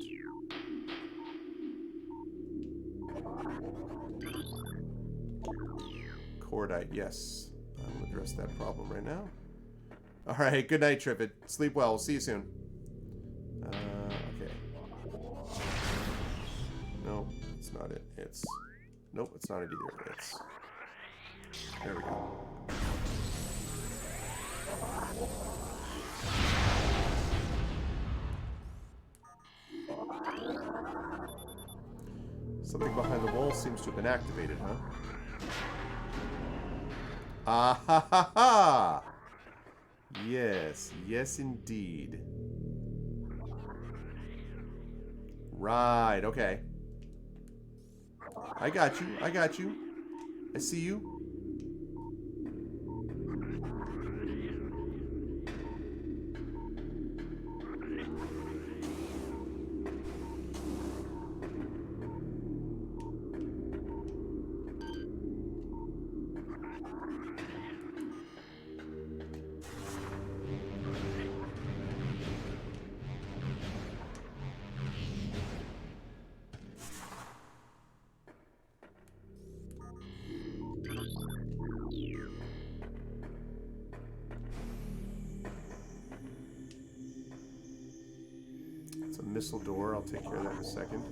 Cordite, yes. I'll address that problem right now. Alright, good night, Trippet. Sleep well. We'll see you soon. Okay. No, it's not it. It's... Nope, it's not it either. It's... There we go. Something behind the wall seems to have been activated, huh? Ah ha ha ha! Yes, yes indeed. Right, okay. I got you, I got you. I see you. It's a missile door. I'll take care of that in a second.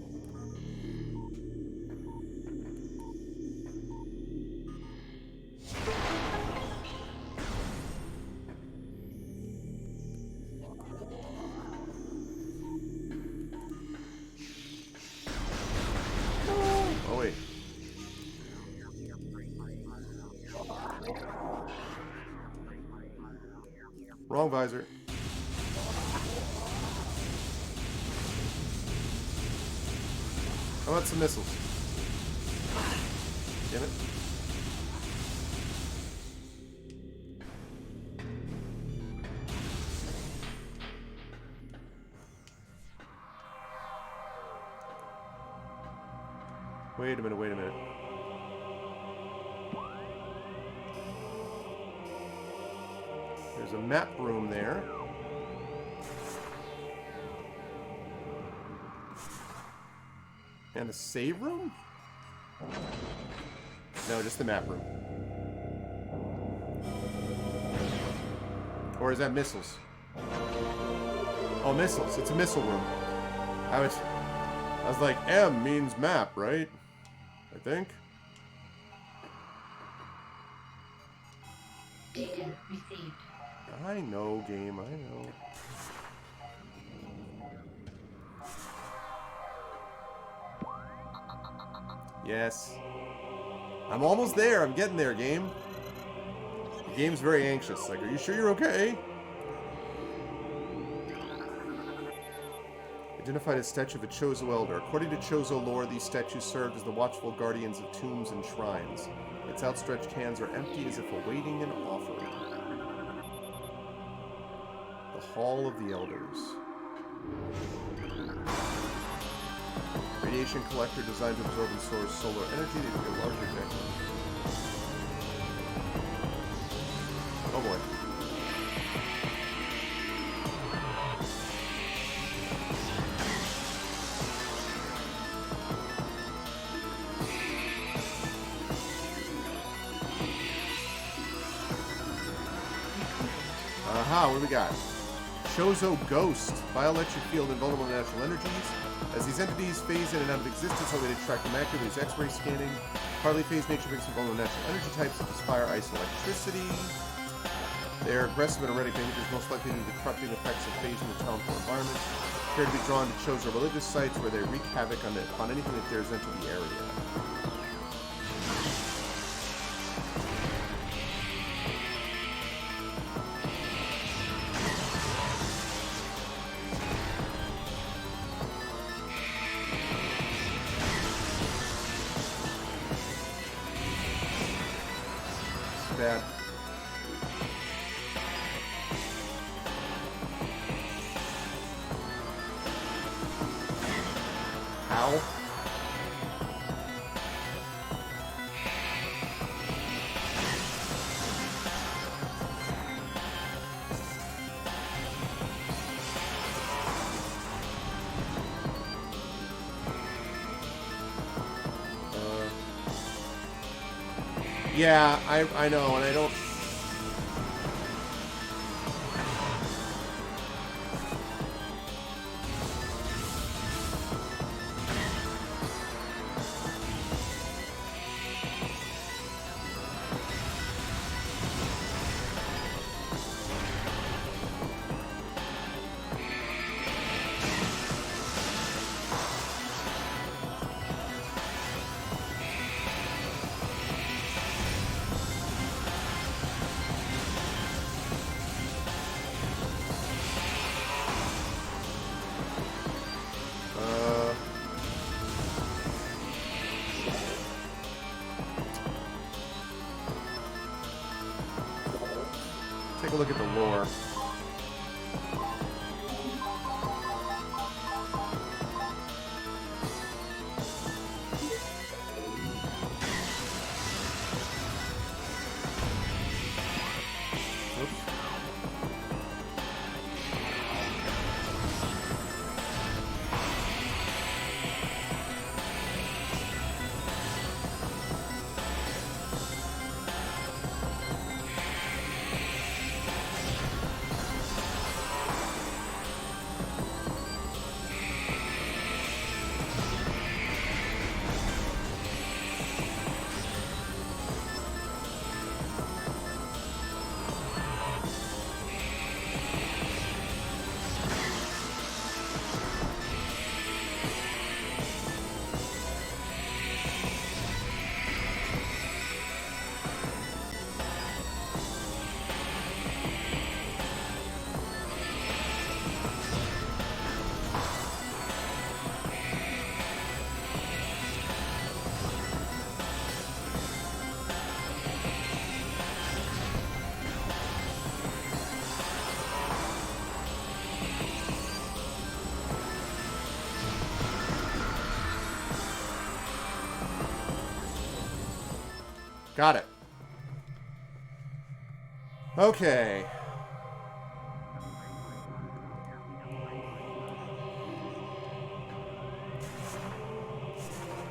Oh, wait. Wrong visor. How about some missiles? Damn it. Wait a minute, wait a minute. There's a map room there. And a save room? No, just the map room. Or is that missiles? Oh, missiles. It's a missile room. I was like, M means map, right? I think. Data received. I know, game. I know. Yes. I'm almost there. I'm getting there, game. The game's very anxious. Like, are you sure you're okay? Identified a statue of a Chozo elder. According to Chozo lore, these statues served as the watchful guardians of tombs and shrines. Its outstretched hands are empty as if awaiting an offering. The Hall of the Elders. Radiation collector designed to absorb and store solar energy to a larger objective. Oh boy. Aha, what do we got? Chozo Ghost. Bioelectric field invulnerable to natural energies. As these entities phase in and out of existence, how they attract them actively is X-ray scanning. Partly phased nature makes them vulnerable to natural energy types such as fire, ice, and electricity. They are aggressive and erratic behaviors, most likely due to the corrupting effects of phase in the talent environment. Appear to be drawn to Chozo religious sites where they wreak havoc on anything that dares enter the area. Bad. Ow. Yeah, I know, and I don't... Take a look at the lore. Oops. Got it. Okay.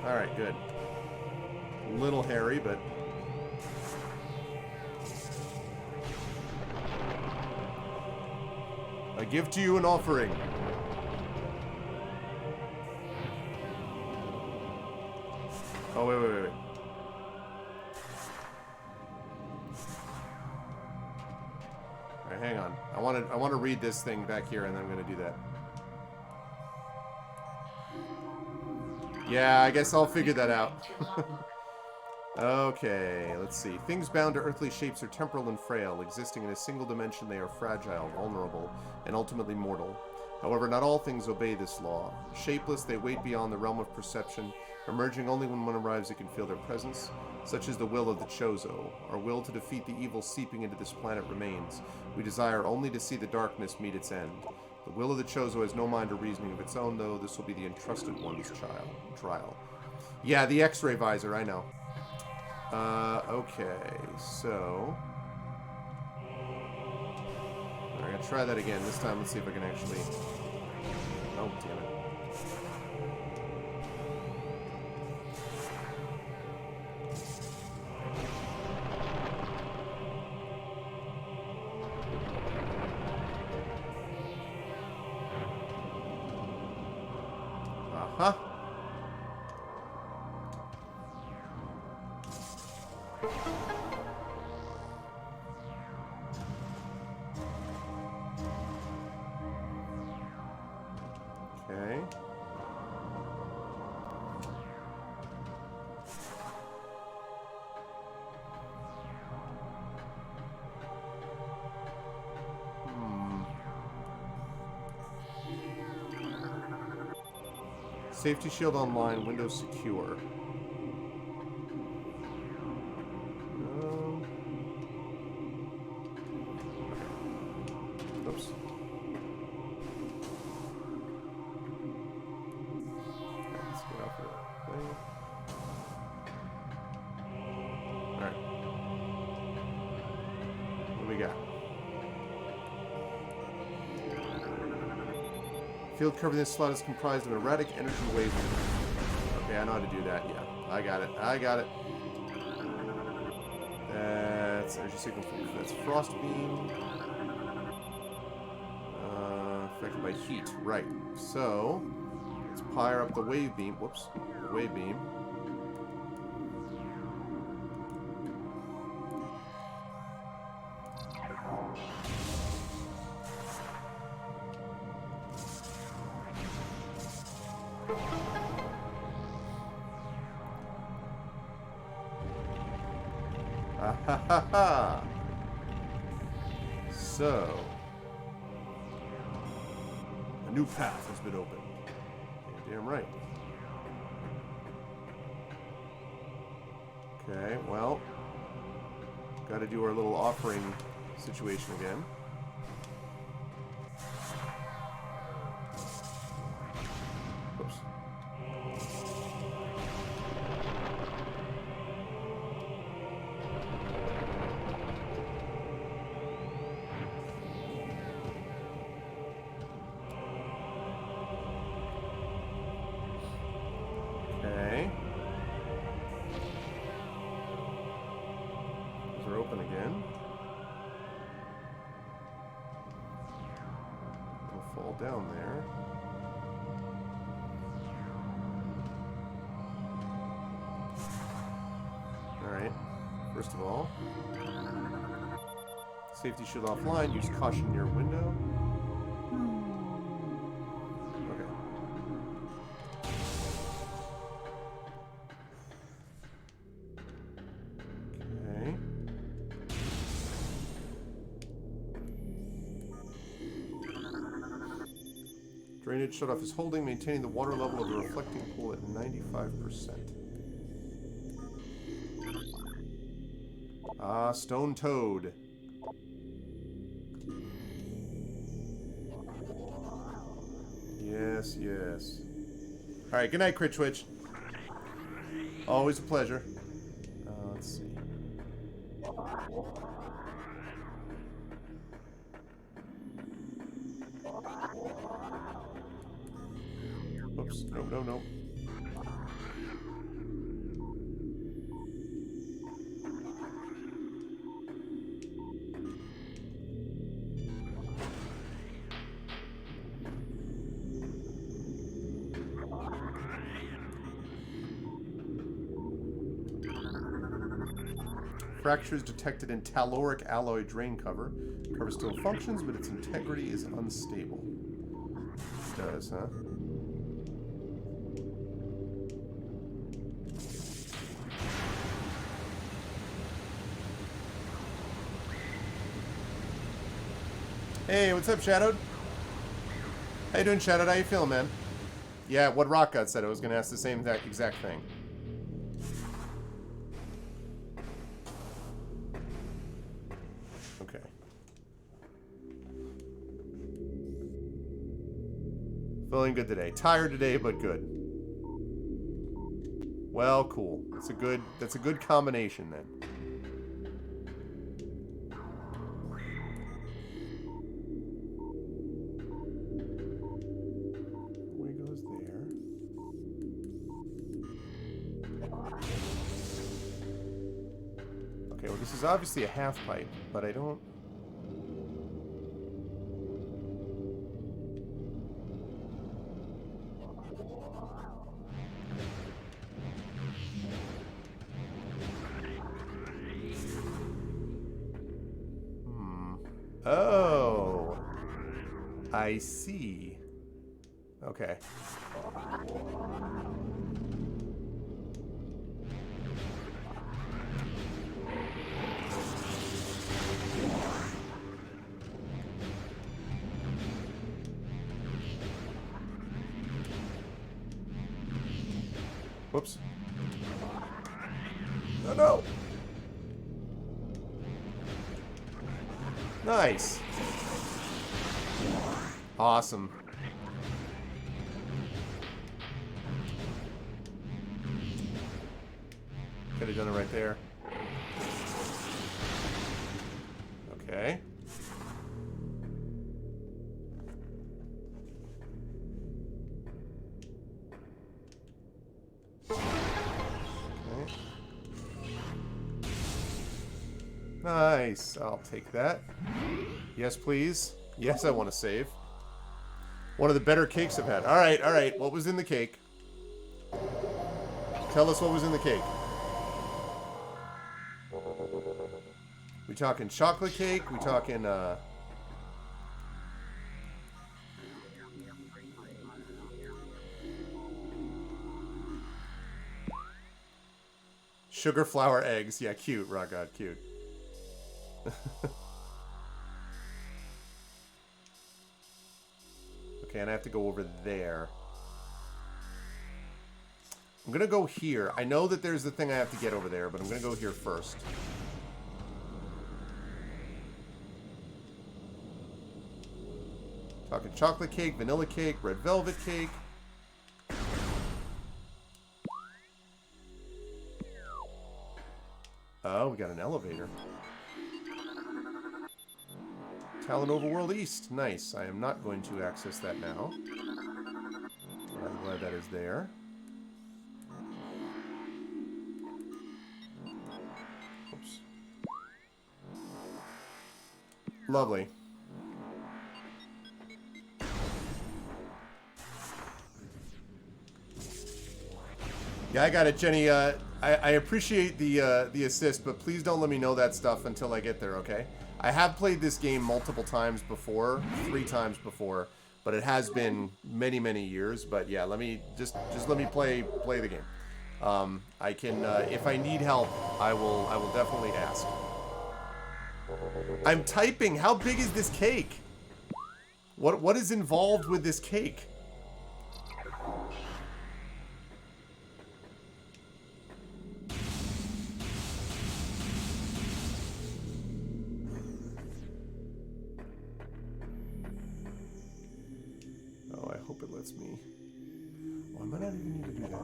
Alright, good. A little hairy, but... I give to you an offering. Oh, wait. Alright, hang on. I want to read this thing back here, and then I'm going to do that. Yeah, I guess I'll figure that out. Okay, let's see. Things bound to earthly shapes are temporal and frail. Existing in a single dimension, they are fragile, vulnerable, and ultimately mortal. However, not all things obey this law. Shapeless, they wait beyond the realm of perception, emerging only when one arrives that can feel their presence. Such is the will of the Chozo. Our will to defeat the evil seeping into this planet remains. We desire only to see the darkness meet its end. The will of the Chozo has no mind or reasoning of its own, though. This will be the entrusted one's trial. Yeah, the X-ray visor, I know. Okay, so... I'm going to try that again. This time, let's see if I can actually... Oh, damn it. Huh? Okay. Safety shield online, Windows secure. Oops. Let's get off of that thing. Alright. What do we got? Field covering this slot is comprised of an erratic energy wave. Okay, I know how to do that. Yeah, I got it. I got it. That's energy signal. That's frost beam. Affected by heat. Right. So let's fire up the wave beam. Whoops. The wave beam. Ah ha ha ha! So, a new path has been opened. You're damn right. Okay, well, got to do our little offering situation again. Oops. Okay. These are open again. We'll fall down there. Alright. First of all, safety shield offline. Use caution near window. Okay. Okay. Drainage shutoff is holding, maintaining the water level of the reflecting pool at 95%. Ah, stone toad. Yes, yes. Alright, good night, Crit Twitch. Always a pleasure. Let's see. Oops. No, no, no. Fractures detected in telluric alloy drain cover. Cover still functions, but its integrity is unstable. It does, huh? Hey, what's up, Shadowed? How you doing, Shadowed? How you feeling, man? Yeah, what Rock God said. I was going to ask the same exact thing. Okay. Feeling good today. Tired today, but good. Well, cool. That's a good combination then. Way goes there. Okay, well this is obviously a half pipe, but I don't... Oh, I see. Okay. Whoops. Oh no! Nice. Awesome. Could have done it right there. Okay. Okay. Nice. I'll take that. Yes, please. Yes, I want to save. One of the better cakes I've had. All right, all right. What was in the cake? Tell us what was in the cake. We talking chocolate cake? We talking, sugar, flour, eggs. Yeah, cute. Rock God, cute. Okay, and I have to go over there. I'm gonna go here. I know that there's the thing I have to get over there, but I'm gonna go here first. Talking chocolate cake, vanilla cake, red velvet cake. Oh, we got an elevator. Talon Overworld East. Nice. I am not going to access that now. I'm glad that is there. Oops. Lovely. Yeah, I got it, Jenny. I appreciate the assist, but please don't let me know that stuff until I get there, okay? I have played this game multiple times before, 3 times before, but it has been many, many years. But yeah, let me just let me play the game. I can if I need help, I will definitely ask. I'm typing. How big is this cake? What is involved with this cake? Oh, I hope it lets me. Oh, I might not even need to do that.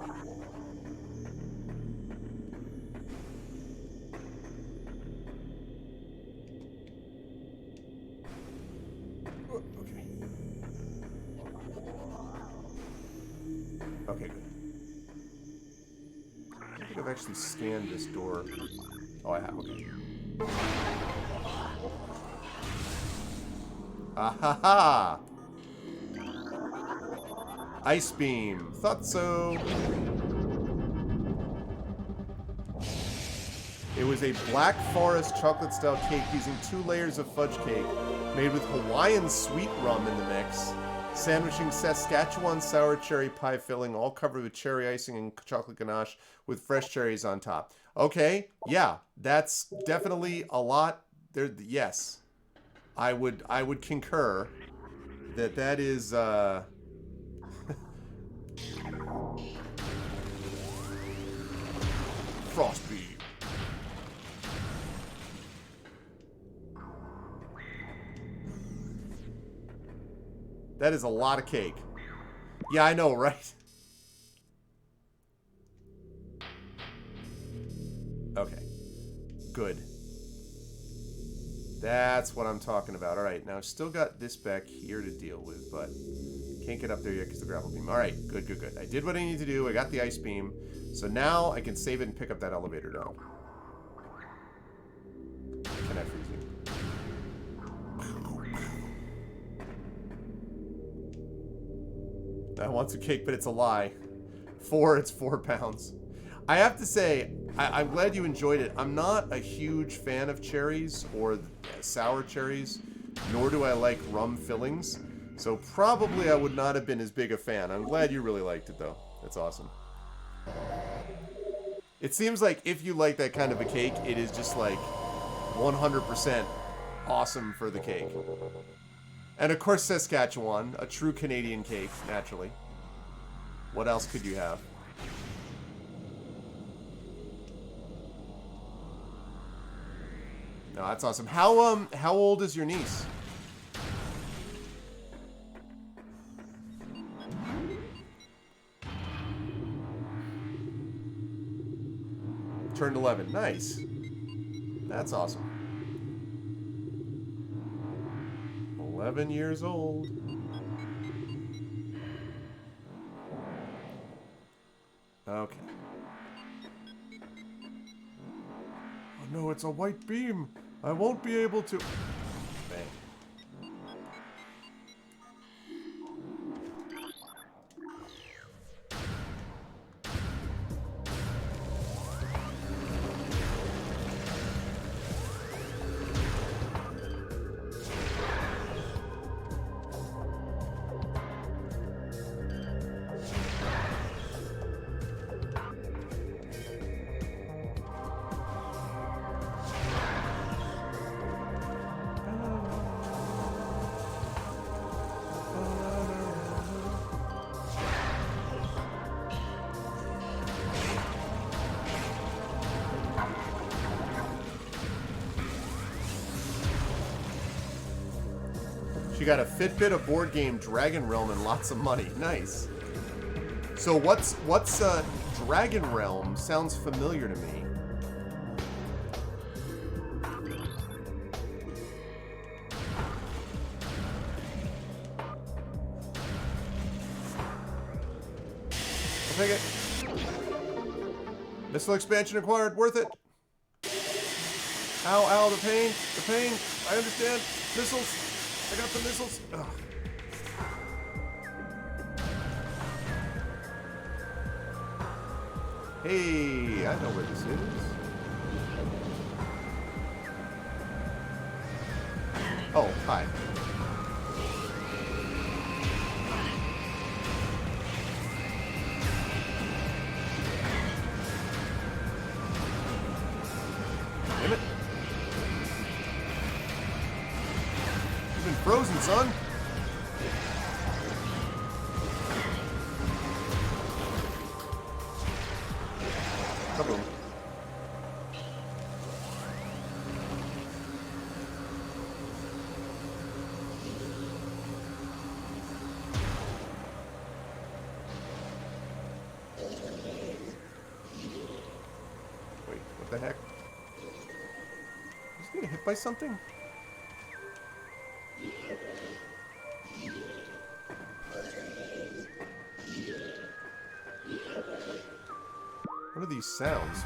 Okay, good. I don't think I've actually scanned this door. Oh, I have, okay. Ah ha ha! Ice beam. Thought so. It was a Black Forest chocolate-style cake using 2 layers of fudge cake made with Hawaiian sweet rum in the mix. Sandwiching Saskatchewan sour cherry pie filling, all covered with cherry icing and chocolate ganache with fresh cherries on top. Okay, yeah, that's definitely a lot. There, yes, I would concur that is. Frost beam. That is a lot of cake. Yeah, I know, right? Okay. Good. That's what I'm talking about. All right, now I've still got this back here to deal with, but can't get up there yet because the gravel beam. All right, good, good, good. I did what I need to do. I got the ice beam. So now I can save it and pick up that elevator down. Can I freeze you? I want some cake, but it's a lie. It's 4 pounds. I have to say, I'm glad you enjoyed it. I'm not a huge fan of cherries or sour cherries, nor do I like rum fillings. So probably I would not have been as big a fan. I'm glad you really liked it, though. That's awesome. It seems like if you like that kind of a cake, it is just like 100% awesome for the cake. And of course, Saskatchewan, a true Canadian cake, naturally. What else could you have? No, that's awesome. How old is your niece? Turned 11. Nice. That's awesome. 11 years old. Okay. Oh no, it's a white beam. I won't be able to... Bang. She got a Fitbit, a board game, Dragon Realm, and lots of money. Nice. So what's Dragon Realm? Sounds familiar to me. I'll take it. Missile expansion acquired. Worth it. Ow, ow, the pain. The pain. I understand. Missiles. I got the missiles. Ugh. Hey, I know where this is. Oh, hi. Damn it. You've been frozen, son. Kaboom. Wait, what the heck? Is he getting hit by something? What are these sounds?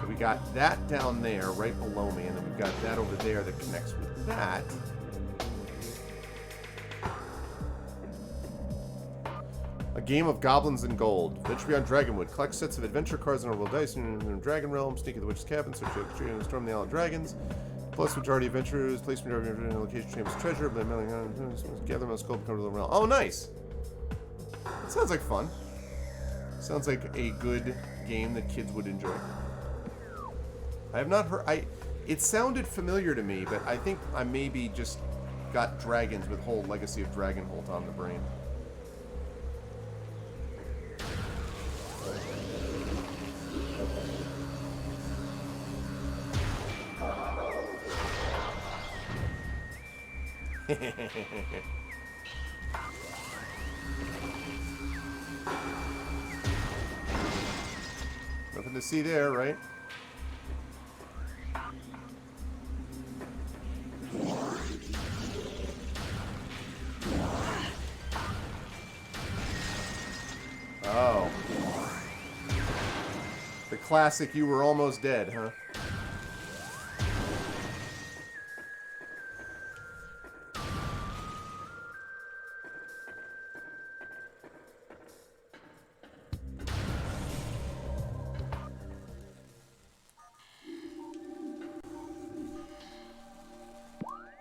We got that down there, right below me, and then we've got that over there that connects with that. A game of goblins and gold. Adventure Beyond Dragonwood. Collect sets of adventure cards and roll dice in Dragon Realm. Sneak at the witch's cabin. Search and storm the Isle of Dragons. Plus majority adventurers. Place majority of the location champions treasure. But gather most gold. Come to the realm. Oh, nice. That sounds like fun. Sounds like a good game that kids would enjoy. I have not heard. It sounded familiar to me, but I think I maybe just got dragons with whole Legacy of Dragonholt on the brain. Nothing to see there, right? Oh. The classic you were almost dead, huh?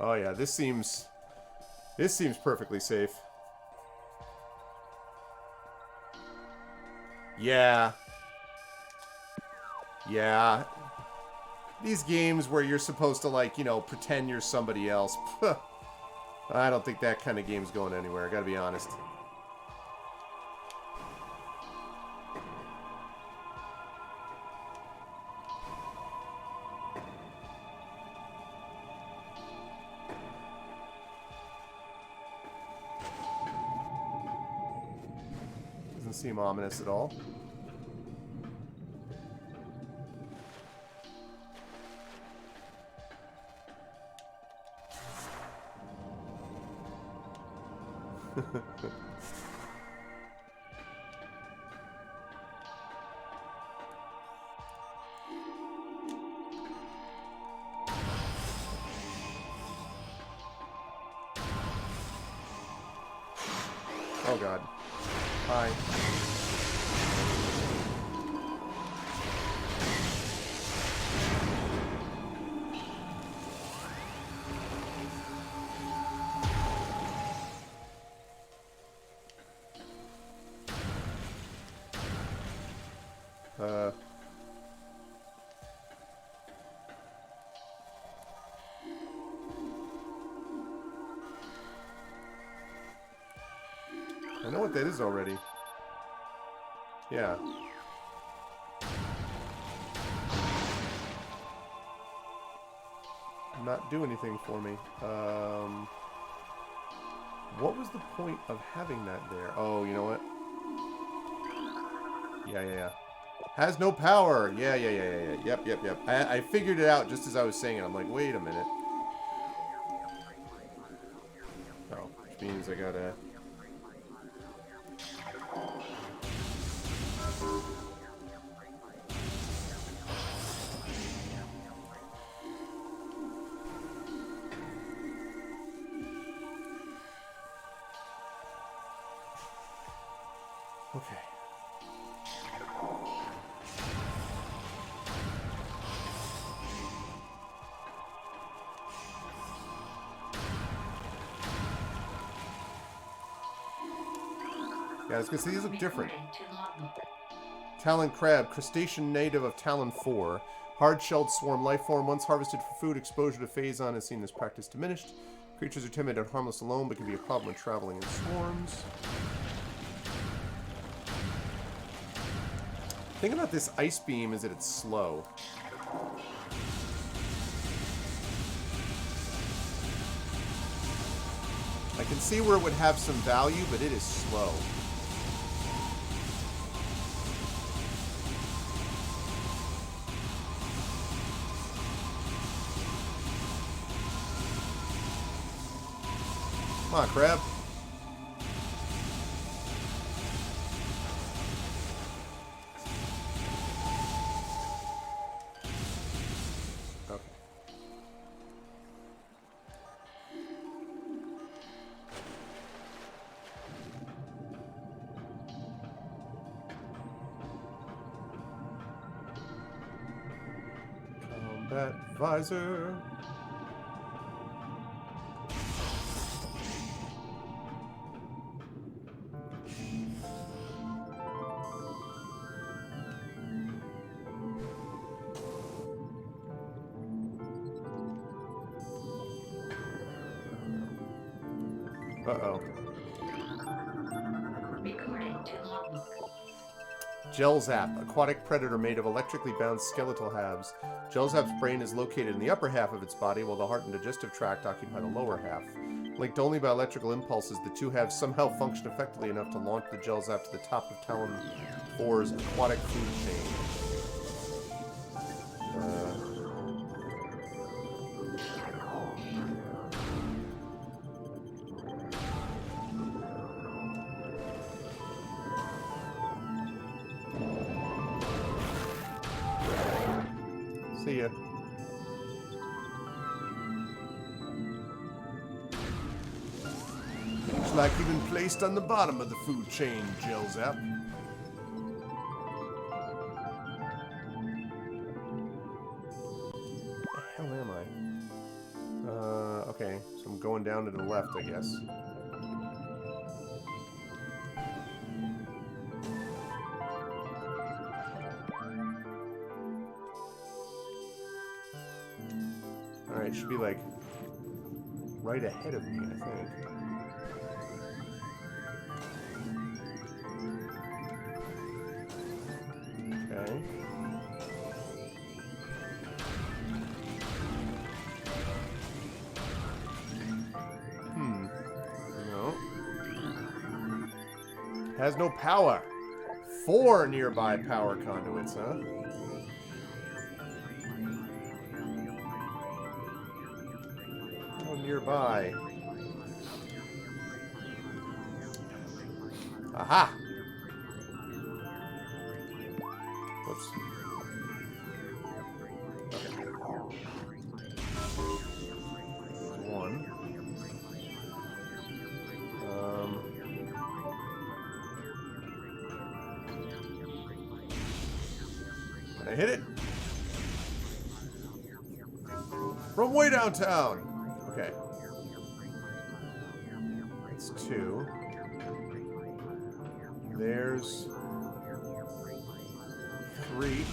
Oh yeah, this seems perfectly safe. Yeah. Yeah. These games where you're supposed to, like, you know, pretend you're somebody else. I don't think that kind of game's going anywhere, I gotta be honest. Doesn't seem ominous at all. Oh god. Hi. I know what that is already. Yeah. Not do anything for me. What was the point of having that there? Oh, you know what? Yeah. Has no power. Yeah. Yep. I figured it out just as I was saying it. I'm like, wait a minute. Oh, which means I gotta... Okay. Yeah, I was gonna say these look different. Talon crab, crustacean native of Talon 4. Hard-shelled swarm life form, once harvested for food, exposure to phazon has seen this practice diminished. Creatures are timid and harmless alone, but can be a problem when traveling in swarms. The thing about this ice beam is that it's slow. I can see where it would have some value, but it is slow. Come on, crab. Okay. Combat visor. Uh-oh. Recording to logbook. Gelzap, aquatic predator made of electrically bound skeletal halves. Gelzap's brain is located in the upper half of its body, while the heart and digestive tract occupy the lower half. Linked only by electrical impulses, the two have somehow functioned effectively enough to launch the gels out to the top of Talon 4's aquatic food chain. See ya. Looks like you've been placed on the bottom of the food chain, Gelzap. Where the hell am I? Okay, so I'm going down to the left, I guess. Alright, should be like right ahead of me, I think. Okay. No. Has no power. 4 nearby power conduits, huh? Oh, nearby. Aha! Whoops. Okay. One. Can I hit it? From way downtown! Okay. That's 2. There's 3.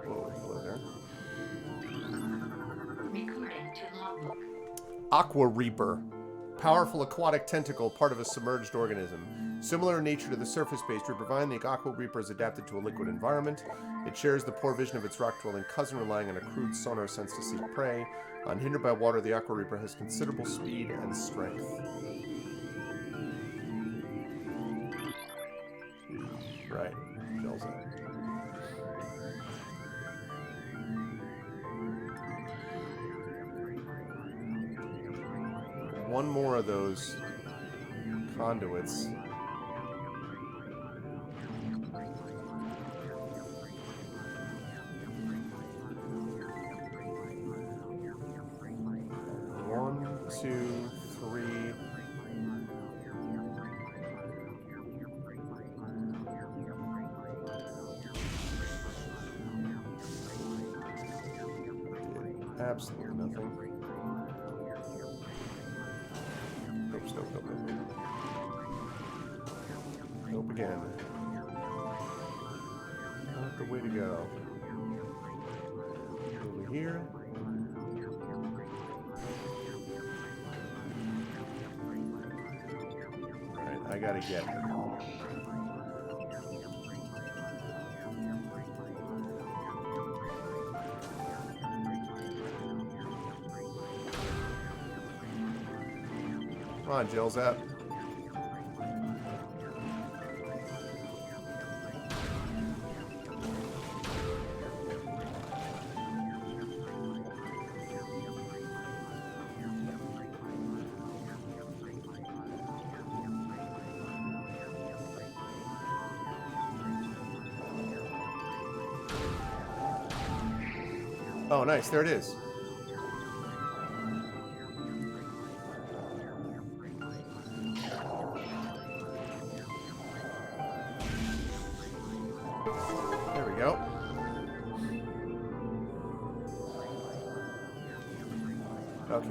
Whoa, hello there. Recording to logbook. Aqua Reaper. Powerful aquatic tentacle, part of a submerged organism. Similar in nature to the surface-based Reaper vine, the Aqua Reaper is adapted to a liquid environment. It shares the poor vision of its rock-dwelling cousin, relying on a crude sonar sense to seek prey. Unhindered by water, the Aqua Reaper has considerable speed and strength. Right. Gels out. One more of those conduits. One, two, three. Absolutely nothing. Oops, nope, nope, nope, nope. Nope again. Not the way to go. Over here. Alright, I gotta get her. Come on, Jill's up. Oh, nice. There it is. There we go. Okay.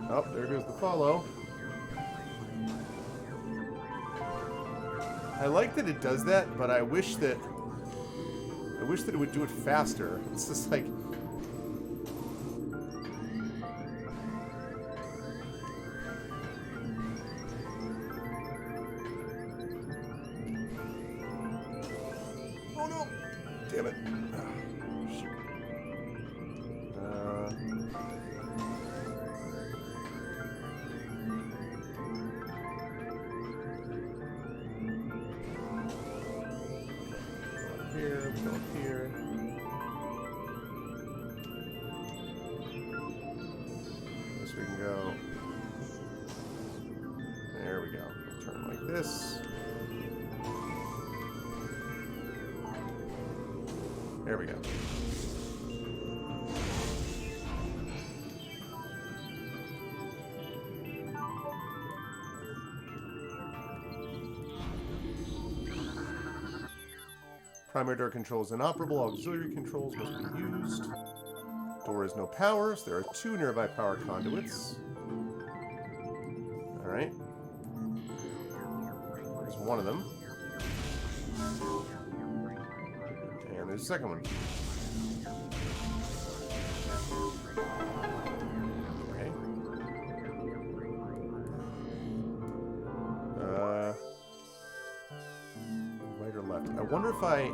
Oh, there goes the follow. I like that it does that, but I wish that it would do it faster. It's just like oh no! Damn it. here, we go up here. This we can go. There we go. Turn like this. There we go. Primary door control is inoperable. Auxiliary controls must be used. Door has no power, so there are 2 nearby power conduits. Alright. There's one of them. And there's a second one. Okay. Right or left? I wonder if I...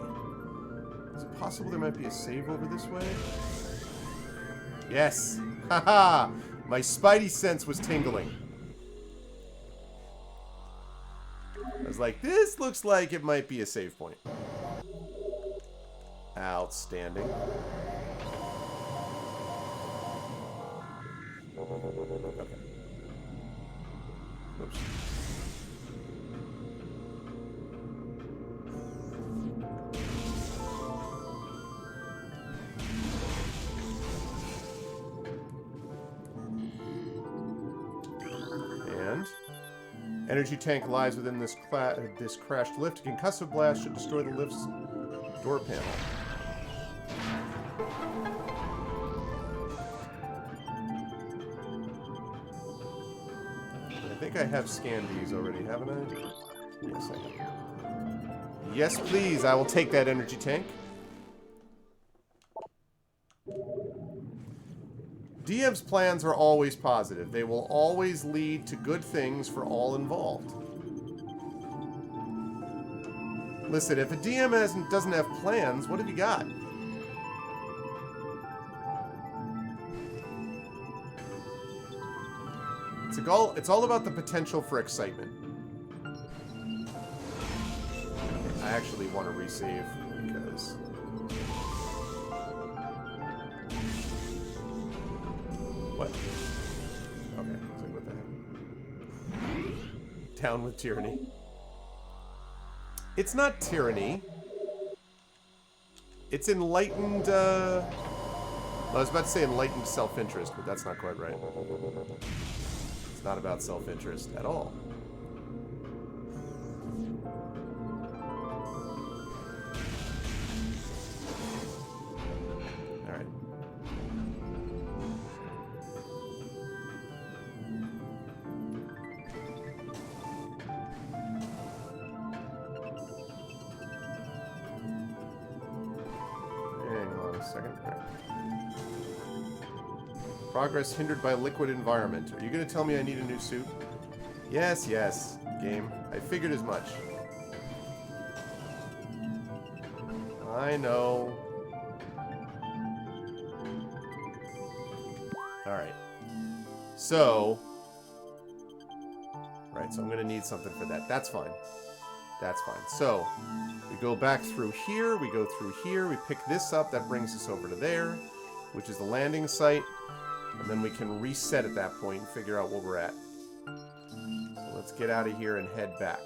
Is it possible there might be a save over this way? Yes! Haha! My spidey sense was tingling. I was like, this looks like it might be a save point. Outstanding. Okay. Oops. And energy tank lies within this crashed lift. A concussive blast should destroy the lift's door panel. I think I have scanned these already, haven't I? Yes, I have. Yes, please. I will take that energy tank. DM's plans are always positive. They will always lead to good things for all involved. Listen, if a DM doesn't have plans, what have you got? It's all about the potential for excitement. I actually want to resave because... What? Okay, so what the heck? Down with tyranny. It's not tyranny. It's enlightened, I was about to say enlightened self-interest, but that's not quite right. It's not about self-interest at all. Alright. Hang on a second. All right. Progress hindered by liquid environment. Are you going to tell me I need a new suit? Yes, yes, game. I figured as much. I know. Alright. So... Right, so I'm going to need something for that. That's fine. That's fine. So, we go back through here, we go through here, we pick this up, that brings us over to there, which is the landing site. And then we can reset at that point and figure out where we're at. So let's get out of here and head back.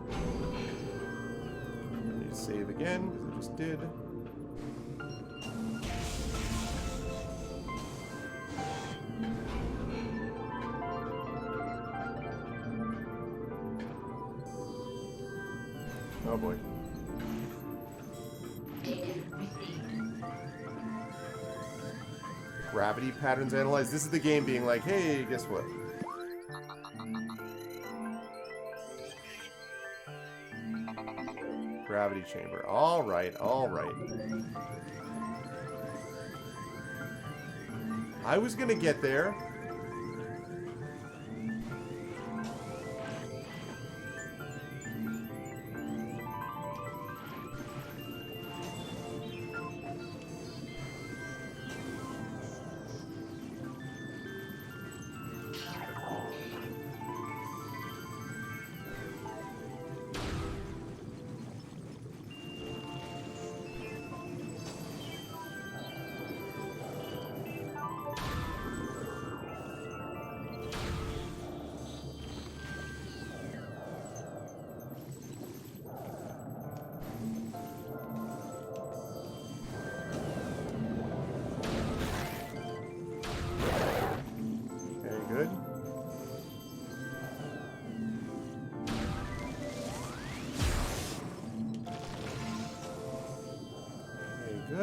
I need to save again, because I just did. Oh boy. Gravity patterns analyzed. This is the game being like, hey, guess what? Gravity chamber. All right, all right. I was gonna get there.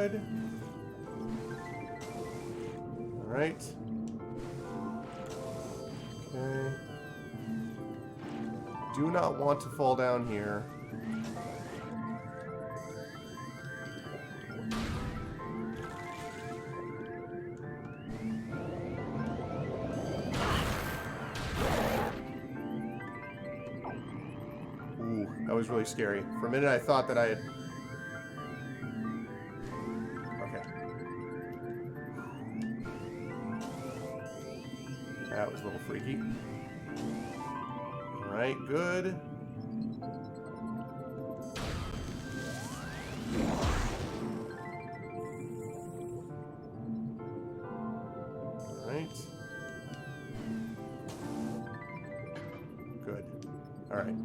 Good. Alright. Okay. Do not want to fall down here. Ooh, that was really scary. For a minute I thought that I had... Okay. That was a little freaky. Alright, good. Alright. Good. Alright.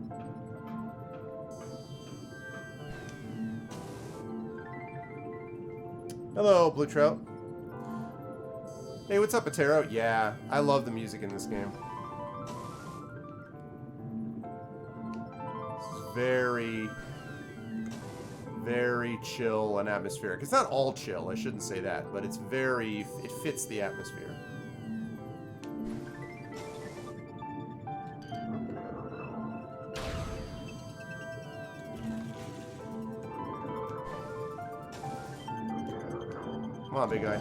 Hello, Blue Trout. Hey, what's up, Atero? Yeah, I love the music in this game. This is very, very chill and atmospheric. It's not all chill, I shouldn't say that, but it's very, it fits the atmosphere. Come on, big guy.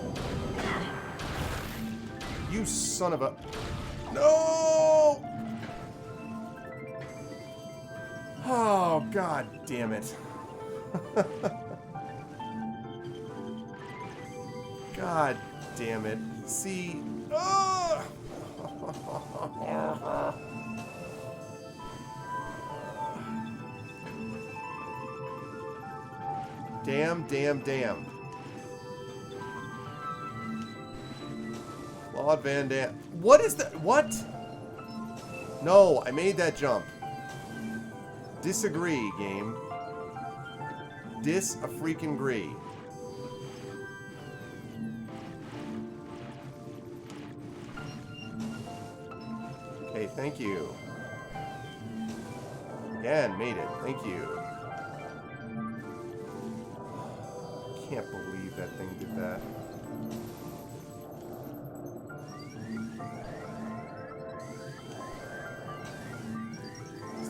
You son of a... No! Oh, god damn it. God damn it. See... Oh! Damn, damn, damn. Claude Van Damme. What is that? What? No, I made that jump. Disagree, game. Dis-a-freaking-gree. Okay, thank you. Again, made it. Thank you. Can't believe that thing did that.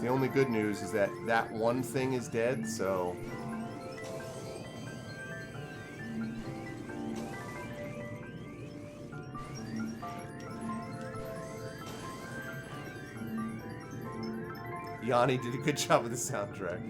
The only good news is that that one thing is dead, so... Yanni did a good job with the soundtrack.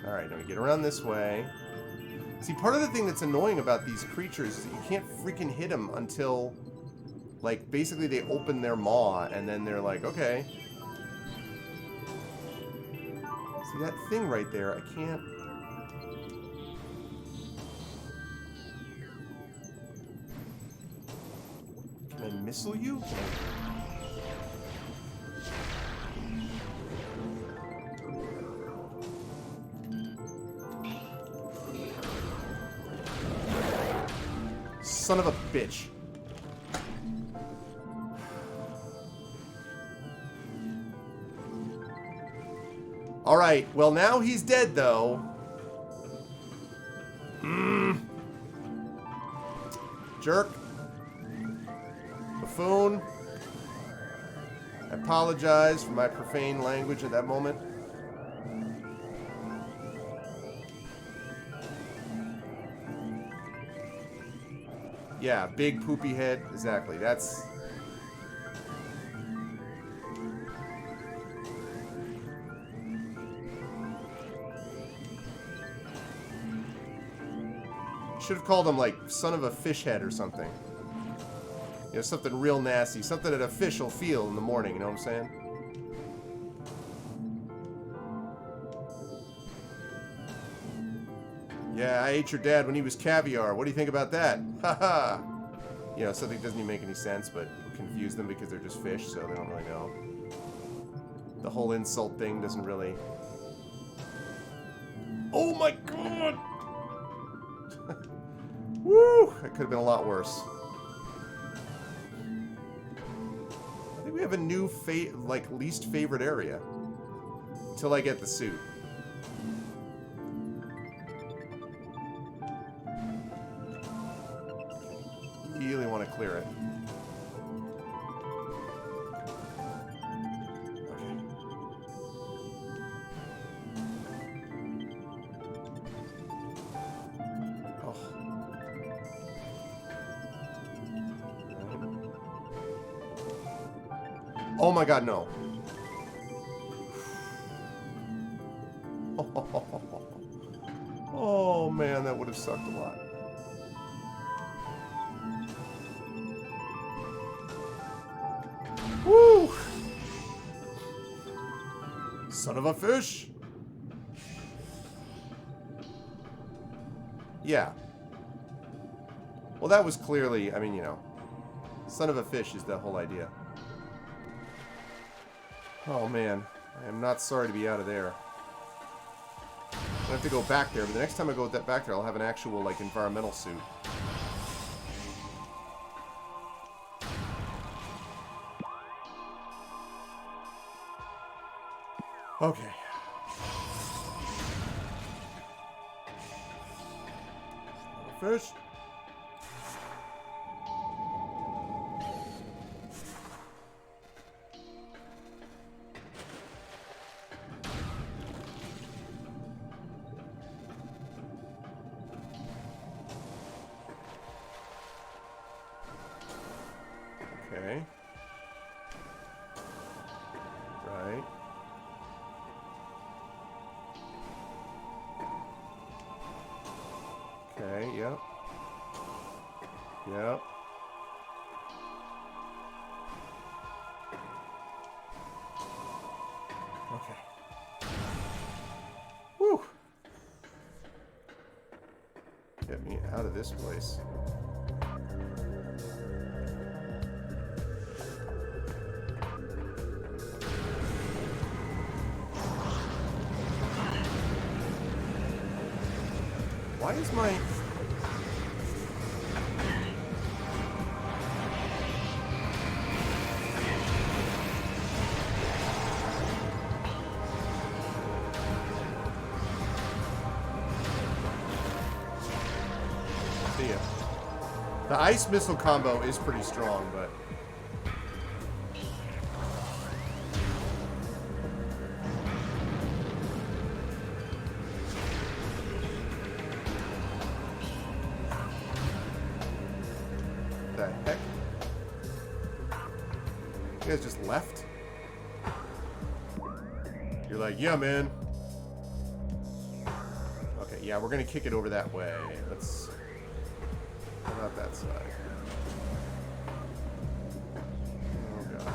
Alright, now we get around this way. See, part of the thing that's annoying about these creatures is that you can't freaking hit them until, like, basically they open their maw, and then they're like, okay. See, that thing right there, I can't... Can I missile you? Son of a bitch. Alright, well now he's dead though. Jerk. Buffoon. I apologize for my profane language at that moment. Yeah, big poopy head. Exactly. That's... Should have called him, like, son of a fish head or something. You know, something real nasty. Something that a fish will feel in the morning, you know what I'm saying? Yeah, I ate your dad when he was caviar. What do you think about that? Haha. You know, something doesn't even make any sense, but confuse them because they're just fish, so they don't really know. The whole insult thing doesn't really... Oh my god! Woo! That could have been a lot worse. we have a new like least favorite area. Until I get the suit. Really want to clear it. Oh my god, no. Oh man, that would have sucked a lot. Woo! Son of a fish! Yeah. Well, that was clearly, I mean, you know, son of a fish is the whole idea. Oh man, I am not sorry to be out of there. I have to go back there, but the next time I go back there, I'll have an actual, like, environmental suit. Okay. Fish. Okay. Right. Okay, yep. Yep. Okay. Whew. Get me out of this place. Why is my... See ya. The ice missile combo is pretty strong, but... The heck? You guys just left? You're like, yeah, man. Okay, yeah, we're gonna kick it over that way. Let's... How about that side? Oh, God.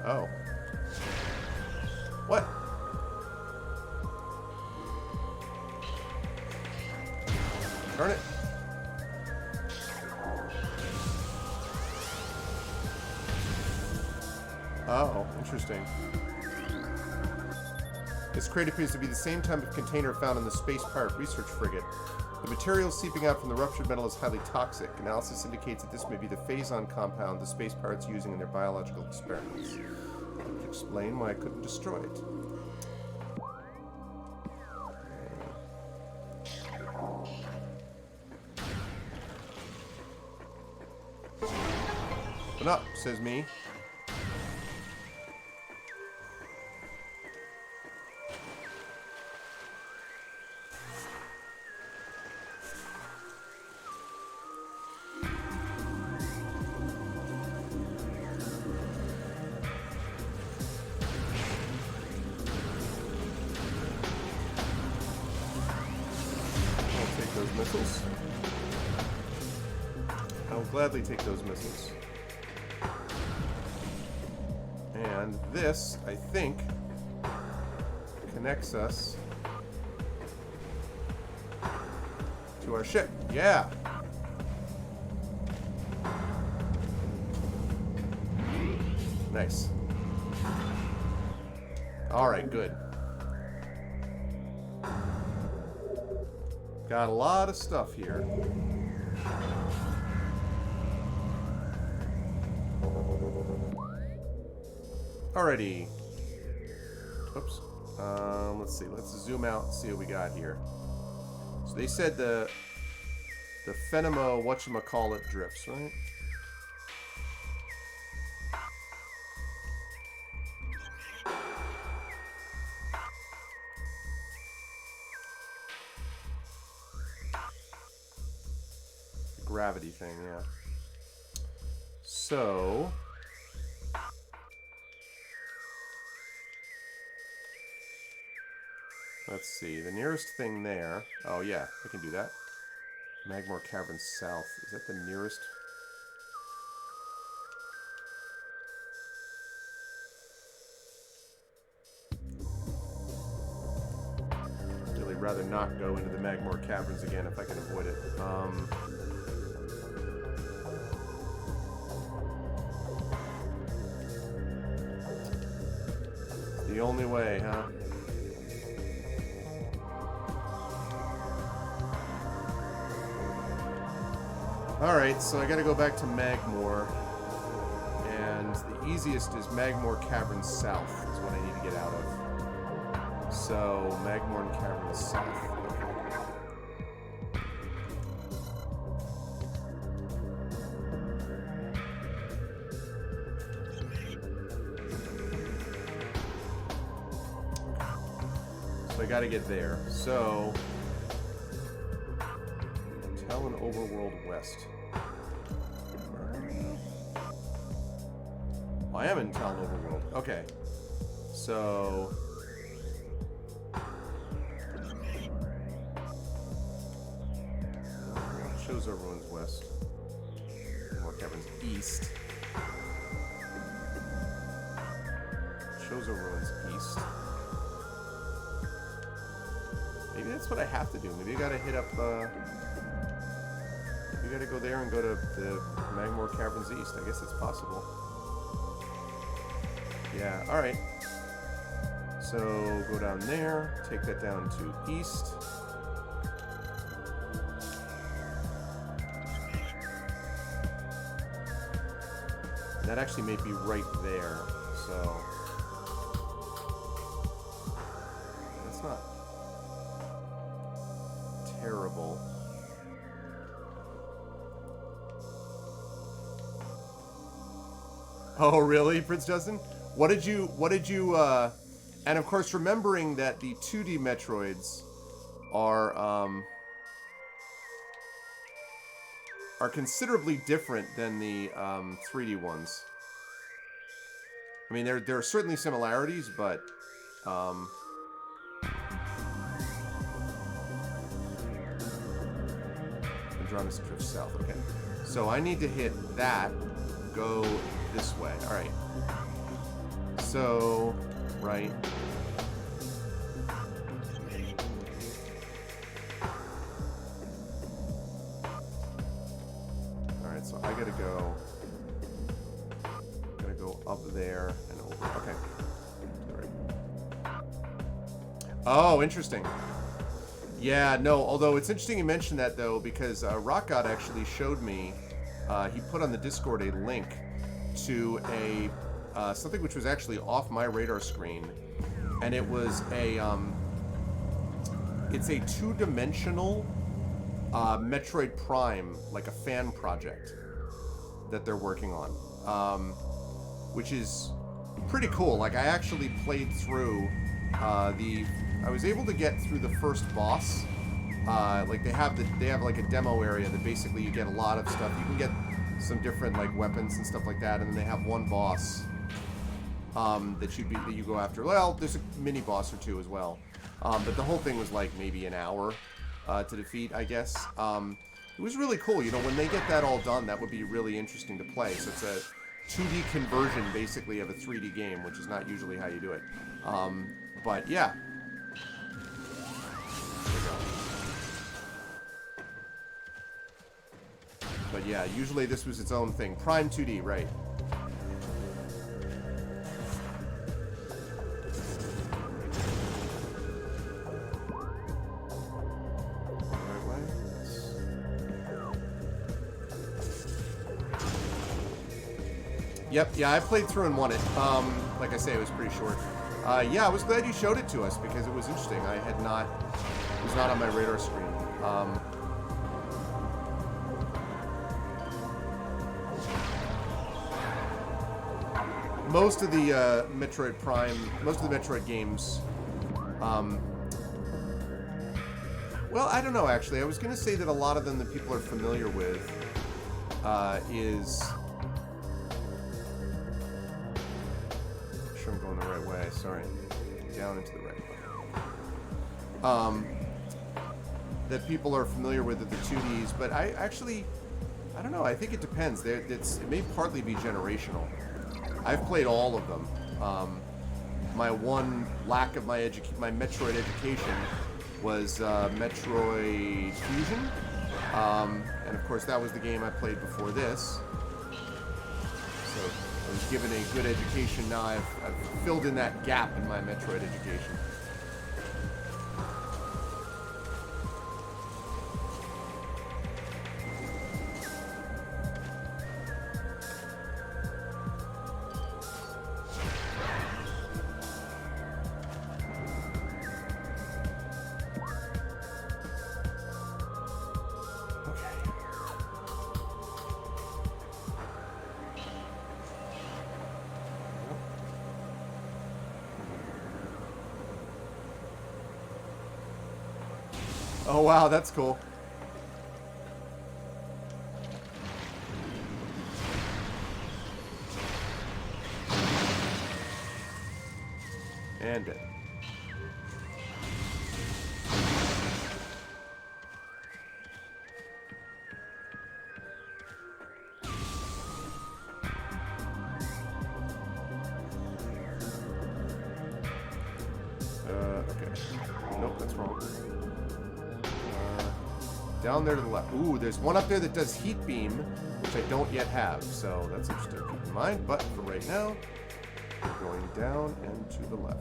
Oh. What? Darn it. Oh, interesting. This crate appears to be the same type of container found in the Space Pirate Research Frigate. The material seeping out from the ruptured metal is highly toxic. Analysis indicates that this may be the phazon compound the space pirates using in their biological experiments. That would explain why I couldn't destroy it. Open up, says me. Missiles. I will gladly take those missiles. And this, I think, connects us to our ship. Yeah. Nice. Alright, good. Got a lot of stuff here. Alrighty. Oops. Let's see. Let's zoom out and see what we got here. So they said the Phenemo whatchamacallit drifts, right? Gravity thing, yeah. So let's see. The nearest thing there. Oh yeah, I can do that. Magmore Cavern South. Is that the nearest? Really rather not go into the Magmore Caverns again if I can avoid it. The only way, huh? Alright, so I gotta go back to Magmore. And the easiest is Magmore Caverns South, is what I need to get out of. So, Magmore and Caverns South. So I gotta get there. So, Talon Overworld West. Well, I am in Talon Overworld. Okay. So... shows our ruins west. More Caverns east. Shows our ruins east. Maybe that's what I have to do. Maybe I gotta hit up, we gotta go there and go to the Magmore Caverns east. I guess it's possible. Yeah, alright. So, go down there. Take that down to east. That actually may be right there, so... that's not terrible. Oh, really, Prince Justin? What did you, and of course, remembering that the 2D Metroids are considerably different than the 3D ones. I mean, there are certainly similarities, but Andromeda Drift South. Okay, so I need to hit that. Go this way. All right. So, right. Alright, so I gotta go up there and over. Okay. All right. Oh, interesting. Yeah, no, although it's interesting you mentioned that, though, because Rock God actually showed me, he put on the Discord a link to a something which was actually off my radar screen, and it was a it's a two-dimensional Metroid Prime, like a fan project that they're working on, which is pretty cool. Like, I actually played through I was able to get through the first boss. Like, they have like a demo area that basically you get a lot of stuff. You can get some different like weapons and stuff like that, and then they have one boss that you go after. Well, there's a mini boss or two as well, but the whole thing was like maybe an hour to defeat, I guess. It was really cool. You know, when they get that all done, that would be really interesting to play. So it's a 2D conversion, basically, of a 3D game, which is not usually how you do it. But yeah. There we go. But yeah, usually this was its own thing. Prime 2D, right. Yep, yeah, I played through and won it. Like I say, it was pretty short. Yeah, I was glad you showed it to us because it was interesting. It was not on my radar screen. Most of the Metroid Prime, most of the Metroid games, well, I don't know, actually. I was going to say that a lot of them that people are familiar with is... Make sure I'm going the right way. Sorry. Down into the right way. That people are familiar with at the 2Ds, but I don't know. I think it depends. It may partly be generational. I've played all of them. My one lack of my Metroid education was Metroid Fusion. And of course that was the game I played before this. So I was given a good education. Now I've filled in that gap in my Metroid education. Oh wow, that's cool. And it. Okay. Nope, that's wrong. Down there to the left. Ooh, there's one up there that does heat beam, which I don't yet have, so that's interesting to keep in mind. But for right now, we're going down and to the left.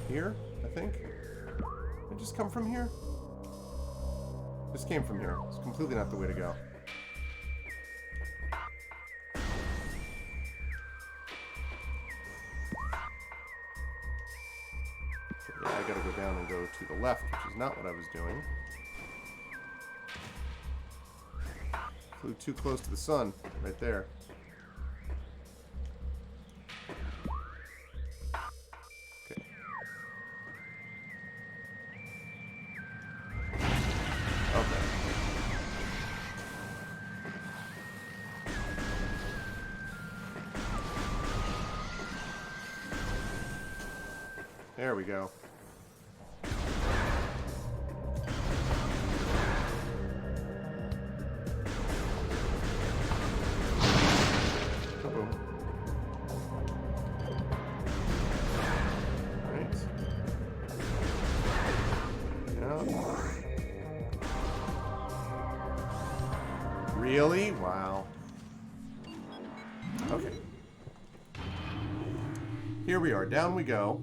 Here, I think. Did it just come from here? This came from here. It's completely not the way to go. Okay, yeah, I gotta go down and go to the left, which is not what I was doing. Flew too close to the sun, right there. There we go. Kaboom. Right. Yeah. Really? Wow. Okay. Here we are. Down we go.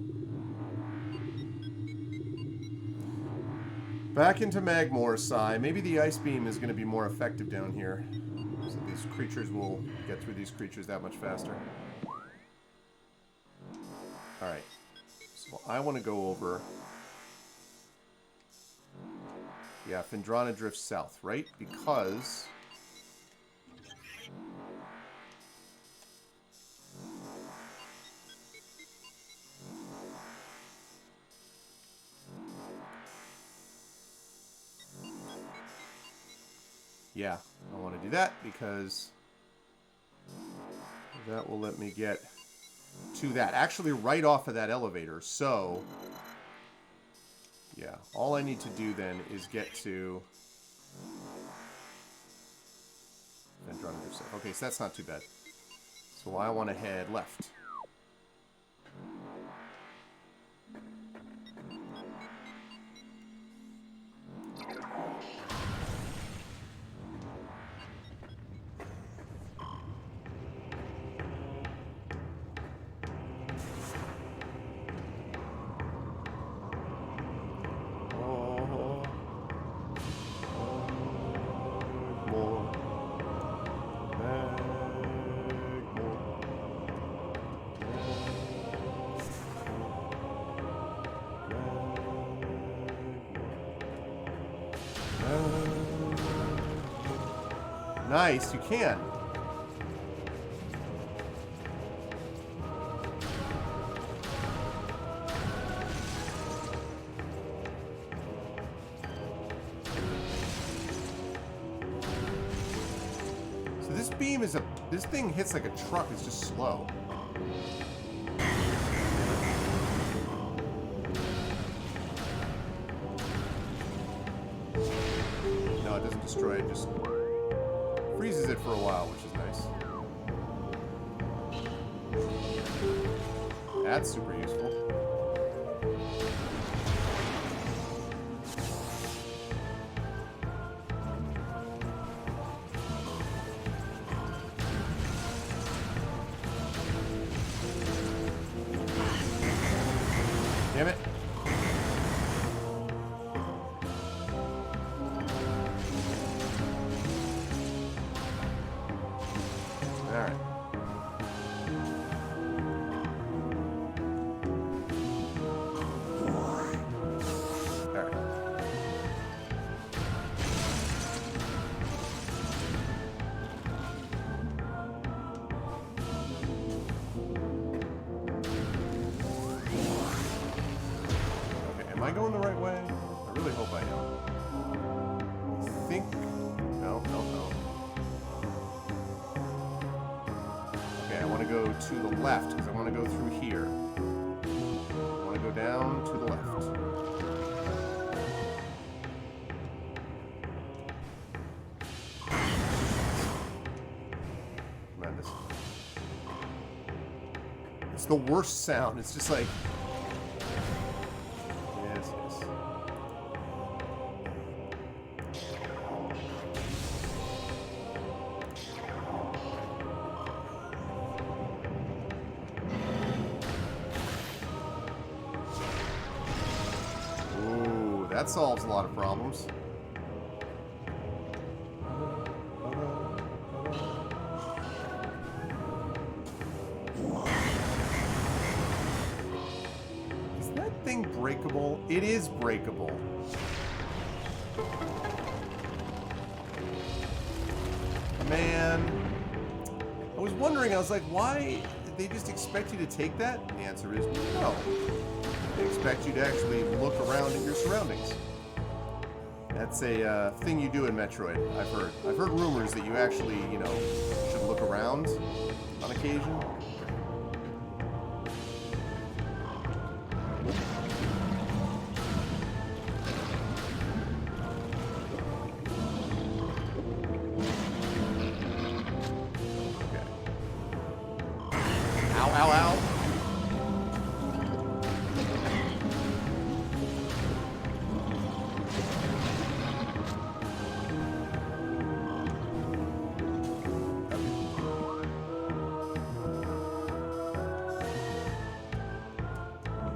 Back into Magmoor, Sai. Maybe the Ice Beam is going to be more effective down here. So these creatures will get through these creatures that much faster. Alright. So I want to go over... Yeah, Phendrana drifts south, right? Because... Yeah, I want to do that because that will let me get to that. Actually, right off of that elevator. So, yeah, all I need to do then is get to... Okay, so that's not too bad. So I want to head left. Nice, you can. So this beam is this thing hits like a truck, it's just slow. No, it doesn't destroy it, just freezes it for a while, which is nice. That's super useful. Damn it. Alright. Alright. Okay, am I going the right way? I really hope I am. I think... No. Okay, I want to go to the left, because I want to go through here. I want to go down to the left. Tremendous. It's the worst sound. It's just like... Yes. Ooh, that solves a lot of problems. Is that thing breakable? It is breakable. Man. I was wondering, I was like, why did they just expect you to take that? And the answer is no. They expect you to actually look around at your surroundings. That's a thing you do in Metroid, I've heard. I've heard rumors that you actually, you know, should look around on occasion. Ow, ow, ow.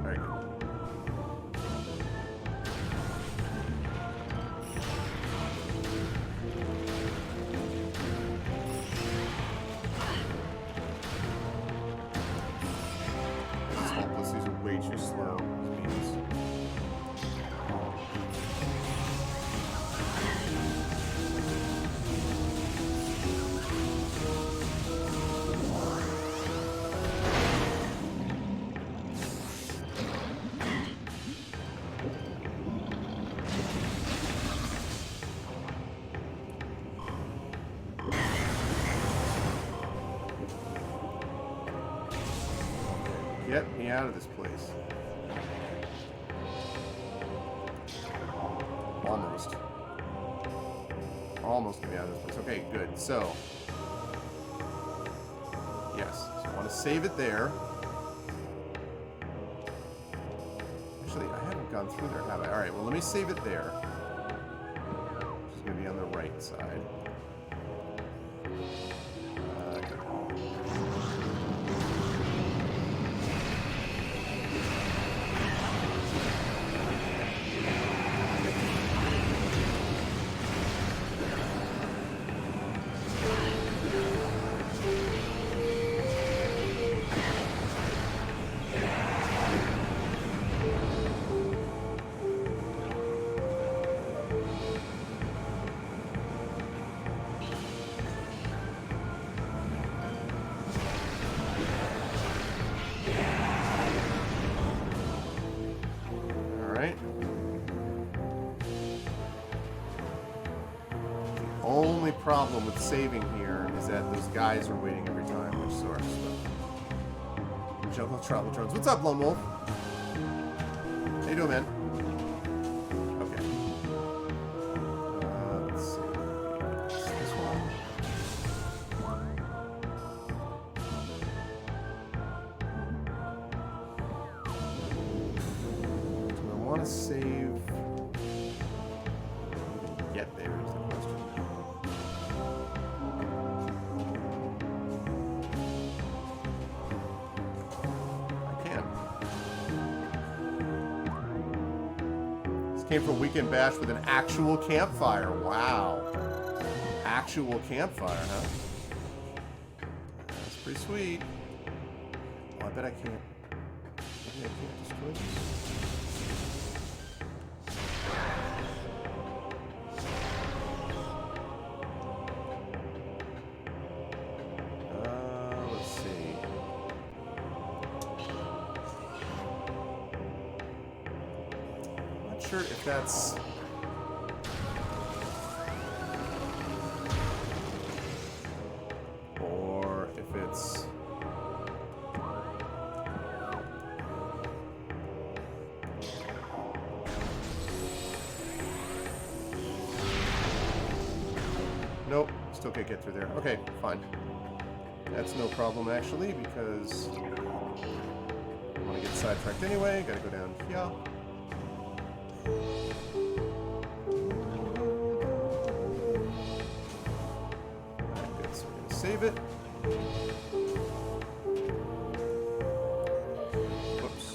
Very good. This is hopeless. These are way too slow. These beams. Get me out of this place. Almost. Almost get me out of this place. Okay, good. So. Yes. want to save it there. Actually, I haven't gone through there, have I? All right, well, let me save it there. Which is going to be on the right side. Only problem with saving here is that those guys are waiting every time, which sucks. Jungle Travel Drones. What's up, Lone Wolf? How you doing, man? Okay. Let's see. This one. Do I want to save? Get there is the question. Came from Weekend Bash with an actual campfire. Wow. Actual campfire, huh? That's pretty sweet. Oh, I bet I can't. Maybe I can't destroy this. Let's see. Not sure if that's... or if it's... Nope, still can't get through there. Okay, fine. That's no problem, actually, because I want to get sidetracked anyway. Gotta go down here. Alright, good. So we're gonna save it. Whoops.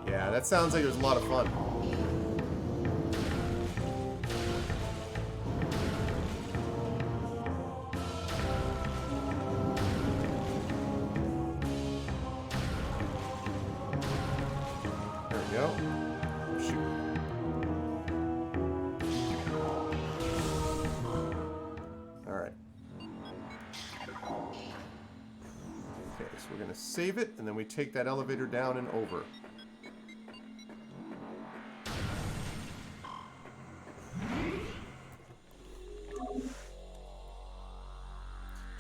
Yeah, that sounds like it was a lot of fun. There we go. Oh, shoot. All right. Okay, so we're gonna save it, and then we take that elevator down and over.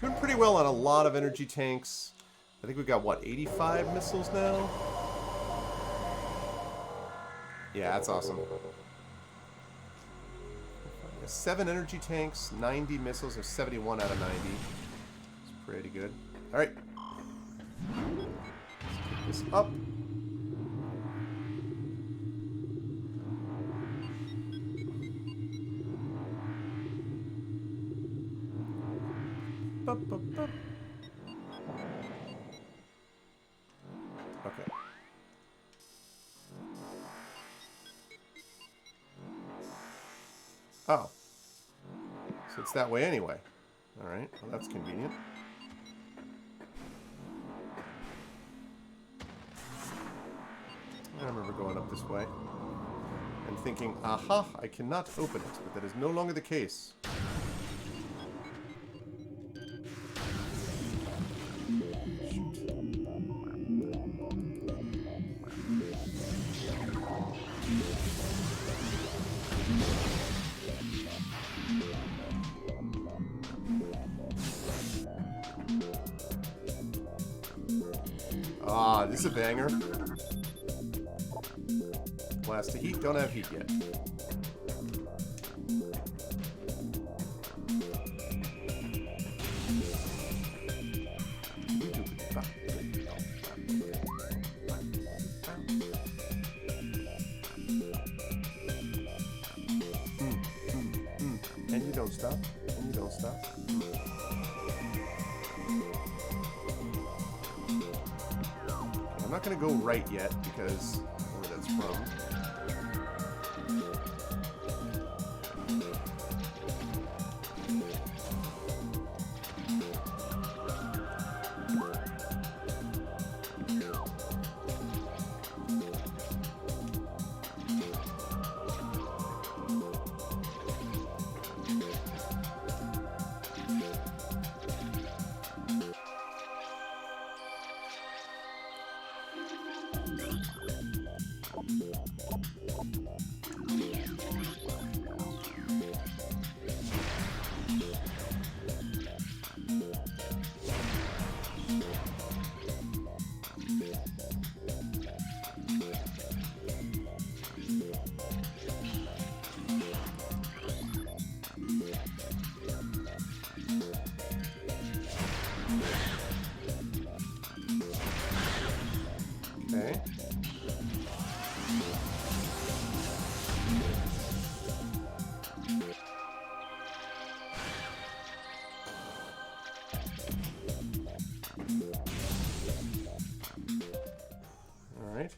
Doing pretty well on a lot of energy tanks. I think we've got, what, 85 missiles now? Yeah, that's awesome. 7 energy tanks, 90 missiles, or 71 out of 90. It's pretty good. Alright. Let's pick this up. Bup, bup, bup. Okay. Oh. So it's that way anyway. Alright, well that's convenient. I remember going up this way and thinking, aha, I cannot open it, but that is no longer the case. Ah, this is a banger. Blast to heat. Don't have heat yet. And you don't stop. And you don't stop. I'm not going to go right yet because where that's from. Okay. All right.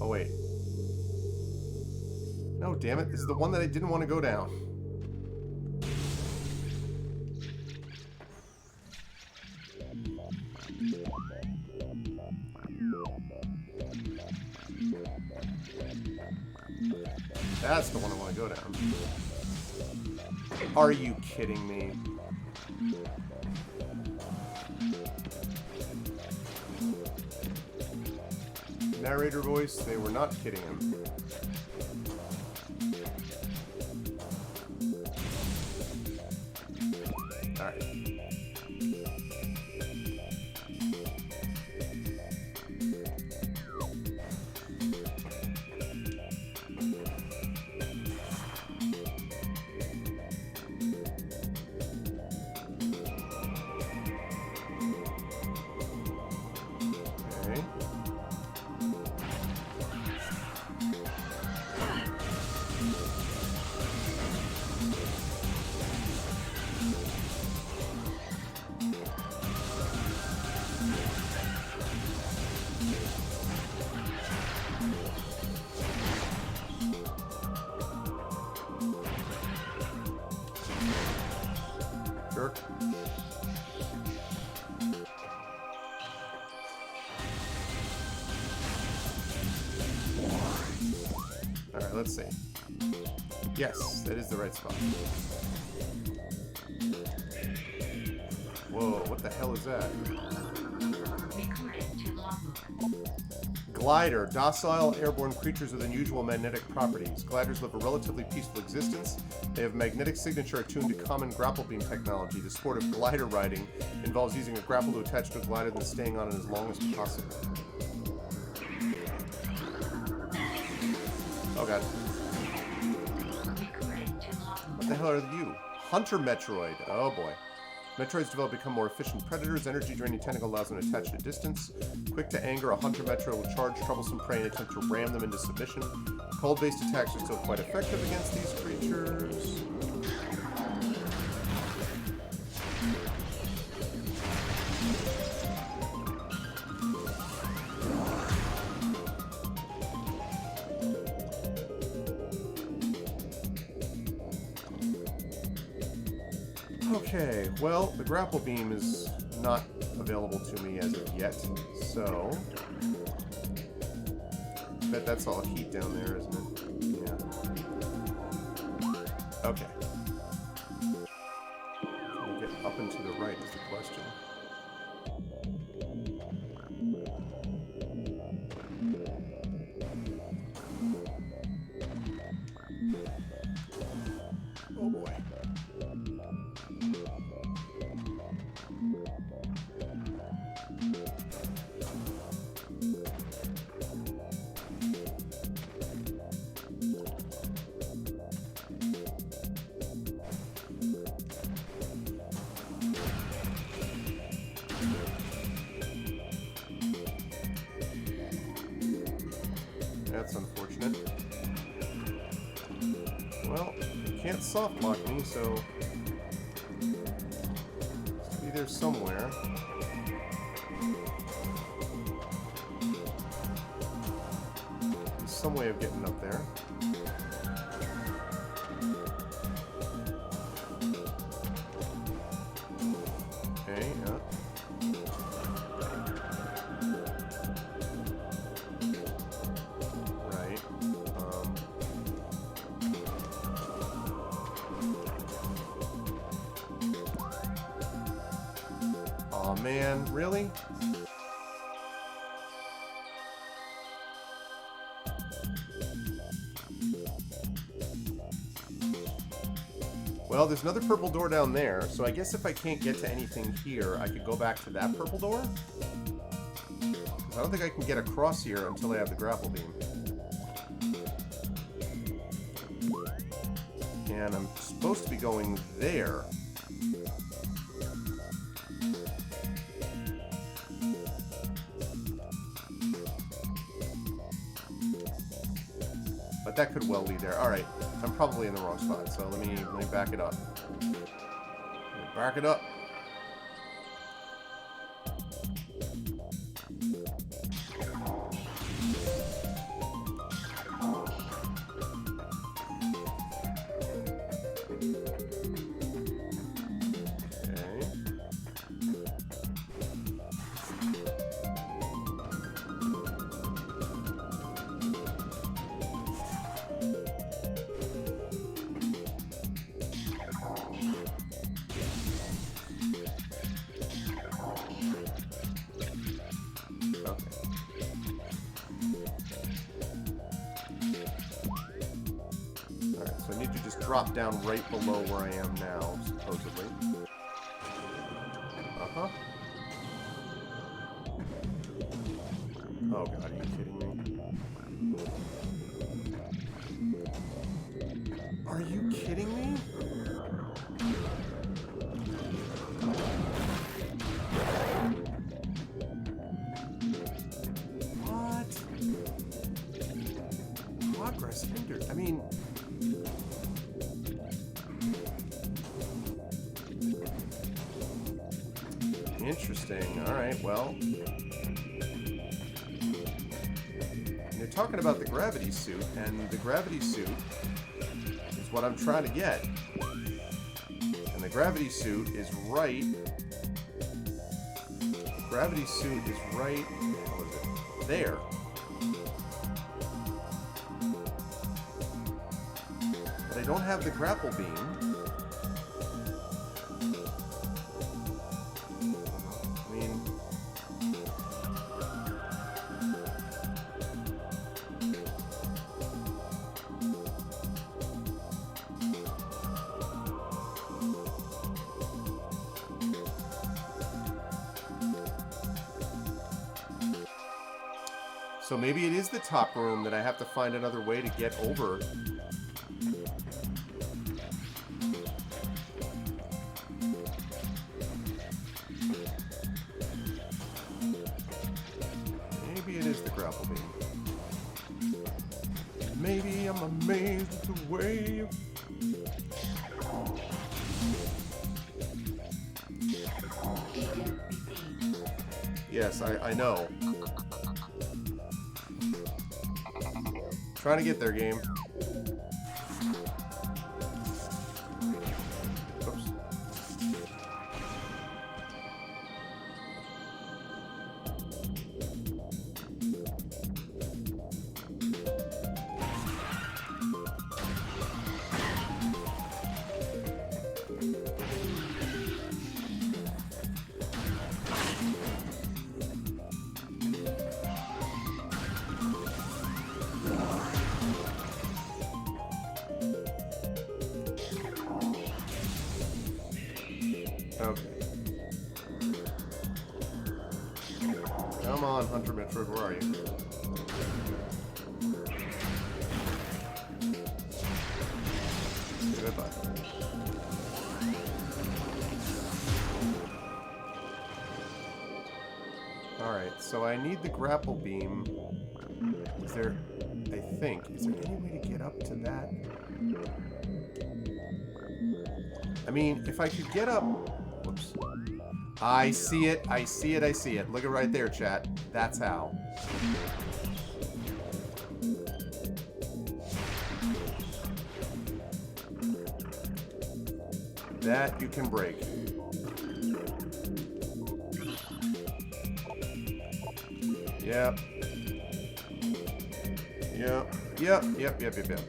Oh, wait. No, damn it. This is the one that I didn't want to go down. That's the one I want to go down. Are you kidding me? Narrator voice, they were not kidding him. Alright. Okay. Jerk. Alright, let's see. Yes, that is the right spot. Whoa, what the hell is that? Recording to logbook. Glider, docile airborne creatures with unusual magnetic properties. Gliders live a relatively peaceful existence. They have magnetic signature attuned to common grapple beam technology. The sport of glider riding involves using a grapple to attach to a glider and staying on it as long as possible. Oh god. Recording to logbook. What the hell are you? Hunter Metroid. Oh boy. Metroids develop become more efficient predators. Energy draining tentacle allows them to attach at a distance. Quick to anger, a hunter Metroid will charge troublesome prey and attempt to ram them into submission. Cold-based attacks are still quite effective against these creatures. Okay, well, the grapple beam is not available to me as of yet, so... I bet that's all heat down there, isn't it? Yeah. Okay. Can we get up and to the right is the question. Oh boy. That's unfortunate. Well, you can't soft lock me, so it's to be there somewhere. There's some way of getting up there. Okay, yeah. Right. Aw, man, really? Well, there's another purple door down there, so I guess if I can't get to anything here, I could go back to that purple door? 'Cause I don't think I can get across here until I have the grapple beam. And I'm supposed to be going there. But that could well lead there. Alright, I'm probably in the wrong spot, so let me back it up. Back it up. Drop down right below where I am now, supposedly. Uh-huh. Oh god, are you kidding me? Are you kidding me? What? Progress hindered. I mean... Interesting. Alright, well. You're talking about the gravity suit, and the gravity suit is what I'm trying to get. And the gravity suit is right... The gravity suit is right... What is it? There. But I don't have the grapple beam. So maybe it is the top room that I have to find another way to get over. Maybe it is the grapple beam. Maybe I'm amazed at the way you... Yes, I know. Trying to get there, game. Oops. Okay. Come on, Hunter Metroid, where are you? Goodbye. Alright, so I need the grapple beam. Is there... I think. Is there any way to get up to that? I mean, if I could get up... Whoops. I see it. I see it. I see it. Look at right there, chat. That's how. That you can break. Yep. Yep. Yep. Yep. Yep. Yep. Yep.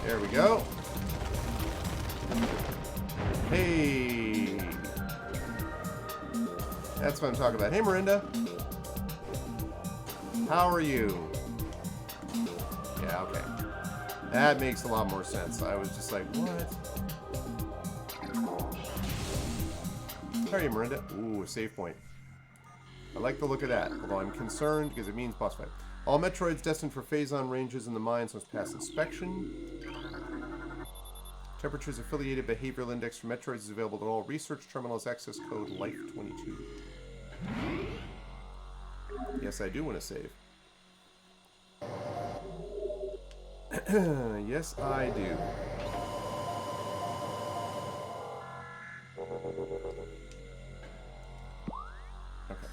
There we go. Hey. That's what I'm talking about. Hey, Miranda. How are you? Yeah, okay. That makes a lot more sense. I was just like, what? How are you, Miranda? Ooh, a save point. I like the look of that, although I'm concerned because it means boss fight. All Metroids destined for phase-on ranges in the mines must pass inspection. Temperature's affiliated behavioral index for Metroids is available at all research terminals. Access code LIFE22. Yes, I do want to save. Yes, I do. Okay.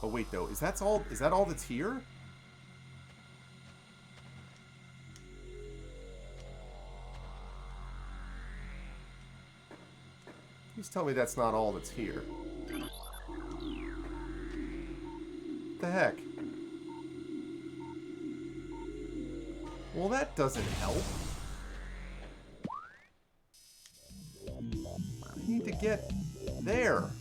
Oh wait, though, is that all that's here? Please tell me that's not all that's here. What the heck? Well, that doesn't help. I need to get there.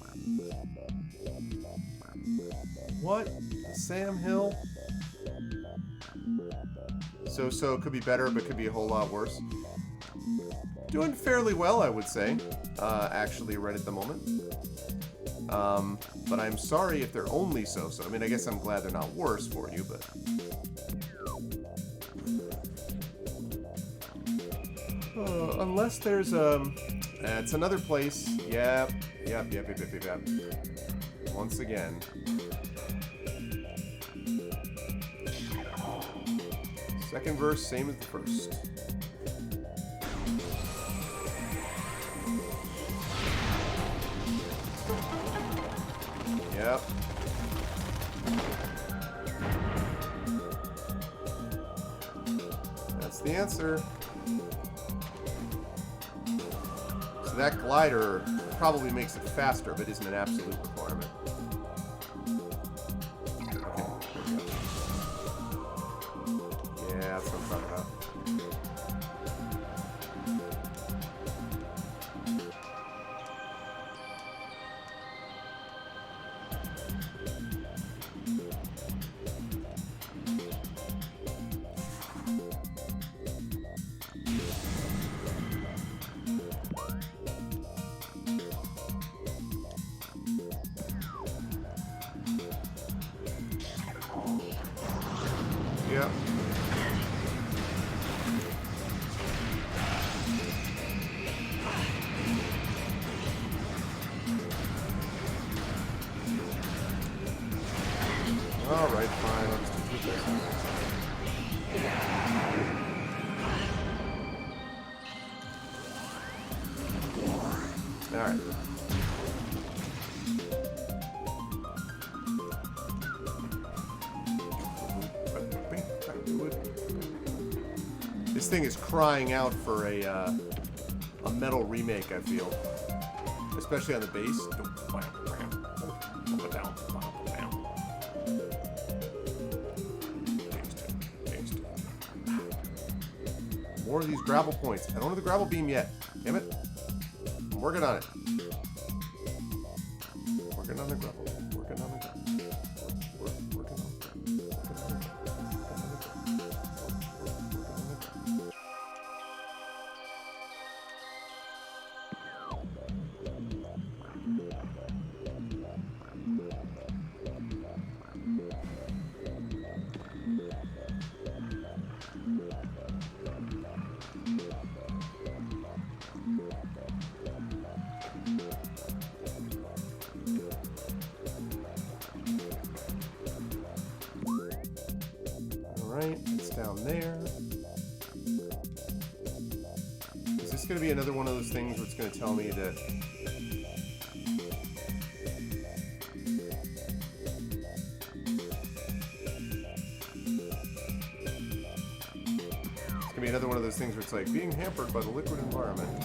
What? Sam Hill? So could be better, but could be a whole lot worse. Doing fairly well, I would say. Actually, right at the moment. But I'm sorry if they're only so-so. I mean, I guess I'm glad they're not worse for you, but... unless there's, it's another place. Yep. Once again. Second verse, same as the first. Yep. That's the answer. So that glider probably makes it faster, but isn't an absolute requirement. Okay. Yeah, that's what I'm talking about. Yep. All right, fine. I'll just do this. All right. This thing is crying out for a metal remake, I feel. Especially on the bass. More of these grapple points. I don't have the grapple beam yet. Damn it. I'm working on it. Working on the grapple. Working on the grapple. Working on the Alright, it's down there. Is this going to be another one of those things where it's going to tell me that... It's going to be another one of those things where it's like being hampered by the liquid environment.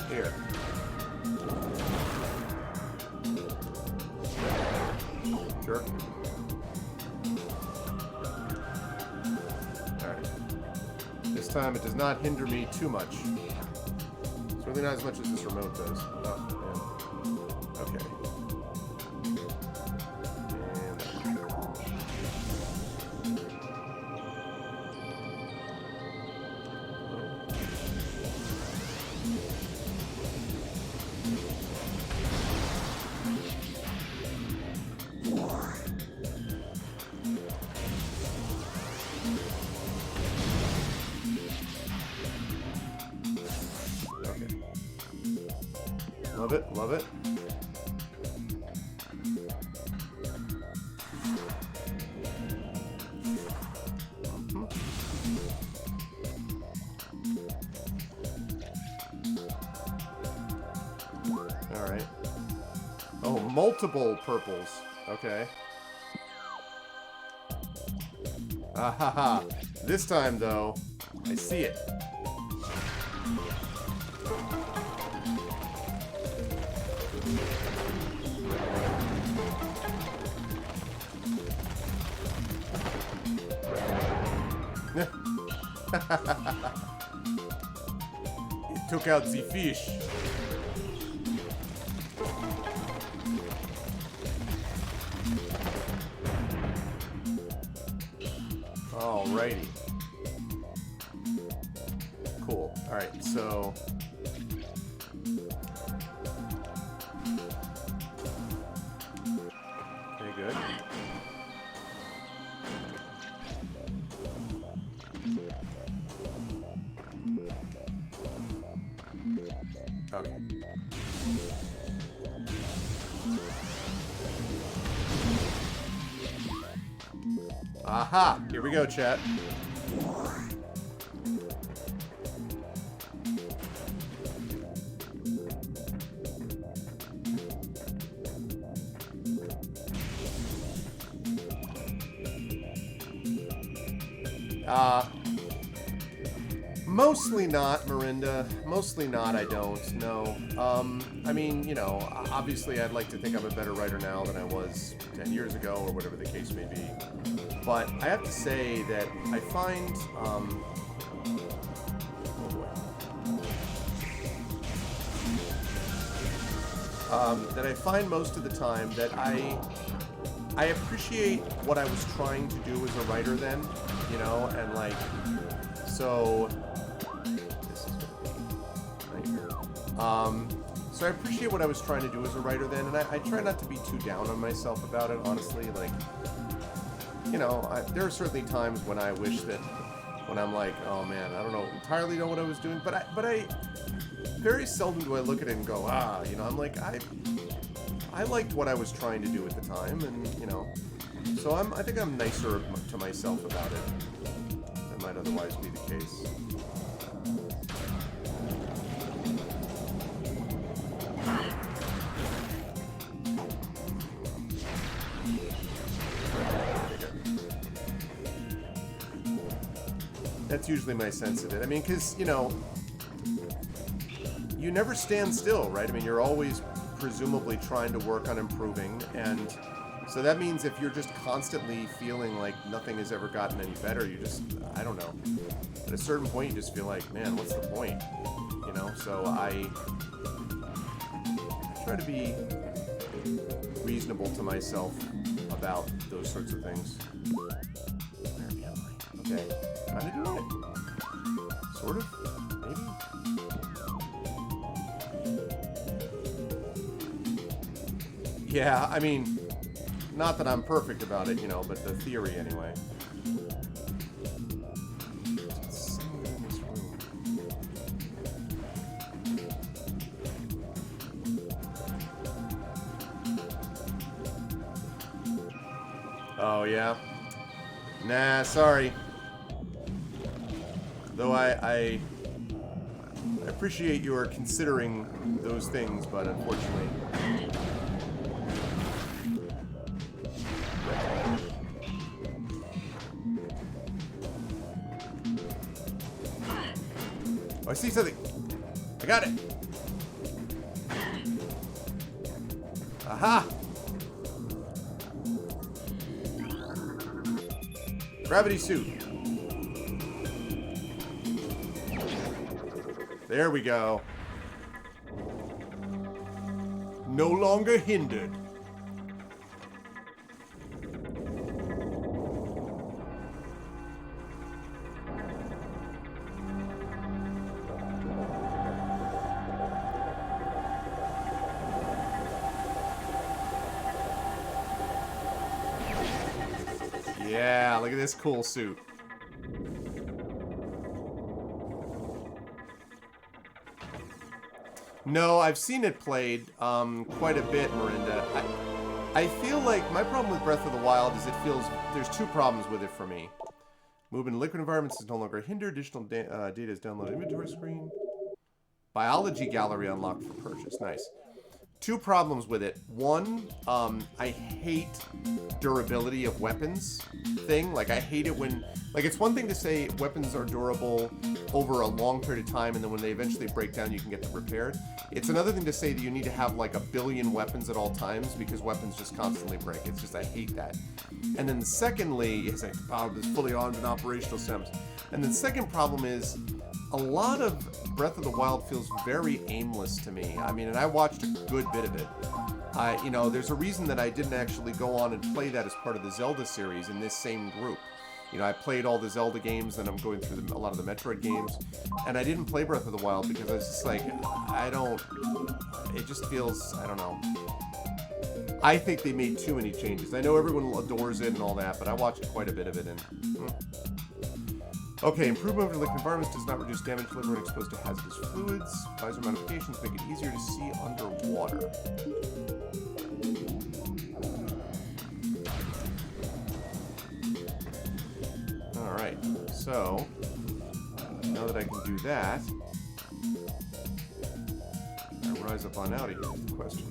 Here. Sure. Alright. This time it does not hinder me too much. Certainly not as much as this remote does. Oh, man. Okay. Love it, love it. Alright. Oh, multiple purples. Okay. Ah ha ha. This time, though, I see it. It took out the fish. Alrighty. Cool. Alright, so... Very good. Okay. Aha! Here we go, chat. Mostly not, Marinda. Mostly not, I don't. No. I mean, you know, obviously I'd like to think I'm a better writer now than I was 10 years ago, or whatever the case may be. But I have to say that I find, oh boy. That I find most of the time that I appreciate what I was trying to do as a writer then, you know, and like, so... So I appreciate what I was trying to do as a writer then, and I try not to be too down on myself about it, honestly. Like, you know, there are certainly times when I wish that, when I'm like, oh man, I don't entirely know what I was doing, but I very seldom do I look at it and go, you know, I'm like, I liked what I was trying to do at the time, and, you know, so I think I'm nicer to myself about it than might otherwise be the case. That's usually my sense of it. I mean, because, you know, you never stand still, right? I mean, you're always presumably trying to work on improving, and so that means if you're just constantly feeling like nothing has ever gotten any better, you just, I don't know. At a certain point, you just feel like, man, what's the point? You know, so I try to be reasonable to myself about those sorts of things. Where am I? Okay. Kind of doing it. Sort of. Maybe. Yeah, I mean, not that I'm perfect about it, you know, but the theory anyway. Somewhere in this room. Oh, yeah? Nah, sorry. Though I appreciate your considering those things, but unfortunately... Oh, I see something. I got it. Aha! Gravity suit. There we go. No longer hindered. Yeah, look at this cool suit. No, I've seen it played quite a bit, Marinda. I feel like my problem with Breath of the Wild is it feels... There's two problems with it for me. Movement in liquid environments is no longer hindered. Additional data is downloaded inventory screen. Biology gallery unlocked for purchase. Nice. Two problems with it. One, I hate durability of weapons thing. Like, I hate it when... Like, it's one thing to say weapons are durable over a long period of time, and then when they eventually break down, you can get them repaired. It's another thing to say that you need to have, like, 1 billion weapons at all times, because weapons just constantly break. It's just, I hate that. And then secondly, it's like, oh, this fully armed and operational stems. And then second problem is... A lot of Breath of the Wild feels very aimless to me. I mean, and I watched a good bit of it. You know, there's a reason that I didn't actually go on and play that as part of the Zelda series in this same group. You know, I played all the Zelda games, and I'm going through a lot of the Metroid games, and I didn't play Breath of the Wild because I was just like, it just feels, I don't know. I think they made too many changes. I know everyone adores it and all that, but I watched quite a bit of it, and... Okay, improvement of liquid environments does not reduce damage delivered when exposed to hazardous fluids. Visor modifications make it easier to see underwater. Alright, so now that I can do that, I rise up on out of here is the question.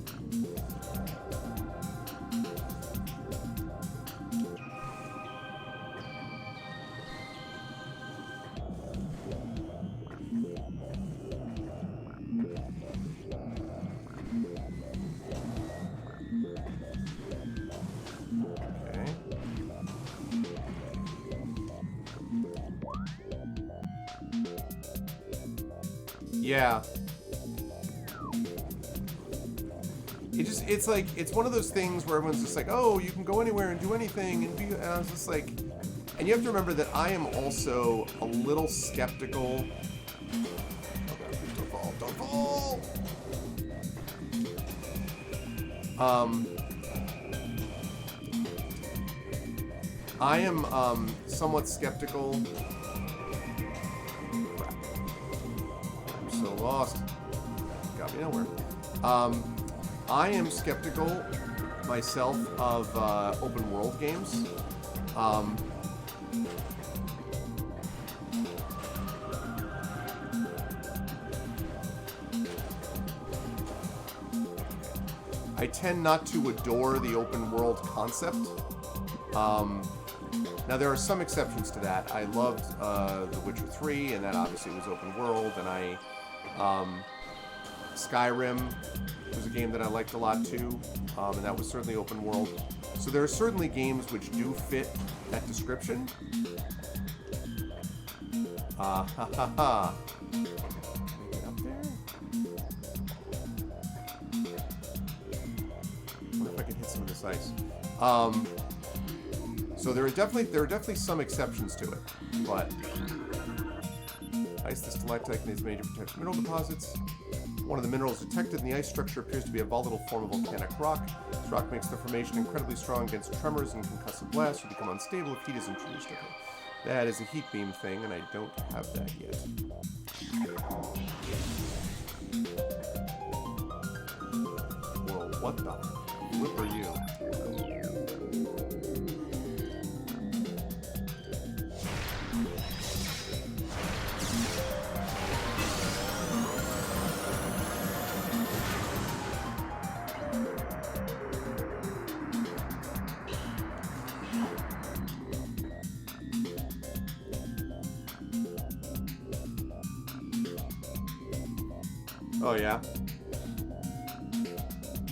Yeah. It's like, it's one of those things where everyone's just like, oh, you can go anywhere and do anything, and I was just like, and you have to remember that I am also a little skeptical. Oh God, please don't fall, don't fall! I am, somewhat skeptical. So lost. Got me nowhere. I am skeptical myself of open world games. I tend not to adore the open world concept. Now, there are some exceptions to that. I loved The Witcher 3, and that obviously was open world, and Skyrim was a game that I liked a lot too, and that was certainly open world. So there are certainly games which do fit that description. Ha ha ha. Can I get up there? I wonder if I can hit some of this ice. So there are definitely some exceptions to it, but ice, this stalactite contains major potential mineral deposits. One of the minerals detected in the ice structure appears to be a volatile form of volcanic rock. This rock makes the formation incredibly strong against tremors and concussive blasts, or become unstable if heat is introduced. Okay. That is a heat beam thing, and I don't have that yet. Well, what the flip are you? Oh, yeah?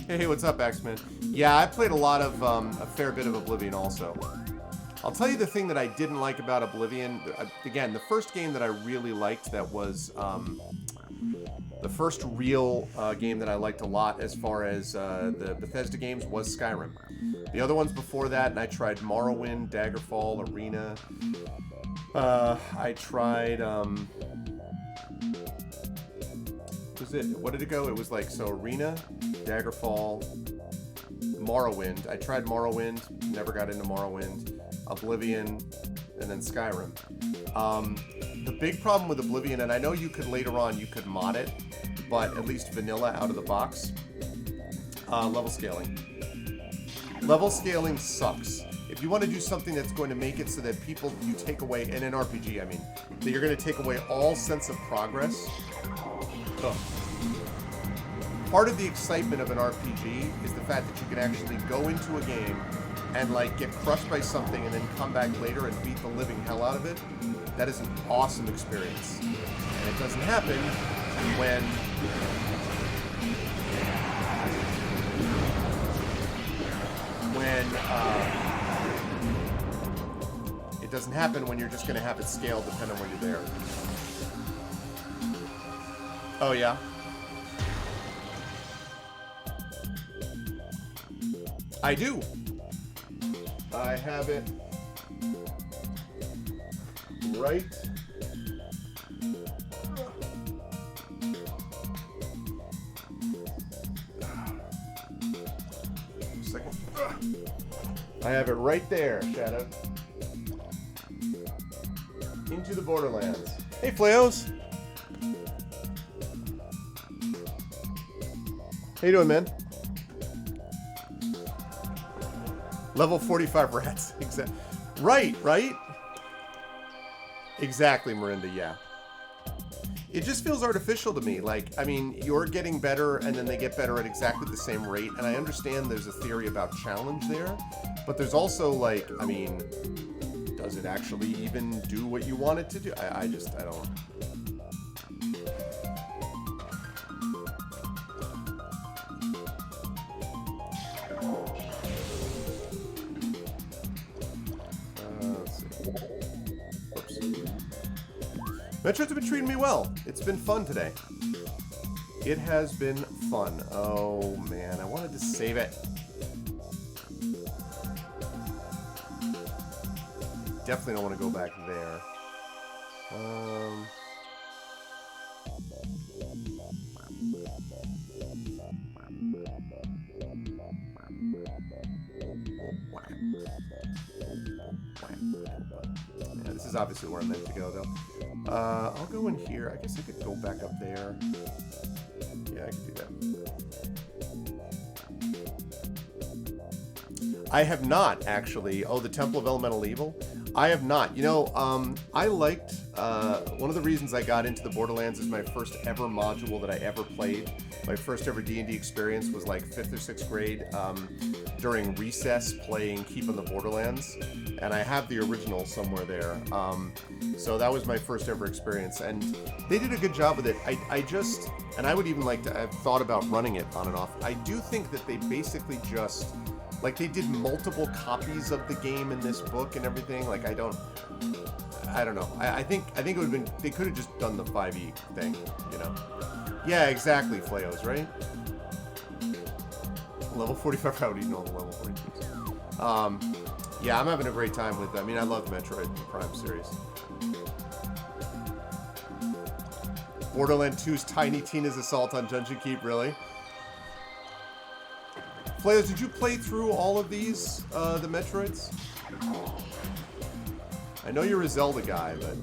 Hey, what's up, X-Men? Yeah, I played a fair bit of Oblivion also. I'll tell you the thing that I didn't like about Oblivion. Again, the first game that I really liked that was the first real game that I liked a lot as far as the Bethesda games was Skyrim. The other ones before that, and I tried Morrowind, Daggerfall, Arena. I tried... what did it go? It was like, so Arena, Daggerfall, Morrowind. I tried Morrowind, never got into Morrowind, Oblivion, and then Skyrim. The big problem with Oblivion, and I know you could later on, you could mod it, but at least vanilla out of the box, level scaling. Level scaling sucks. If you want to do something that's going to make it so that you take away, in an RPG, I mean, that you're going to take away all sense of progress. Ugh. Part of the excitement of an RPG is the fact that you can actually go into a game and like get crushed by something and then come back later and beat the living hell out of it. That is an awesome experience. And it doesn't happen when it doesn't happen when you're just going to have it scaled depending on when you're there. Oh, yeah? I do. I have it right. Second. I have it right there, Shadow. Into the Borderlands. Hey, Fleos. How you doing, man? Level 45 rats. Exactly. Right? Exactly, Marinda, yeah. It just feels artificial to me. Like, I mean, you're getting better, and then they get better at exactly the same rate. And I understand there's a theory about challenge there. But there's also, like, I mean, does it actually even do what you want it to do? I don't... Metroids have been treating me well. It's been fun today. It has been fun. Oh, man. I wanted to save it. Definitely don't want to go back there. Yeah, this is obviously where I'm meant to go, though. I'll go in here. I guess I could go back up there. Yeah, I could do that. I have not, actually. Oh, the Temple of Elemental Evil? I have not. You know, I liked... one of the reasons I got into the Borderlands is my first ever module that I ever played. My first ever D&D experience was like 5th or 6th grade during recess playing Keep on the Borderlands. And I have the original somewhere there. So that was my first ever experience. And they did a good job with it. I just... And I would even like to... I've thought about running it on and off. I do think that they basically just... Like, they did multiple copies of the game in this book and everything. Like, I don't know. I think it would have been... They could have just done the 5e thing, you know? Yeah, exactly, Fleos, right? Level 45, I would even know the level 46. Yeah, I'm having a great time with... I mean, I love Metroid Prime series. Borderlands 2's Tiny Tina's Assault on Dungeon Keep, really? Fleos, did you play through all of these, the Metroids? I know you're a Zelda guy, but...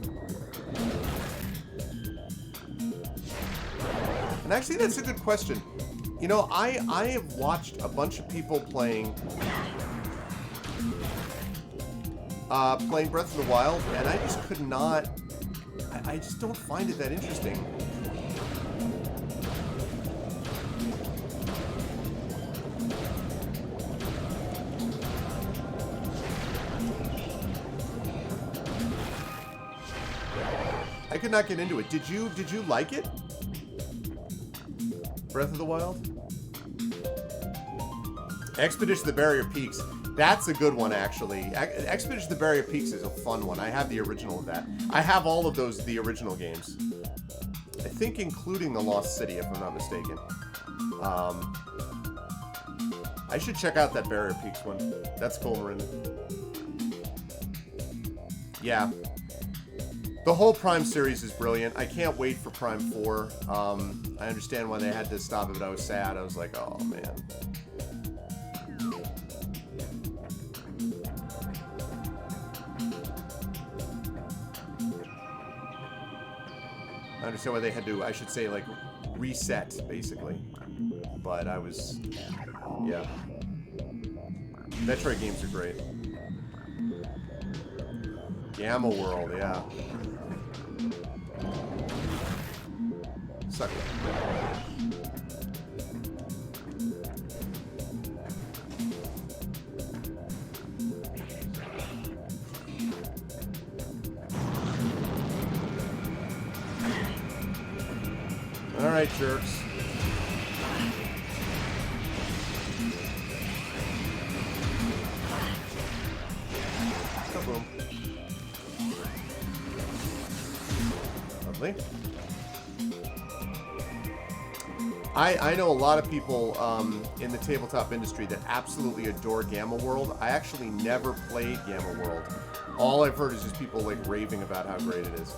And actually, that's a good question. You know, I have watched a bunch of people playing Breath of the Wild, and I just could not... I just don't find it that interesting. I could not get into it. Did you like it? Breath of the Wild? Expedition to the Barrier Peaks. That's a good one, actually. Expedition to the Barrier Peaks is a fun one. I have the original of that. I have all of those, the original games. I think including the Lost City, if I'm not mistaken. I should check out that Barrier Peaks one. That's cool, Marin. Yeah. The whole Prime series is brilliant. I can't wait for Prime 4. I understand why they had to stop it, but I was sad. I was like, oh, man. I understand why they had to, I should say, like, reset, basically. But I was, yeah. Metroid games are great. Gamma World, yeah. Suck it. Alright, jerks. Boom. Lovely. I know a lot of people in the tabletop industry that absolutely adore Gamma World. I actually never played Gamma World. All I've heard is just people like raving about how great it is.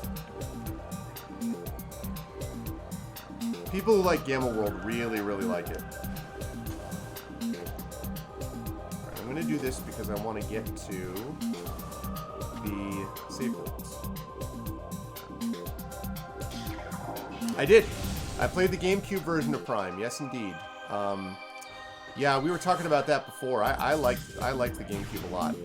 People who like Gamma World really, really like it. Alright, I'm going to do this because I want to get to the save points. I did. I played the GameCube version of Prime. Yes, indeed. Yeah, we were talking about that before. I liked the GameCube a lot.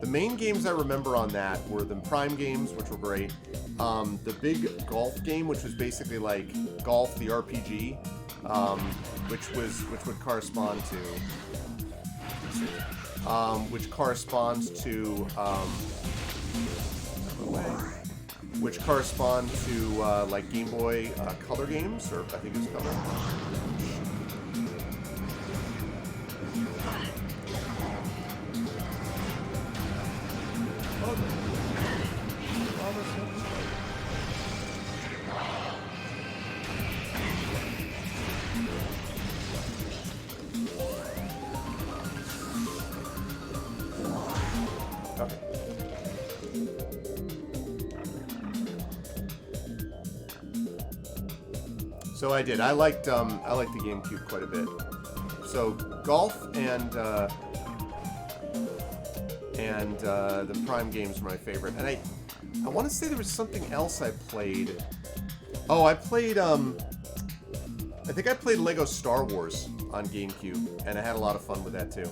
The main games I remember on that were the Prime games, which were great. The big golf game, which was basically like Golf the RPG, which would correspond to, which corresponds to, which correspond to like Game Boy Color games, or I think it was Color. Okay. So I did. I liked the GameCube quite a bit. So golf and the Prime games were my favorite. And I want to say there was something else I played. Oh, I played I think I played Lego Star Wars on GameCube, and I had a lot of fun with that too.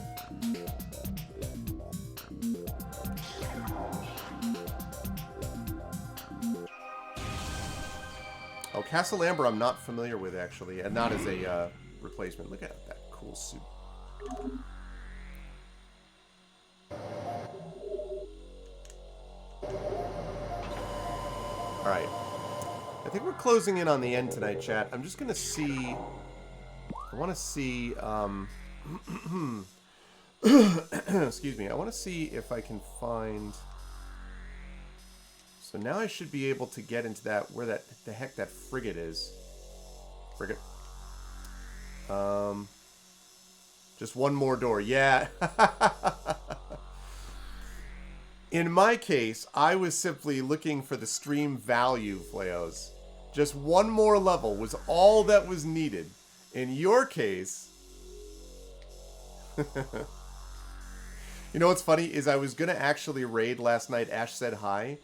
Oh, Castle Amber I'm not familiar with, actually, and not as a replacement. Look at that cool suit. Alright. I think we're closing in on the end tonight, chat. I'm just going to see... I want to see... excuse me. I want to see if I can find... So now I should be able to get into that, where the heck that frigate is. Frigate. Just one more door. Yeah. In my case, I was simply looking for the stream value, Fleos. Just one more level was all that was needed. In your case... You know what's funny is I was going to actually raid last night, Ash Said Hi.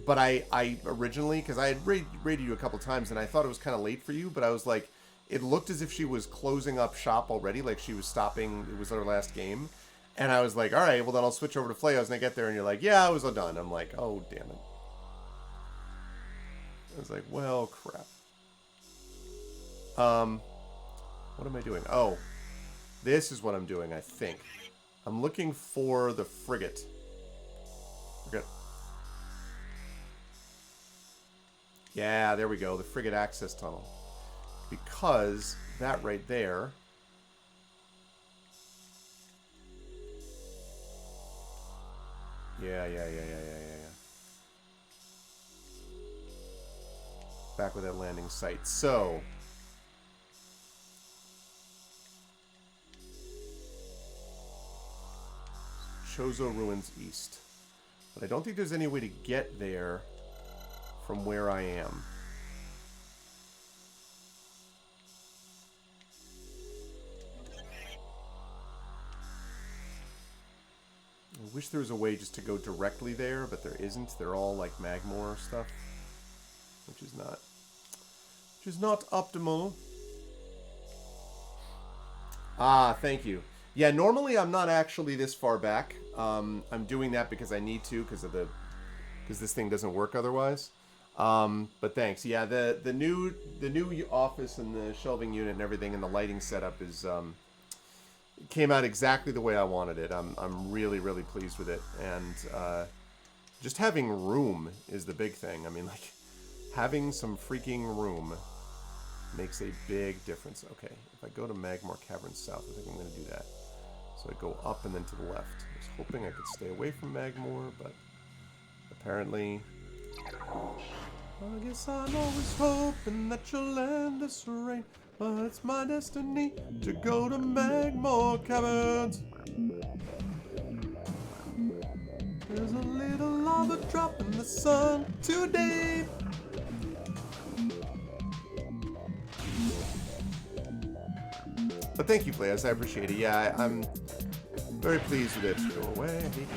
But I originally, because I had raided you a couple times, and I thought it was kind of late for you, but I was like, it looked as if she was closing up shop already, like she was stopping, it was her last game. And I was like, all right, well then I'll switch over to Fleos, and I get there, and you're like, yeah, I was all done. I'm like, oh, damn it. I was like, well, crap. What am I doing? Oh, this is what I'm doing, I think. I'm looking for the frigate. Frigate. Yeah, there we go. The frigate access tunnel. because that right there... Yeah. Back with that landing site. So... Chozo Ruins East. But I don't think there's any way to get there from where I am. I wish there was a way just to go directly there, but there isn't. They're all like Magmor stuff, which is not optimal. Ah, thank you. Yeah, normally I'm not actually this far back. I'm doing that because I need to, because this thing doesn't work otherwise. But thanks. Yeah, the new office and the shelving unit and everything and the lighting setup is came out exactly the way I wanted it. I'm really pleased with it, and just having room is the big thing. I mean, like, having some freaking room makes a big difference. Okay, if I go to Magmor Caverns South, I think I'm going to do that. So I go up and then to the left. I was hoping I could stay away from Magmor, but apparently... I guess I'm always hoping that you'll end this rain, but it's my destiny to go to Magmor Caverns. There's a little lava drop in the sun today. But thank you, players. I appreciate it. Yeah, I'm very pleased with it. Go away. I hate you.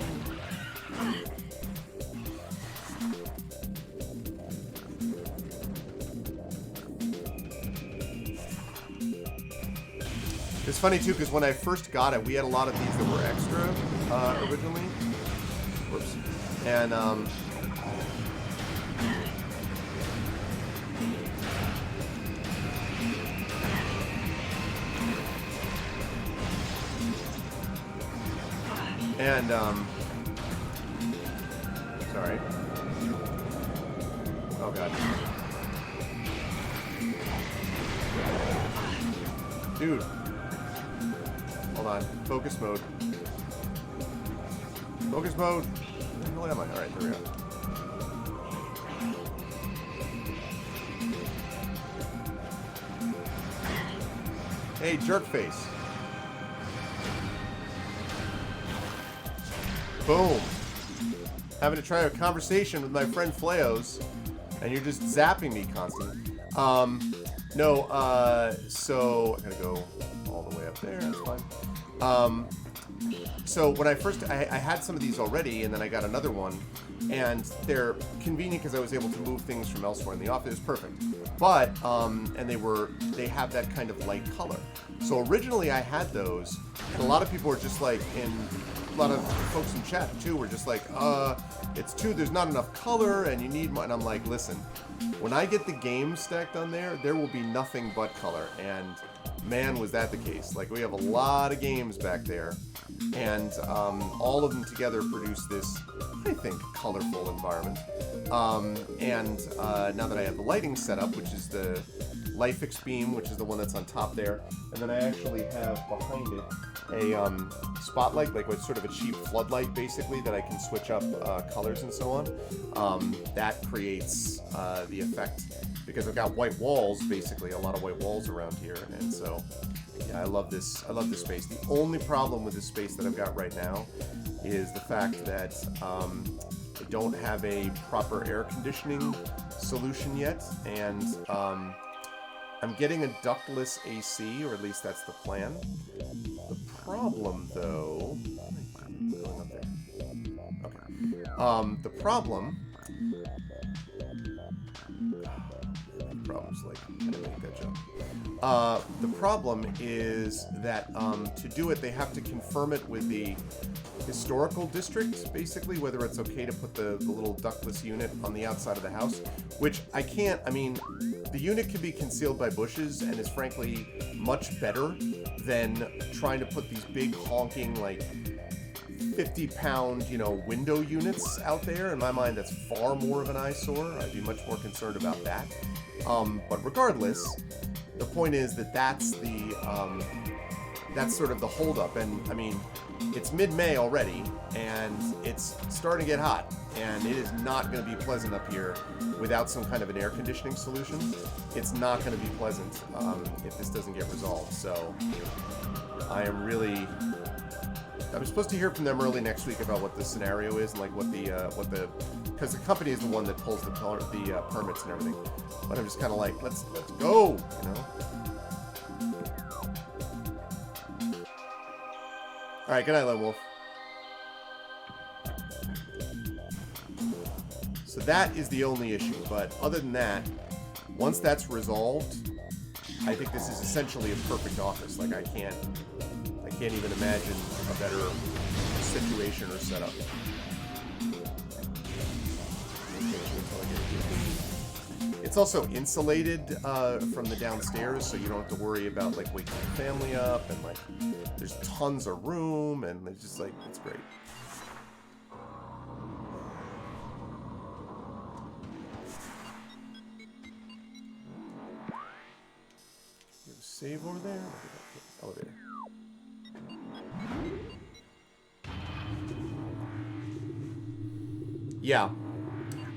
It's funny, too, because when I first got it, we had a lot of these that were extra originally. Whoops. And, sorry. Oh, God. Dude. Hold on. Focus mode. Focus mode. Where am I? Alright, there we go. Hey, jerkface. Boom. Having to try a conversation with my friend Fleos, and you're just zapping me constantly. So I gotta go all the way up there, that's fine. So when I first, I had some of these already, and then I got another one, and they're convenient because I was able to move things from elsewhere in the office. It's perfect. But, and they have that kind of light color. So originally I had those, and a lot of people were just like, a lot of folks in chat too were just like, there's not enough color, and you need more. And I'm like, listen, when I get the games stacked on there will be nothing but color. And man, was that the case. Like, we have a lot of games back there, and all of them together produce this, I think, colorful environment. Now that I have the lighting set up, which is the Lifex beam, which is the one that's on top there, and then I actually have behind it a spotlight, like with sort of a cheap floodlight, basically, that I can switch up colors and so on. That creates the effect, because I've got white walls, basically, a lot of white walls around here, and so yeah, I love this space. The only problem with this space that I've got right now is the fact that I don't have a proper air conditioning solution yet, and I'm getting a ductless AC, or at least that's the plan. The problem, though... Okay. The problem's like, I didn't make that jump. The problem is that to do it, they have to confirm it with the historical district, basically, whether it's okay to put the little ductless unit on the outside of the house, which I can't. I mean, the unit can be concealed by bushes and is frankly much better than trying to put these big honking, like, 50-pound, window units out there. In my mind, that's far more of an eyesore. I'd be much more concerned about that. But regardless, the point is that that's sort of the holdup. And I mean, it's mid-May already, and it's starting to get hot, and it is not going to be pleasant up here without some kind of an air conditioning solution. It's not going to be pleasant if this doesn't get resolved. So I'm supposed to hear from them early next week about what the scenario is and like what the because the company is the one that pulls the permits and everything. But I'm just kind of like, let's go, you know. All right, good night, Lone Wolf. So that is the only issue, but other than that, once that's resolved, I think this is essentially a perfect office. Like I can't even imagine a better situation or setup. It's also insulated from the downstairs, so you don't have to worry about like waking your family up, and like there's tons of room, and it's just like, it's great. You have a save over there? Elevator. Yeah.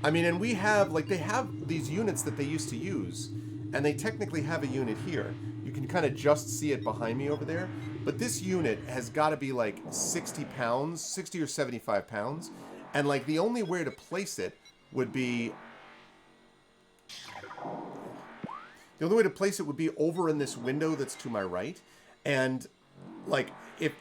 I mean, and we have, like, they have these units that they used to use, and they technically have a unit here. You can kind of just see it behind me over there, but this unit has got to be, like, 60 pounds, 60 or 75 pounds, and, like, the only way to place it would be... The only way to place it would be over in this window that's to my right, and, like, if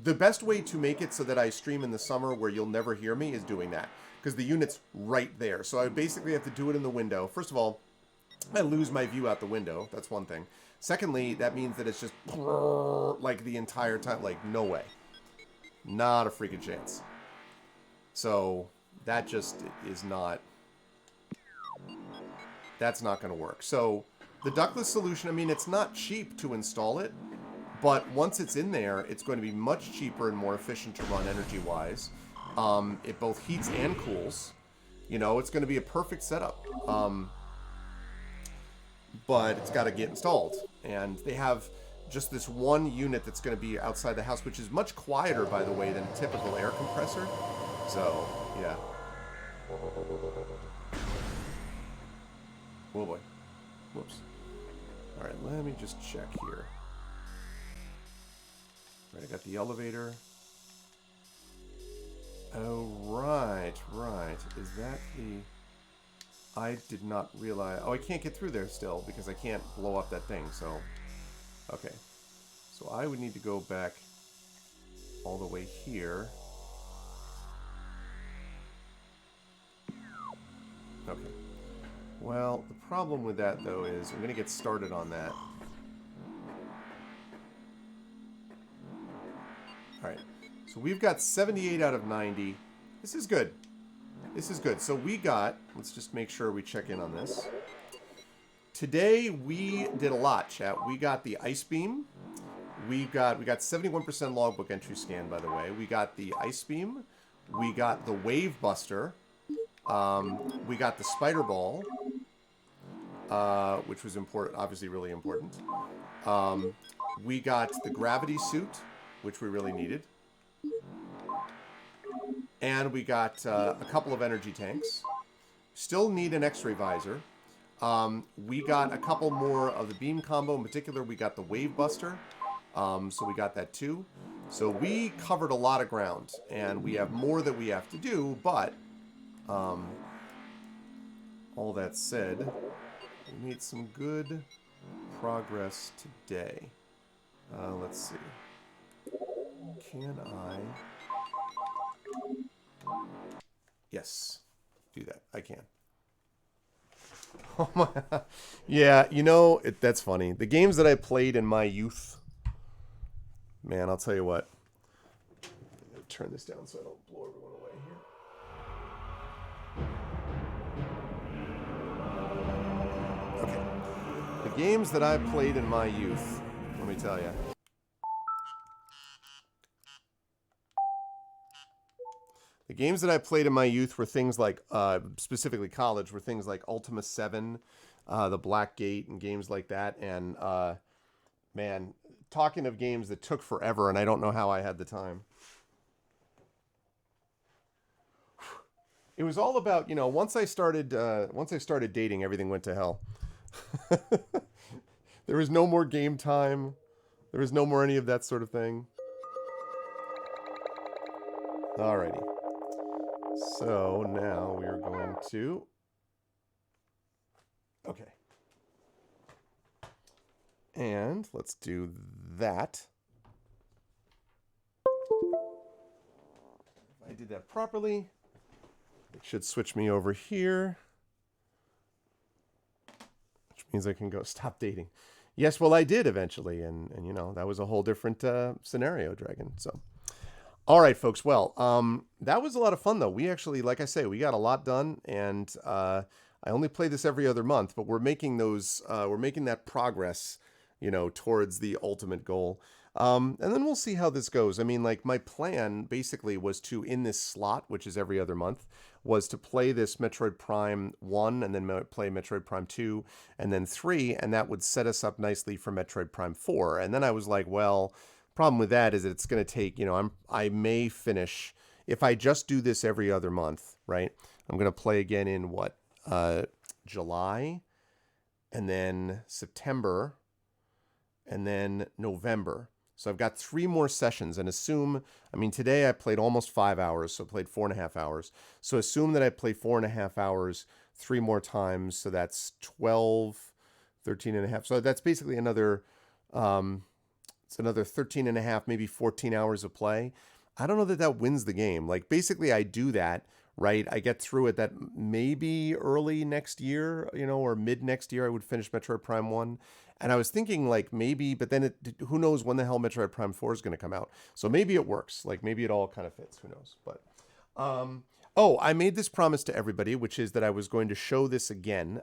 the best way to make it so that I stream in the summer where you'll never hear me is doing that. Because the unit's right there. So I basically have to do it in the window. First of all, I lose my view out the window. That's one thing. Secondly, that means that it's just like the entire time. Like, no way. Not a freaking chance. So that just is not... That's not going to work. So the ductless solution, I mean, it's not cheap to install it. But once it's in there, it's going to be much cheaper and more efficient to run energy-wise. It both heats and cools. You know, it's going to be a perfect setup. But it's got to get installed. And they have just this one unit that's going to be outside the house, which is much quieter, by the way, than a typical air compressor. So, yeah. Oh, boy. Whoops. All right, let me just check here. All right, I got the elevator. Oh, right. Is that the... I did not realize... Oh, I can't get through there still because I can't blow up that thing, so... Okay. So I would need to go back all the way here. Okay. Well, the problem with that, though, is I'm going to get started on that. Alright. So we've got 78 out of 90. This is good. This is good. So we got... Let's just make sure we check in on this. Today, we did a lot, chat. We got the Ice Beam. We got 71% logbook entry scan, by the way. We got the Ice Beam. We got the Wave Buster. We got the Spider Ball, which was important, obviously really important. We got the Gravity Suit, which we really needed. And we got a couple of energy tanks. Still need an X-ray visor. We got a couple more of the beam combo. In particular, we got the Wave Buster. So we got that too. So we covered a lot of ground. And we have more that we have to do, but... all that said, we made some good progress today. Let's see. Can I... Yes. Do that. I can. Oh my... Yeah, you know, that's funny. The games that I played in my youth... Man, I'll tell you what. I'm going to turn this down so I don't blow everyone away here. Okay. The games that I played in my youth, let me tell you. The games that I played in my youth were things like, specifically college, were things like Ultima 7, the Black Gate and games like that. And man, talking of games that took forever, and I don't know how I had the time. It was all about, once I started dating, everything went to hell. There was no more game time. There was no more any of that sort of thing. Alrighty. So now we are going to... Okay. And let's do that. If I did that properly, it should switch me over here. Which means I can go stop dating. Yes, well, I did eventually. And that was a whole different scenario, Dragon. So... All right, folks. Well, that was a lot of fun, though. We actually, like I say, we got a lot done, and I only play this every other month, but we're making that progress, towards the ultimate goal. And then we'll see how this goes. I mean, like, my plan basically was to, in this slot, which is every other month, was to play this Metroid Prime 1 and then play Metroid Prime 2 and then 3, and that would set us up nicely for Metroid Prime 4. And then I was like, well... Problem with that is that it's going to take, I may finish, if I just do this every other month, right? I'm going to play again in July, and then September, and then November. So I've got 3 more sessions, and today I played almost 5 hours, so I played 4.5 hours. So assume that I play 4.5 hours 3 more times, so that's 12, 13 and a half. So that's basically another... it's another 13 and a half, maybe 14 hours of play. I don't know that wins the game. Like, basically, I do that, right? I get through it that maybe early next year, or mid next year, I would finish Metroid Prime 1. And I was thinking, like, maybe, but then who knows when the hell Metroid Prime 4 is going to come out. So maybe it works. Like, maybe it all kind of fits. Who knows? But, I made this promise to everybody, which is that I was going to show this again,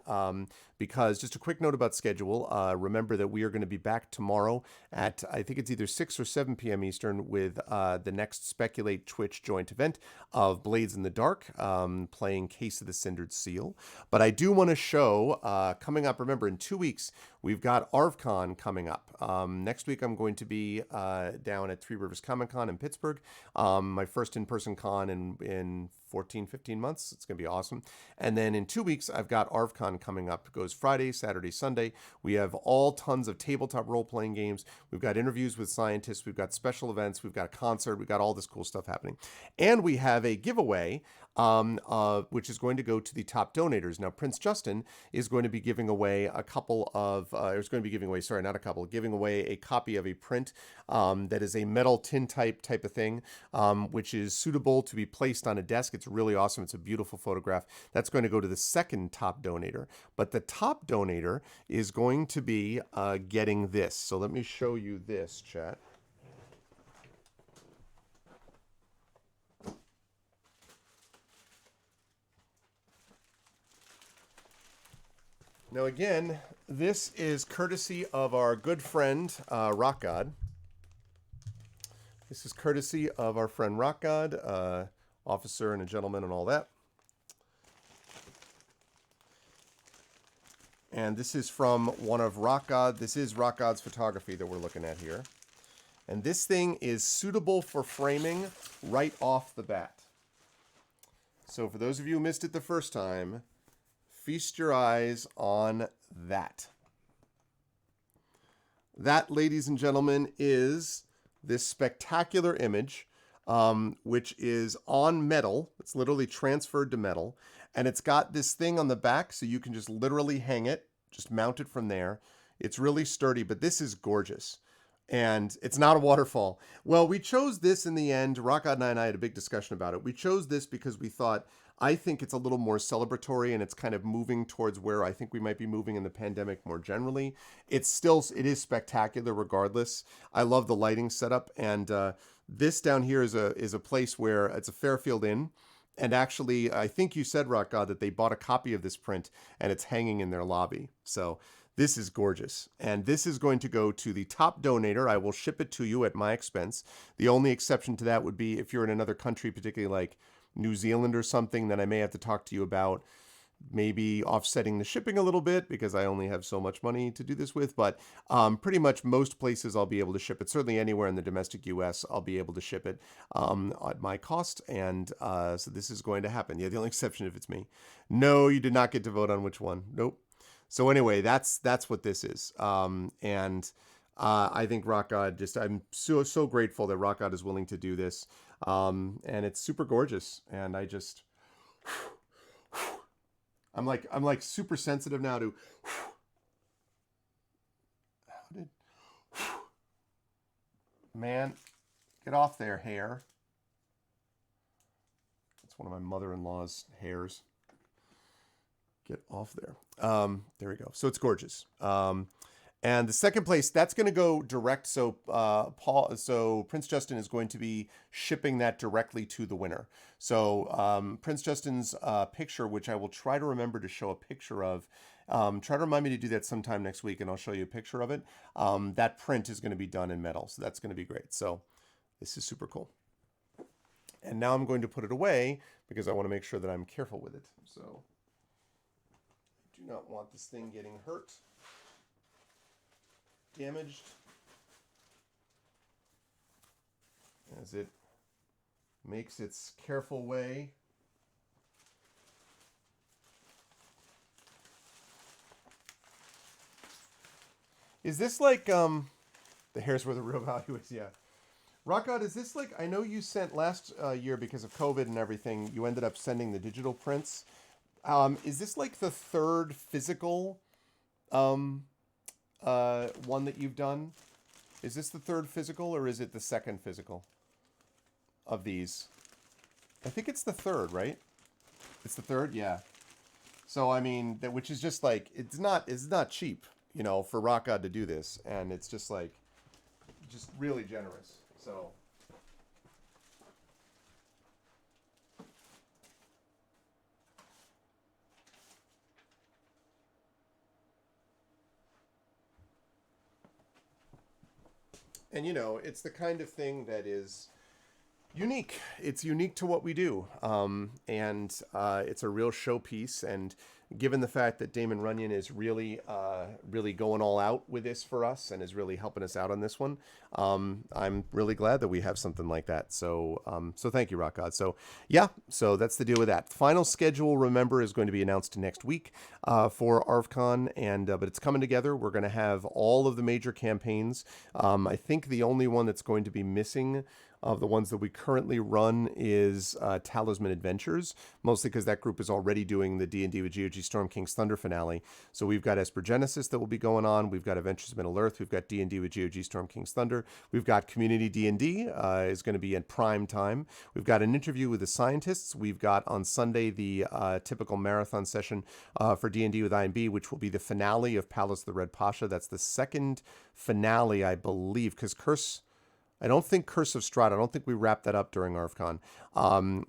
because just a quick note about schedule. Remember that we are going to be back tomorrow at, I think it's either 6 or 7 p.m. Eastern with the next Speculate Twitch joint event of Blades in the Dark, playing Case of the Cindered Seal. But I do want to show, coming up, remember, in 2 weeks, we've got ArvCon coming up. Next week, I'm going to be down at Three Rivers Comic Con in Pittsburgh, my first in-person con in 14, 15 months. It's going to be awesome. And then in 2 weeks, I've got ArvCon coming up. It goes Friday, Saturday, Sunday. We have all tons of tabletop role-playing games. We've got interviews with scientists. We've got special events. We've got a concert. We've got all this cool stuff happening. And we have a giveaway, which is going to go to the top donators. Now, Prince Justin is going to be giving away giving away a copy of a print that is a metal tin type of thing, which is suitable to be placed on a desk. It's really awesome. It's a beautiful photograph. That's going to go to the second top donator. But the top donator is going to be getting this. So let me show you this, chat. Now again, this is courtesy of our good friend, Rock God. This is courtesy of our friend Rock God, officer and a gentleman and all that. And this is from one of Rock God. This is Rock God's photography that we're looking at here. And this thing is suitable for framing right off the bat. So for those of you who missed it the first time, feast your eyes on that. That, ladies and gentlemen, is this spectacular image, which is on metal. It's literally transferred to metal. And it's got this thing on the back, so you can just literally hang it, just mount it from there. It's really sturdy, but this is gorgeous. And it's not a waterfall. Well, we chose this in the end. Rockad and I had a big discussion about it. We chose this because we thought, I think it's a little more celebratory, and it's kind of moving towards where I think we might be moving in the pandemic more generally. It is spectacular regardless. I love the lighting setup, and this down here is a place where it's a Fairfield Inn. And actually, I think you said, Rock God, that they bought a copy of this print, and it's hanging in their lobby. So this is gorgeous. And this is going to go to the top donator. I will ship it to you at my expense. The only exception to that would be if you're in another country, particularly like New Zealand or something, then I may have to talk to you about maybe offsetting the shipping a little bit because I only have so much money to do this with. But pretty much most places I'll be able to ship it. Certainly anywhere in the domestic U.S., I'll be able to ship it at my cost. And so this is going to happen. Yeah, the only exception if it's me. No, you did not get to vote on which one. Nope. So anyway, that's what this is. And I think Rock God I'm so grateful that Rock God is willing to do this. And it's super gorgeous. And I'm like super sensitive now to man, get off there, hair. That's one of my mother-in-law's hairs. Get off there. There we go. So it's gorgeous. And the second place, that's going to go direct. So Prince Justin is going to be shipping that directly to the winner. So Prince Justin's picture, which I will try to remember to show a picture of. Try to remind me to do that sometime next week, and I'll show you a picture of it. That print is going to be done in metal, so that's going to be great. So this is super cool. And now I'm going to put it away because I want to make sure that I'm careful with it. So I do not want this thing getting hurt, damaged, as it makes its careful way. Is this like the hair's where the real value is? Yeah. Rock God, is this like, I know you sent last year because of COVID and everything, you ended up sending the digital prints. Is this like the third physical one that you've done? Is this the third physical or is it the second physical of these? I think it's the third, right? It's the third, yeah. So I mean, which is just like it's not cheap, for Rock God to do this, and it's just like just really generous. So and it's the kind of thing that is unique. It's unique to what we do, and it's a real showpiece. And given the fact that Damon Runyon is really going all out with this for us and is really helping us out on this one, I'm really glad that we have something like that. So so thank you, Rock God. So yeah, so that's the deal with that. Final schedule, remember, is going to be announced next week for ArvCon, and but it's coming together. We're going to have all of the major campaigns. I think the only one that's going to be missing of the ones that we currently run is Talisman Adventures, mostly because that group is already doing the D&D with GOG Storm King's Thunder finale. So we've got Esper Genesis that will be going on. We've got Adventures of Middle Earth. We've got D&D with GOG Storm King's Thunder. We've got Community D&D is going to be at prime time. We've got an interview with the scientists. We've got on Sunday the typical marathon session for D&D with IMB, which will be the finale of Palace of the Red Pasha. That's the second finale, I believe, because I don't think Curse of Strahd, I don't think we wrapped that up during ArvCon,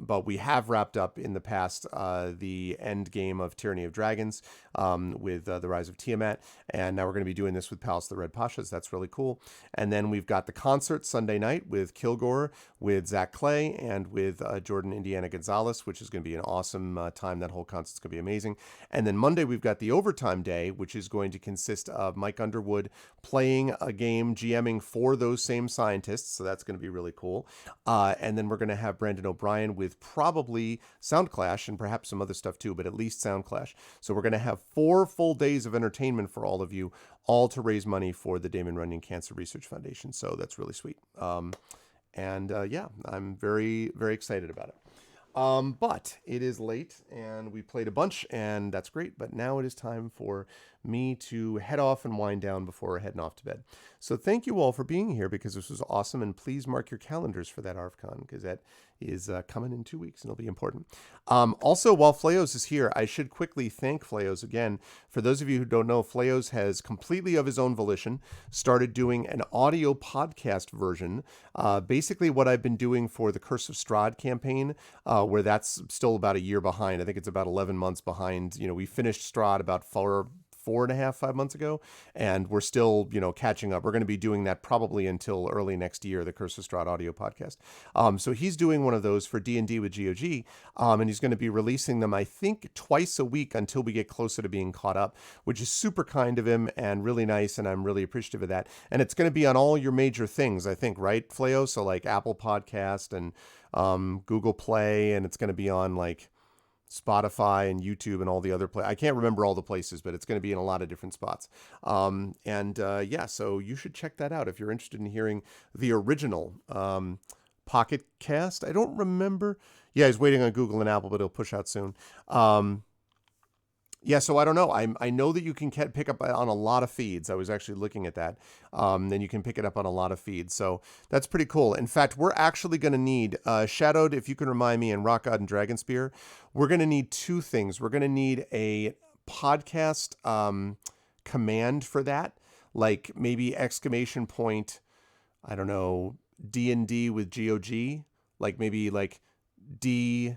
but we have wrapped up in the past the end game of Tyranny of Dragons with the Rise of Tiamat, and now we're going to be doing this with Palace of the Red Pashas. That's really cool. And then we've got the concert Sunday night with Kilgore, with Zach Clay, and with Jordan Indiana Gonzalez, which is going to be an awesome time. That whole concert's going to be amazing. And then Monday we've got the overtime day, which is going to consist of Mike Underwood playing a game, GMing for those same scientists. So that's going to be really cool. And then we're going to have Brandon O'Brien with probably Soundclash and perhaps some other stuff too, but at least Soundclash. So we're going to have 4 full days of entertainment for all of you, all to raise money for the Damon Runyon Cancer Research Foundation. So that's really sweet. Yeah, I'm very, very excited about it. But it is late and we played a bunch and that's great. But now it is time for me to head off and wind down before we're heading off to bed. So thank you all for being here because this was awesome. And please mark your calendars for that ArvCon because that is coming in 2 weeks and it'll be important. Also, while Fleos is here, I should quickly thank Fleos again. For those of you who don't know, Fleos has completely of his own volition started doing an audio podcast version. Basically what I've been doing for the Curse of Strahd campaign, where that's still about a year behind. I think it's about 11 months behind. We finished Strahd about 4.5, 5 months ago, and we're still, catching up. We're going to be doing that probably until early next year, the Curse of Strahd audio podcast. So he's doing one of those for D&D with GOG, and he's going to be releasing them, I think, twice a week until we get closer to being caught up, which is super kind of him and really nice, and I'm really appreciative of that. And it's going to be on all your major things, I think, right, Fleo? So like Apple Podcast and Google Play, and it's going to be on like Spotify and YouTube and all the other I can't remember all the places, but it's going to be in a lot of different spots. Yeah, so you should check that out if you're interested in hearing the original Pocket Cast. I don't remember. Yeah, he's waiting on Google and Apple, but it'll push out soon. Yeah, so I don't know. I know that you can pick up on a lot of feeds. I was actually looking at that. Then you can pick it up on a lot of feeds. So that's pretty cool. In fact, we're actually going to need, Shadowed, if you can remind me, and Rock God and Dragon Spear, we're going to need two things. We're going to need a podcast command for that, like maybe exclamation point, I don't know, D&D with GOG, like maybe like D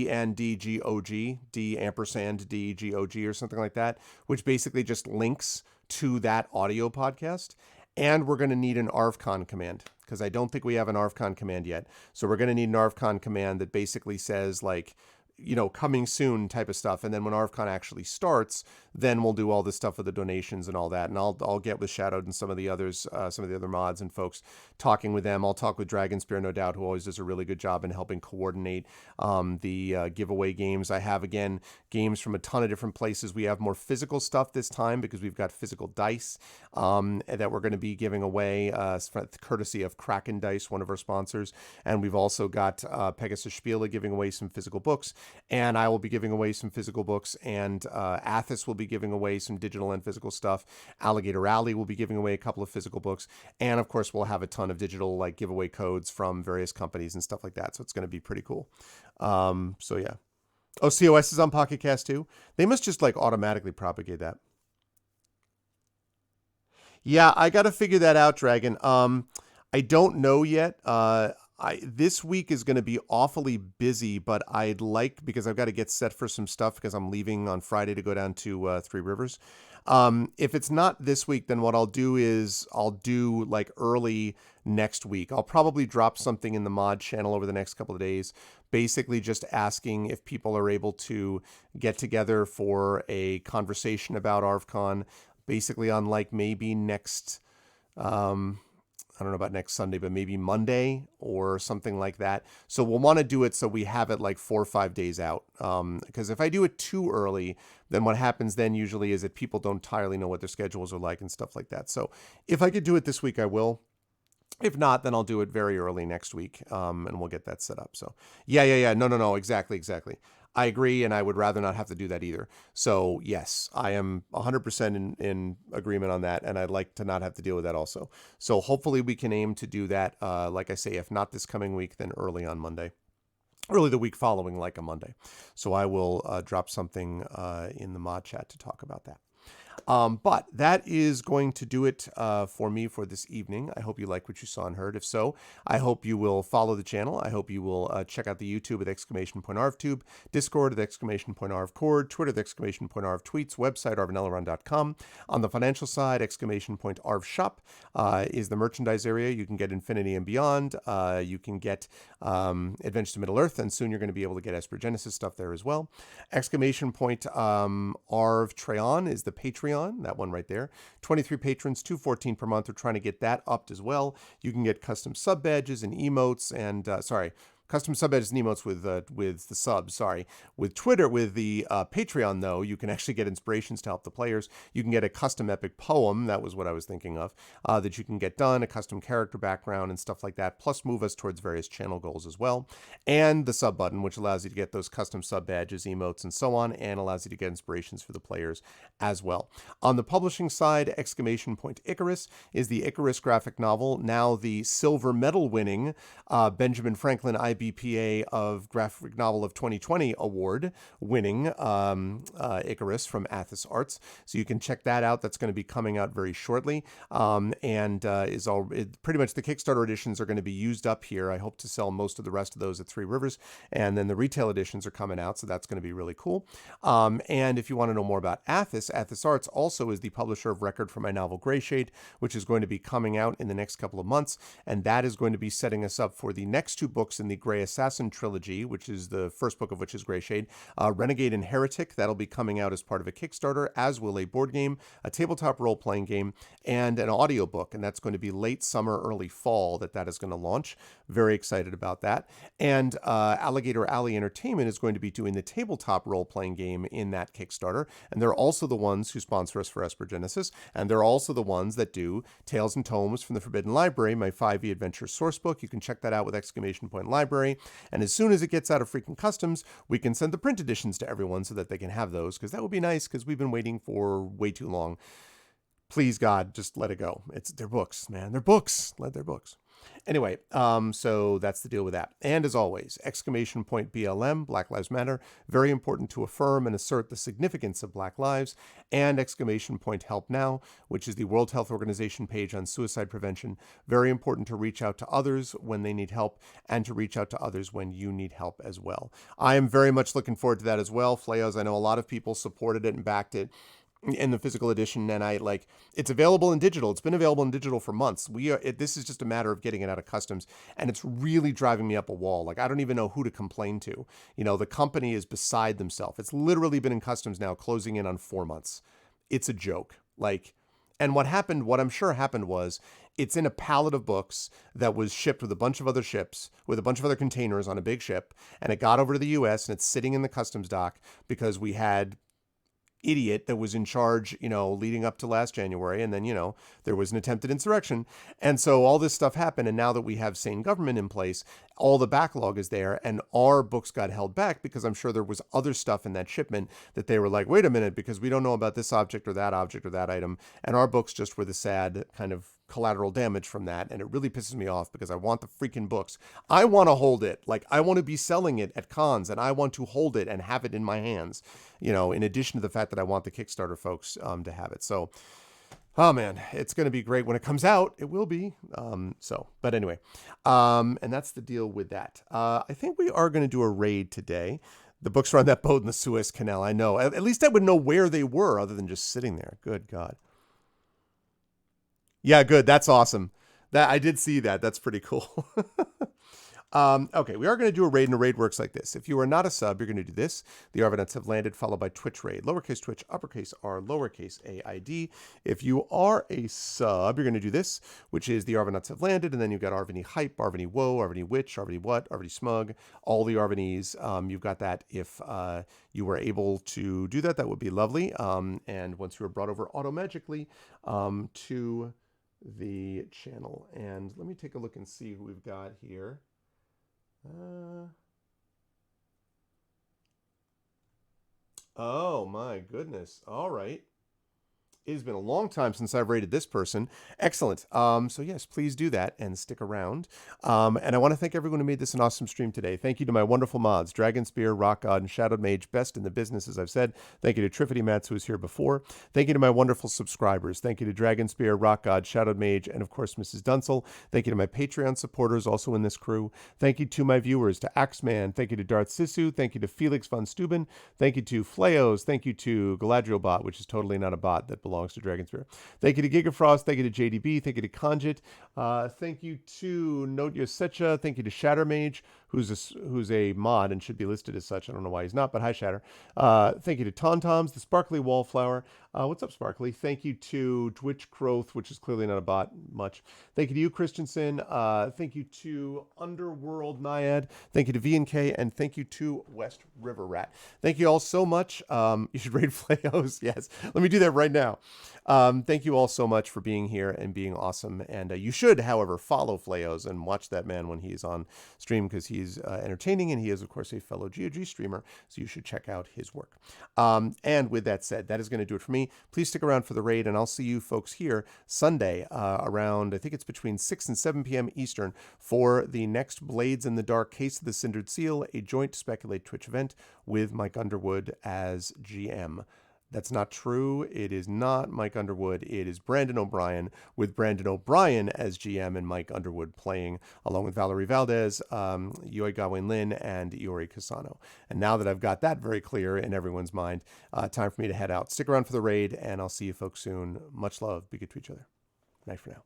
and DGOG, D ampersand DGOG or something like that, which basically just links to that audio podcast. And we're going to need an ARVCon command, because I don't think we have an ARVCon command yet. So we're going to need an ARVCon command that basically says like, coming soon type of stuff. And then when ARVCon actually starts, then we'll do all this stuff with the donations and all that. And I'll get with Shadowed and some of the others, some of the other mods and folks, talking with them. I'll talk with Dragonspear, no doubt, who always does a really good job in helping coordinate the giveaway games. I have, again, games from a ton of different places. We have more physical stuff this time because we've got physical dice that we're going to be giving away, courtesy of Kraken Dice, one of our sponsors. And we've also got Pegasus Spiele giving away some physical books. And I will be giving away some physical books, and Athos will be giving away some digital and physical stuff. Alligator Alley will be giving away a couple of physical books, and of course we'll have a ton of digital like giveaway codes from various companies and stuff like that. So it's going to be pretty cool. So yeah. Oh, COS is on Pocket Cast too. They must just like automatically propagate that. Yeah, I got to figure that out, Dragon. I don't know yet. This week is going to be awfully busy, but because I've got to get set for some stuff because I'm leaving on Friday to go down to Three Rivers. If it's not this week, then what I'll do is I'll do like early next week. I'll probably drop something in the mod channel over the next couple of days, basically just asking if people are able to get together for a conversation about ARVCon, basically on like maybe next, I don't know about next Sunday, but maybe Monday or something like that. So we'll want to do it so we have it like 4 or 5 days out. Because if I do it too early, then what happens then usually is that people don't entirely know what their schedules are like and stuff like that. So if I could do it this week, I will. If not, then I'll do it very early next week, and we'll get that set up. So yeah. No. Exactly. I agree, and I would rather not have to do that either. So yes, I am 100% in agreement on that, and I'd like to not have to deal with that also. So hopefully we can aim to do that, like I say, if not this coming week, then early on Monday. Early the week following, like a Monday. So I will drop something in the mod chat to talk about that. But that is going to do it for me for this evening. I hope you like what you saw and heard. If so, I hope you will follow the channel. I hope you will check out the YouTube at !ArvTube, Discord at !ArvCord, Twitter at !ArvTweets, website arvanelleron.com. On the financial side, !ArvShop is the merchandise area. You can get Infinity and Beyond. You can get Adventure to Middle-earth, and soon you're going to be able to get Esper Genesis stuff there as well. Arv Treon is the Patreon, that one right there. 23 patrons, $2.14 per month. We're trying to get that upped as well. You can get custom sub badges and emotes and, custom sub badges and emotes with the subs, With Twitter, with the Patreon, though, you can actually get inspirations to help the players. You can get a custom epic poem, that was what I was thinking of, that you can get done, a custom character background and stuff like that, plus move us towards various channel goals as well. And the sub button, which allows you to get those custom sub badges, emotes, and so on, and allows you to get inspirations for the players as well. On the publishing side, Icarus is the Icarus graphic novel, now the silver medal winning Benjamin Franklin IB IBPA of Graphic Novel of 2020 award winning Icarus from Athos Arts. So you can check that out. That's going to be coming out very shortly. Pretty much the Kickstarter editions are going to be used up here. I hope to sell most of the rest of those at Three Rivers. And then the retail editions are coming out. So that's going to be really cool. And if you want to know more about Athos Arts also is the publisher of record for my novel Greyshade, which is going to be coming out in the next couple of months. And that is going to be setting us up for the next two books in the Grey Assassin trilogy, which is the first book of which is Greyshade. Renegade and Heretic, that'll be coming out as part of a Kickstarter, as will a board game, a tabletop role-playing game, and an audiobook. And that's going to be late summer, early fall that is going to launch. Very excited about that. And Alligator Alley Entertainment is going to be doing the tabletop role-playing game in that Kickstarter. And they're also the ones who sponsor us for Esper Genesis. And they're also the ones that do Tales and Tomes from the Forbidden Library, my 5e adventure source book. You can check that out with exclamation point library. And as soon as it gets out of freaking customs, we can send the print editions to everyone so that they can have those, because that would be nice, because we've been waiting for way too long. Please, God, just let it go. It's their books, man. They're books. Let their books. Anyway, so that's the deal with that. And as always, exclamation point BLM, Black Lives Matter, very important to affirm and assert the significance of Black lives, and exclamation point Help Now, which is the World Health Organization page on suicide prevention. Very important to reach out to others when they need help and to reach out to others when you need help as well. I am very much looking forward to that as well. Flayos, I know a lot of people supported it and backed it in the physical edition, and it's available in digital. It's been available in digital for months. This is just a matter of getting it out of customs, and it's really driving me up a wall. Like, I don't even know who to complain to. The company is beside themselves. It's literally been in customs now, closing in on 4 months. It's a joke. And what I'm sure happened was, it's in a pallet of books that was shipped with a bunch of other ships, with a bunch of other containers on a big ship, and it got over to the U.S., and it's sitting in the customs dock because we had idiot that was in charge, leading up to last January. And then, there was an attempted insurrection. And so all this stuff happened. And now that we have sane government in place, all the backlog is there, and our books got held back because I'm sure there was other stuff in that shipment that they were like, wait a minute, because we don't know about this object or that item. And our books just were the sad kind of collateral damage from that. And it really pisses me off because I want the freaking books. I want to hold it. I want to be selling it at cons, and I want to hold it and have it in my hands, in addition to the fact that I want the Kickstarter folks to have it. So, oh man, it's going to be great when it comes out. It will be. But anyway, and that's the deal with that. I think we are going to do a raid today. The books are on that boat in the Suez Canal. I know. At least I would know where they were other than just sitting there. Good God. Yeah, good. That's awesome. I did see that. That's pretty cool. Okay, we are going to do a raid, and a raid works like this. If you are not a sub, you're going to do this. The Arvanets have landed, followed by Twitch raid. Lowercase Twitch, uppercase R, lowercase AID. If you are a sub, you're going to do this, which is the Arvanets have landed, and then you've got Arvany Hype, Arvany Woe, Arvany Witch, Arvany What, Arvany Smug, all the Arvanys. You've got that. If you were able to do that, that would be lovely. And once you are brought over automagically to the channel. And let me take a look and see who we've got here. Oh my goodness. All right. It has been a long time since I've rated this person. Excellent. So yes, please do that and stick around. And I want to thank everyone who made this an awesome stream today. Thank you to my wonderful mods, Dragon Spear, Rock God, and Shadowed Mage, best in the business, as I've said. Thank you to Triffity Mats, who was here before. Thank you to my wonderful subscribers. Thank you to Dragon Spear, Rock God, Shadowed Mage, and of course, Mrs. Dunsel. Thank you to my Patreon supporters, also in this crew. Thank you to my viewers, to Axeman. Thank you to Darth Sisu. Thank you to Felix von Steuben. Thank you to Flayos. Thank you to Galadriel Bot, which is totally not a bot that belongs to Dragon Spear. Thank you to Gigafrost. Thank you to JDB. Thank you to Conjit. Thank you to Note Yosecha. Thank you to Shattermage, who's a mod and should be listed as such. I don't know why he's not, but hi, Shatter. Thank you to Tauntoms, the Sparkly Wallflower. What's up, Sparkly? Thank you to Twitch Growth, which is clearly not a bot much. Thank you to you, Christensen. Thank you to Underworld Naiad. Thank you to V&K, and thank you to West River Rat. Thank you all so much. You should raid Flayos. Yes, let me do that right now. Thank you all so much for being here and being awesome. And you should, however, follow Flayos and watch that man when he's on stream because he's entertaining and he is, of course, a fellow GOG streamer. So you should check out his work. And with that said, that is going to do it for me. Please stick around for the raid, and I'll see you folks here Sunday around, I think it's between 6 and 7 p.m. Eastern for the next Blades in the Dark Case of the Cindered Seal, a joint Speculate Twitch event with Mike Underwood as GM. That's not true. It is not Mike Underwood. It is Brandon O'Brien, with Brandon O'Brien as GM and Mike Underwood playing, along with Valerie Valdez, Yoi Gawain Lin, and Iori Kasano. And now that I've got that very clear in everyone's mind, time for me to head out. Stick around for the raid, and I'll see you folks soon. Much love. Be good to each other. Night for now.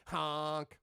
Honk.